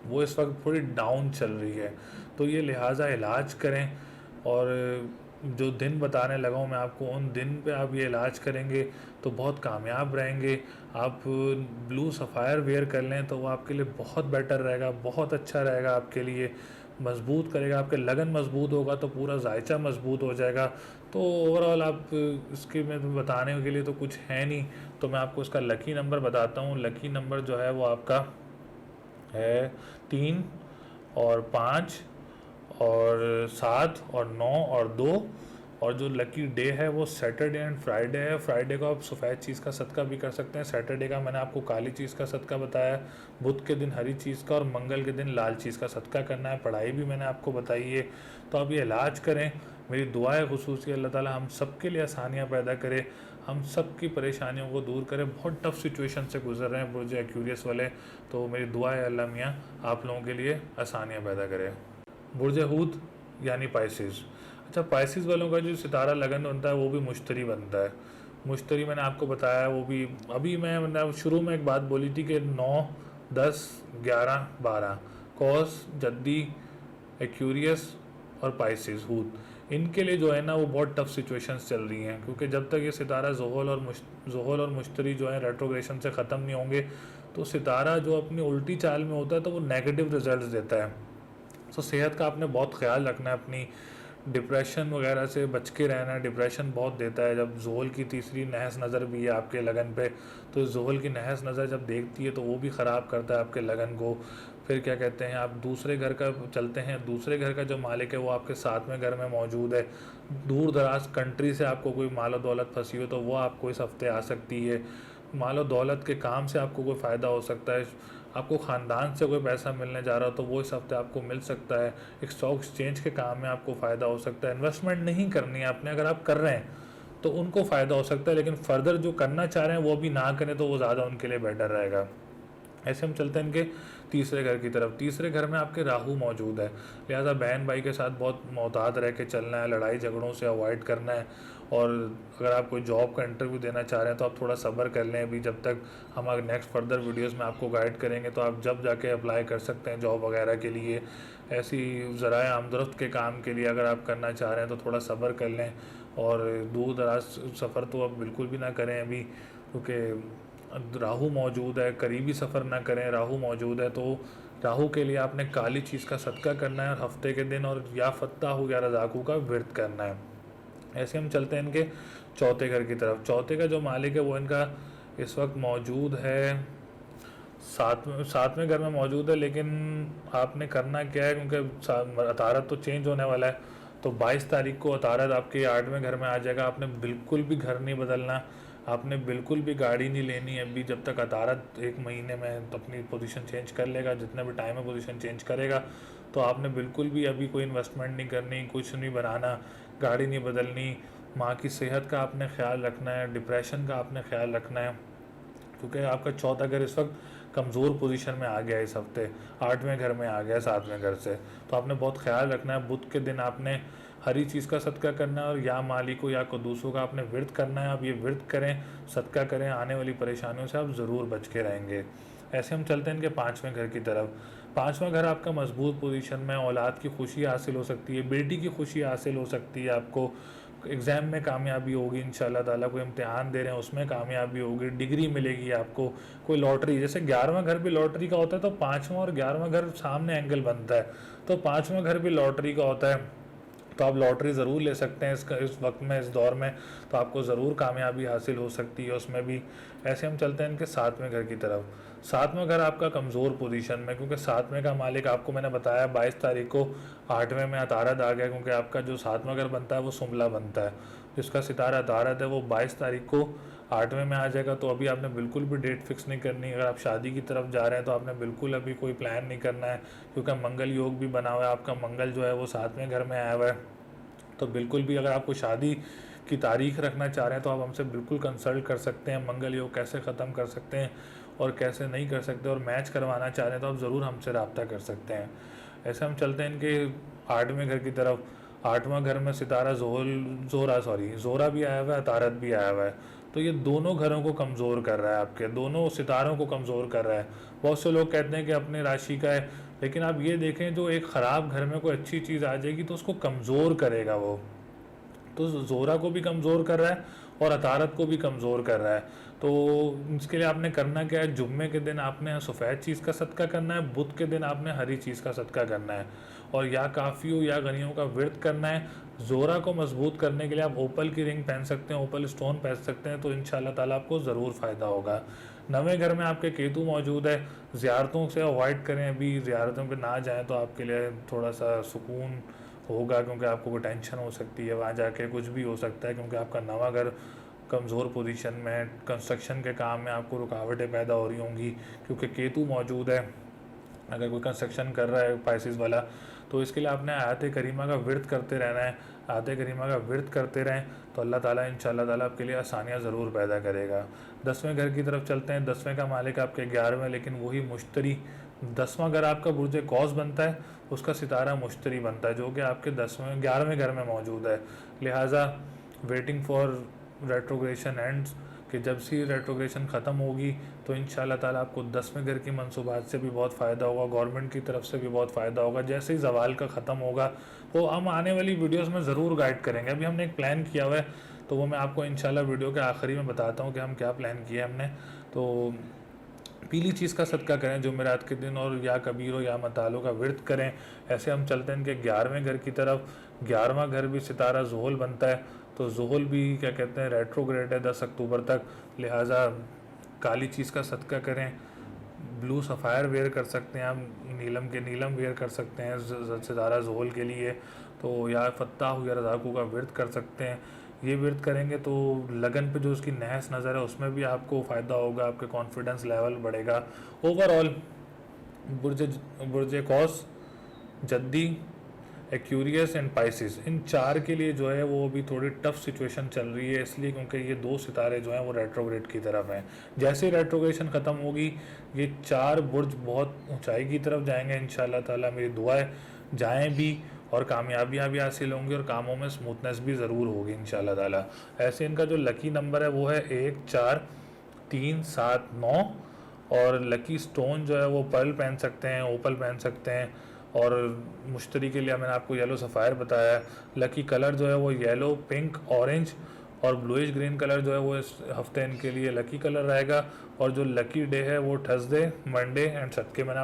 वो इस वक्त थोड़ी डाउन चल रही है। तो ये लिहाजा इलाज करें, और जो दिन बताने लगा हूँ मैं आपको, उन दिन पे आप ये इलाज करेंगे तो बहुत कामयाब रहेंगे। आप ब्लू सफ़ायर वेयर कर लें तो वो आपके लिए बहुत बेटर रहेगा, बहुत अच्छा रहेगा आपके लिए, मजबूत करेगा, आपके लगन मजबूत होगा तो पूरा जायचा मजबूत हो जाएगा। तो ओवरऑल आप इसके में बताने के लिए तो कुछ है नहीं, तो मैं आपको इसका लकी नंबर बताता हूँ। लकी नंबर जो है वो आपका है 3 और 5 और 7 और 9 और 2, और जो लकी डे है वो सैटरडे एंड फ्राइडे है। फ्राइडे को आप सफ़ेद चीज़ का सदका भी कर सकते हैं, सैटरडे का मैंने आपको काली चीज़ का सदका बताया, बुध के दिन हरी चीज़ का, और मंगल के दिन लाल चीज़ का सदका करना है। पढ़ाई भी मैंने आपको बताई है। तो आप ये इलाज करें। मेरी दुआ है खुसूसी अल्लाह ताला हम सब के लिए आसानियाँ पैदा करे, हम सब की परेशानियों को दूर करें। बहुत टफ सिचुएशन से गुजर रहे हैं बुर्ज एक्यूरियस वाले, तो मेरी दुआ है अल्लाह मियाँ आप लोगों के लिए आसानियाँ पैदा करे। बुर्ज हूत यानी पाइसिस। अच्छा, पाइसिस वालों का जो सितारा लगन बनता है वो भी मुश्तरी बनता है। मुश्तरी मैंने आपको बताया, वो भी अभी मैंने शुरू में एक बात बोली थी कि 9, 10, 11, 12 कॉस, जद्दी, एक्यूरियस और पाइसिस हूत, इनके लिए जो है ना वो बहुत टफ सिचुएशंस चल रही हैं, क्योंकि जब तक ये सितारा जोहल और मुश्तरी जो है रेट्रोग्रेशन से ख़त्म नहीं होंगे, तो सितारा जो अपनी उल्टी चाल में होता है तो वो नेगेटिव रिजल्ट्स देता है। तो सेहत का आपने बहुत ख्याल रखना है अपनी, डिप्रेशन वगैरह से बच के रहना है। डिप्रेशन बहुत देता है। जब जोहल की तीसरी नहस नज़र भी है आपके लगन पे, तो जोहल की नहस नज़र जब देखती है तो वो भी ख़राब करता है आपके लगन को। फिर क्या कहते हैं, आप दूसरे घर का चलते हैं, दूसरे घर का जो मालिक है वो आपके 7वें घर में मौजूद है। दूर दराज कंट्री से आपको कोई मालो दौलत फंसी हो तो वो आपको इस हफ्ते आ सकती है। मालो दौलत के काम से आपको कोई फ़ायदा हो सकता है। आपको ख़ानदान से कोई पैसा मिलने जा रहा हो तो वो इस हफ्ते आपको मिल सकता है। एक स्टॉक एक्सचेंज के काम में आपको फ़ायदा हो सकता है। इन्वेस्टमेंट नहीं करनी है आपने, अगर आप कर रहे हैं तो उनको फ़ायदा हो सकता है, लेकिन फ़र्दर जो करना चाह रहे हैं वो भी ना करें तो वो ज़्यादा उनके लिए बेटर रहेगा। ऐसे हम चलते हैं इनके तीसरे घर की तरफ। तीसरे घर में आपके राहु मौजूद है, लिहाजा बहन भाई के साथ बहुत मोहतात रह के चलना है, लड़ाई झगड़ों से अवॉइड करना है। और अगर आप कोई जॉब का इंटरव्यू देना चाह रहे हैं तो आप थोड़ा सब्र कर लें अभी, जब तक हम अगर नेक्स्ट फर्दर वीडियोस में आपको गाइड करेंगे तो आप जब जाके अप्लाई कर सकते हैं जॉब वगैरह के लिए। ऐसी ज़राए आमदरफ्त के काम के लिए अगर आप करना चाह रहे हैं तो थोड़ा सब्र कर लें, और दूर दराज सफ़र तो अब बिल्कुल भी ना करें अभी, क्योंकि राहु मौजूद है। करीबी सफ़र ना करें, राहु मौजूद है। तो राहु के लिए आपने काली चीज़ का सदका करना है और हफ्ते के दिन, और या फत्ताहू या रज़ाकू का व्रत करना है। ऐसे हम चलते हैं इनके चौथे घर की तरफ। चौथे का जो मालिक है वो इनका इस वक्त मौजूद है सातवें घर में मौजूद है, लेकिन आपने करना क्या है, क्योंकि अतारत तो चेंज होने वाला है। तो 22 तारीख को अतारत आपके 8वें घर में आ जाएगा। आपने बिल्कुल भी घर नहीं बदलना, आपने बिल्कुल भी गाड़ी नहीं लेनी अभी, जब तक अतारत 1 महीने में तो अपनी पोजीशन चेंज कर लेगा, जितने भी टाइम में पोजीशन चेंज करेगा। तो आपने बिल्कुल भी अभी कोई इन्वेस्टमेंट नहीं करनी, कुछ नहीं बनाना, गाड़ी नहीं बदलनी। माँ की सेहत का आपने ख्याल रखना है, डिप्रेशन का आपने ख्याल रखना है, क्योंकि आपका चौथा घर इस वक्त कमज़ोर पोजीशन में आ गया है। इस हफ्ते 8वें घर में आ गया है 7वें घर से। तो आपने बहुत ख्याल रखना है। बुध के दिन आपने हरी चीज़ का सदका करना है, और या माली को या कद्दूसों का आपने व्रत करना है। आप ये व्रत करें, सदका करें, आने वाली परेशानियों से आप ज़रूर बच के रहेंगे। ऐसे हम चलते हैं इनके 5वें घर की तरफ। 5वां घर आपका मजबूत पोजीशन में, औलाद की खुशी हासिल हो सकती है, बेटी की खुशी हासिल हो सकती है, आपको एग्ज़ाम में कामयाबी होगी इंशाल्लाह ताला, कोई इम्तिहान दे रहे हैं उसमें कामयाबी होगी, डिग्री मिलेगी आपको, कोई लॉटरी, जैसे 11वां घर भी लॉटरी का होता है तो 5वां और 11वां घर सामने एंगल बनता है, तो 5वां घर भी लॉटरी का होता है। तो आप लॉटरी ज़रूर ले सकते हैं इस वक्त में, इस दौर में, तो आपको ज़रूर कामयाबी हासिल हो सकती है उसमें भी। ऐसे हम चलते हैं इनके 7वें घर की तरफ। 7वां घर आपका कमज़ोर पोजीशन में, क्योंकि 7वें का मालिक आपको मैंने बताया 22 तारीख को 8वें में अतारत आ गया, क्योंकि आपका जो 7वां घर बनता है वो सुमला बनता है, जिसका सितारा अतारत है वो 22 तारीख को 8वें में आ जाएगा। तो अभी आपने बिल्कुल भी डेट फिक्स नहीं करनी। अगर आप शादी की तरफ जा रहे हैं तो आपने बिल्कुल अभी कोई प्लान नहीं करना है, क्योंकि मंगल योग भी बना हुआ है, आपका मंगल जो है वो 7वें घर में आया हुआ है। तो बिल्कुल भी अगर आपको शादी की तारीख रखना चाह रहे हैं तो आप हमसे बिल्कुल कंसल्ट कर सकते हैं, मंगल योग कैसे ख़त्म कर सकते हैं और कैसे नहीं कर सकते, और मैच करवाना चाह रहे हैं तो आप ज़रूर हमसे रब्ता कर सकते हैं। ऐसे हम चलते हैं इनके 8वें घर की तरफ। 8वां घर में सितारा जोरा भी आया हुआ है, तारत भी आया हुआ है। तो ये दोनों घरों को कमज़ोर कर रहा है, आपके दोनों सितारों को कमज़ोर कर रहा है। बहुत से लोग कहते हैं कि अपने राशि का है, लेकिन आप ये देखें जो एक ख़राब घर में कोई अच्छी चीज़ आ जाएगी तो उसको कमज़ोर करेगा वो। तो ज़ोरा को भी कमज़ोर कर रहा है और अतारत को भी कमज़ोर कर रहा है। तो इसके लिए आपने करना क्या है, जुम्मे के दिन आपने सफ़ेद चीज़ का सदका करना है, बुध के दिन आपने हरी चीज़ का सदका करना है, और या काफ़ियों या गनियों का व्रत करना है। ज़ोरा को मजबूत करने के लिए आप ओपल की रिंग पहन सकते हैं, ओपल स्टोन पहन सकते हैं, तो इंशाल्लाह ताला आपको ज़रूर फ़ायदा होगा। 9वें घर में आपके केतु मौजूद है। ज़ियारतों से अवॉइड करें, अभी ज़ियारतों पे ना जाएं तो आपके लिए थोड़ा सा सुकून होगा, क्योंकि आपको कोई टेंशन हो सकती है वहाँ जाके, कुछ भी हो सकता है, क्योंकि आपका नवा घर कमज़ोर पोजीशन में, कंस्ट्रक्शन के काम में आपको रुकावटें पैदा हो रही होंगी, क्योंकि केतु मौजूद है। अगर कोई कंस्ट्रक्शन कर रहा है पाइसिस वाला, तो इसके लिए आपने आयत करीमा का व्रत करते रहना है। आयत करीमा का व्रत करते रहें तो अल्लाह ताला इंशाल्लाह ताला आपके लिए आसानियाँ ज़रूर पैदा करेगा। 10वें घर की तरफ चलते हैं। 10वें का मालिक आपके 11वें, लेकिन वही मुश्तरी। 10वां घर आपका बुर्ज कौस बनता है, उसका सितारा मुश्तरी बनता है, जो कि आपके 11वें घर में मौजूद है। लिहाजा वेटिंग फॉर रेट्रोग्रेशन एंड्स, कि जब सी रेट्रोग्रेशन ख़त्म होगी तो इंशाल्लाह ताला आपको 10वें घर की मनसूबात से भी बहुत फ़ायदा होगा, गवर्नमेंट की तरफ से भी बहुत फ़ायदा होगा। जैसे ही ज़वाल का ख़त्म होगा तो हम आने वाली वीडियोस में ज़रूर गाइड करेंगे। अभी हमने एक प्लान किया हुआ है, तो वो मैं आपको इंशाल्लाह वीडियो के आखिरी में बताता हूँ कि हम क्या प्लान किया हमने। तो पीली चीज़ का सदका करें जुमेरात के दिन, और या कबीरो या मतालो का व्रत करें। ऐसे हम चलते हैं इनके 11वें घर की तरफ। 11वां घर भी सितारा ज़ुहल बनता है, तो ज़ुहल भी क्या कहते हैं रेट्रोग्रेड है 10 अक्टूबर तक। लिहाजा काली चीज़ का सदका करें। ब्लू सफ़ायर वेयर कर सकते हैं आप, नीलम वेयर कर सकते हैं सितारा ज़ुहल के लिए। तो या फत्ताह या रज़ाकू का व्रत कर सकते हैं। ये व्रत करेंगे तो लगन पे जो उसकी नहस नज़र है उसमें भी आपको फ़ायदा होगा, आपके कॉन्फिडेंस लेवल बढ़ेगा। ओवरऑल बुर्ज बुर्ज कौस, जद्दी, एक्यूरियस एंड पाइसिस, इन 4 के लिए जो है वो अभी थोड़ी टफ सिचुएशन चल रही है, इसलिए क्योंकि ये 2 सितारे जो हैं वो रेट्रोग्रेड की तरफ हैं। जैसे ही रेट्रोग्रेशन ख़त्म होगी ये 4 बुर्ज बहुत ऊंचाई की तरफ जाएंगे इंशाल्लाह ताला। मेरी दुआ है जाएँ भी और कामयाबियाँ भी हासिल होंगी और कामों में स्मूथनेस भी ज़रूर होगी इंशाल्लाह ताला। ऐसे इनका जो लकी नंबर है वो है 1, 4, 3, 7, 9। और लकी स्टोन जो है वो पर्ल पहन सकते हैं, ओपल पहन सकते हैं। और मुश्तरी के लिए मैंने आपको येलो सफ़ायर बताया है। लकी कलर जो है वो येलो, पिंक, ऑरेंज और ब्लूइश ग्रीन कलर जो है वो इस हफ्ते इनके लिए लकी कलर रहेगा। और जो लकी डे है वो थर्सडे, मंडे एंड सदके मैंने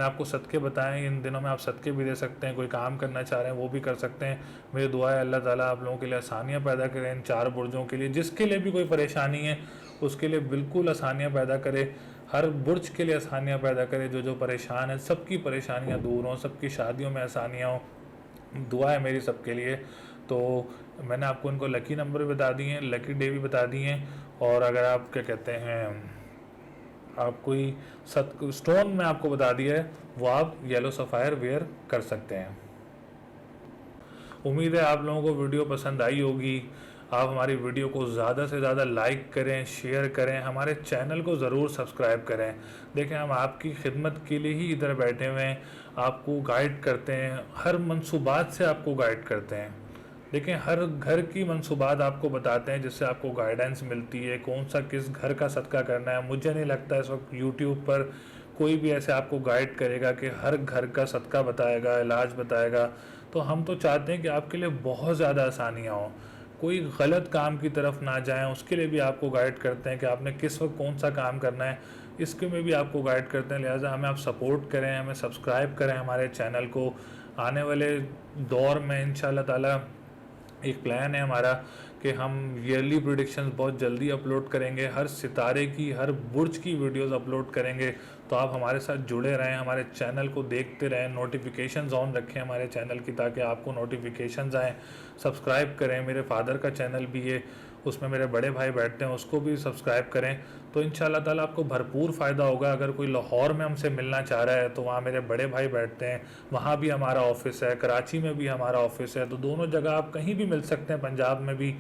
आपको सदके बताएं। इन दिनों में आप सदके भी दे सकते हैं, कोई काम करना चाह रहे हैं वो भी कर सकते हैं। मेरी दुआ है अल्लाह ताला आप लोगों के लिए आसानियाँ पैदा करें इन 4 बुर्जों के लिए। जिसके लिए भी कोई परेशानी है उसके लिए बिल्कुल आसानियाँ पैदा करे, हर बुर्ज के लिए आसानियाँ पैदा करे। जो परेशान है सबकी परेशानियाँ दूर हों, सबकी शादियों में आसानियाँ हों, दुआ है मेरी सबके लिए। तो मैंने आपको इनको लकी नंबर भी बता दिए हैं, लकी डे भी बता दिए हैं। और अगर आप क्या कहते हैं आप कोई स्टोन में आपको बता दिया है वो आप येलो सफ़ायर वेयर कर सकते हैं। उम्मीद है आप लोगों को वीडियो पसंद आई होगी। आप हमारी वीडियो को ज़्यादा से ज़्यादा लाइक करें, शेयर करें, हमारे चैनल को ज़रूर सब्सक्राइब करें। देखें हम आपकी खिदमत के लिए ही इधर बैठे हुए हैं, आपको गाइड करते हैं, हर मंसूबात से आपको गाइड करते हैं। देखें हर घर की मंसूबात आपको बताते हैं जिससे आपको गाइडेंस मिलती है, कौन सा किस घर का सदका करना है। मुझे नहीं लगता इस वक्त यूट्यूब पर कोई भी ऐसे आपको गाइड करेगा कि हर घर का सदका बताएगा, इलाज बताएगा। तो हम तो चाहते हैं कि आपके लिए बहुत ज़्यादा आसानियाँ हों, कोई गलत काम की तरफ ना जाएं, उसके लिए भी आपको गाइड करते हैं कि आपने किस वक्त कौन सा काम करना है, इसके में भी आपको गाइड करते हैं। लिहाजा हमें आप सपोर्ट करें, हमें सब्सक्राइब करें हमारे चैनल को। आने वाले दौर में इंशाल्लाह ताला एक प्लान है हमारा कि हम ईयरली प्रेडिक्शंस बहुत जल्दी अपलोड करेंगे, हर सितारे की, हर बुर्ज की वीडियोस अपलोड करेंगे। तो आप हमारे साथ जुड़े रहें, हमारे चैनल को देखते रहें, नोटिफिकेशंस ऑन रखें हमारे चैनल की ताकि आपको नोटिफिकेशंस आएँ। सब्सक्राइब करें, मेरे फादर का चैनल भी है उसमें मेरे बड़े भाई बैठते हैं, उसको भी सब्सक्राइब करें। तो इंशाल्लाह ताला आपको भरपूर फ़ायदा होगा। अगर कोई लाहौर में हमसे मिलना चाह रहा है तो वहाँ मेरे बड़े भाई बैठते हैं, वहाँ भी हमारा ऑफिस है, कराची में भी हमारा ऑफिस है। तो दोनों जगह आप कहीं भी मिल सकते हैं। पंजाब में भी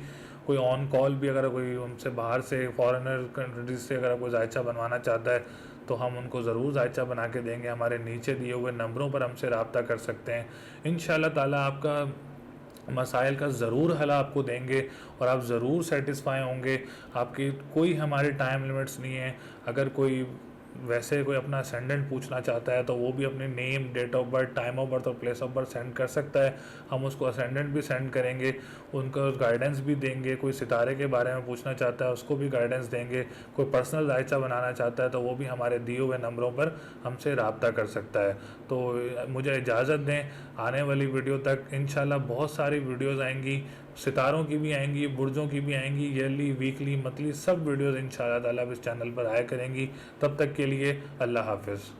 कोई ऑन कॉल भी अगर कोई हमसे बाहर से फॉरेनर कंट्रीज से अगर कोई जायचा बनवाना चाहता है तो हम उनको ज़रूर जायचा बना के देंगे। हमारे नीचे दिए हुए नंबरों पर हमसे रब्ता कर सकते हैं। इंशाल्लाह ताला आपका मसाइल का ज़रूर हल आपको देंगे और आप ज़रूर सेटिस्फाई होंगे। आपकी कोई हमारे टाइम लिमिट्स नहीं है। अगर कोई वैसे कोई अपना असेंडेंट पूछना चाहता है तो वो भी अपने name, date of birth, time of birth और प्लेस ऑफ बर्थ सेंड कर सकता है। हम उसको असेंडेंट भी सेंड करेंगे, उनको गाइडेंस भी देंगे। कोई सितारे के बारे में पूछना चाहता है उसको भी गाइडेंस देंगे। कोई पर्सनल जायचा बनाना चाहता है तो वो भी हमारे दिए हुए नंबरों पर हमसे रब्ता कर सकता है। तो मुझे इजाज़त दें, आने वाली वीडियो तक इंशाल्लाह बहुत सारी वीडियोज़ आएंगी, सितारों की भी आएंगी, बुर्जों की भी आएंगी, ईयरली, वीकली, मंथली सब वीडियोज़ इंशाल्लाह ताला इस चैनल पर आया करेंगी। तब तक के लिए अल्लाह हाफ़िज़।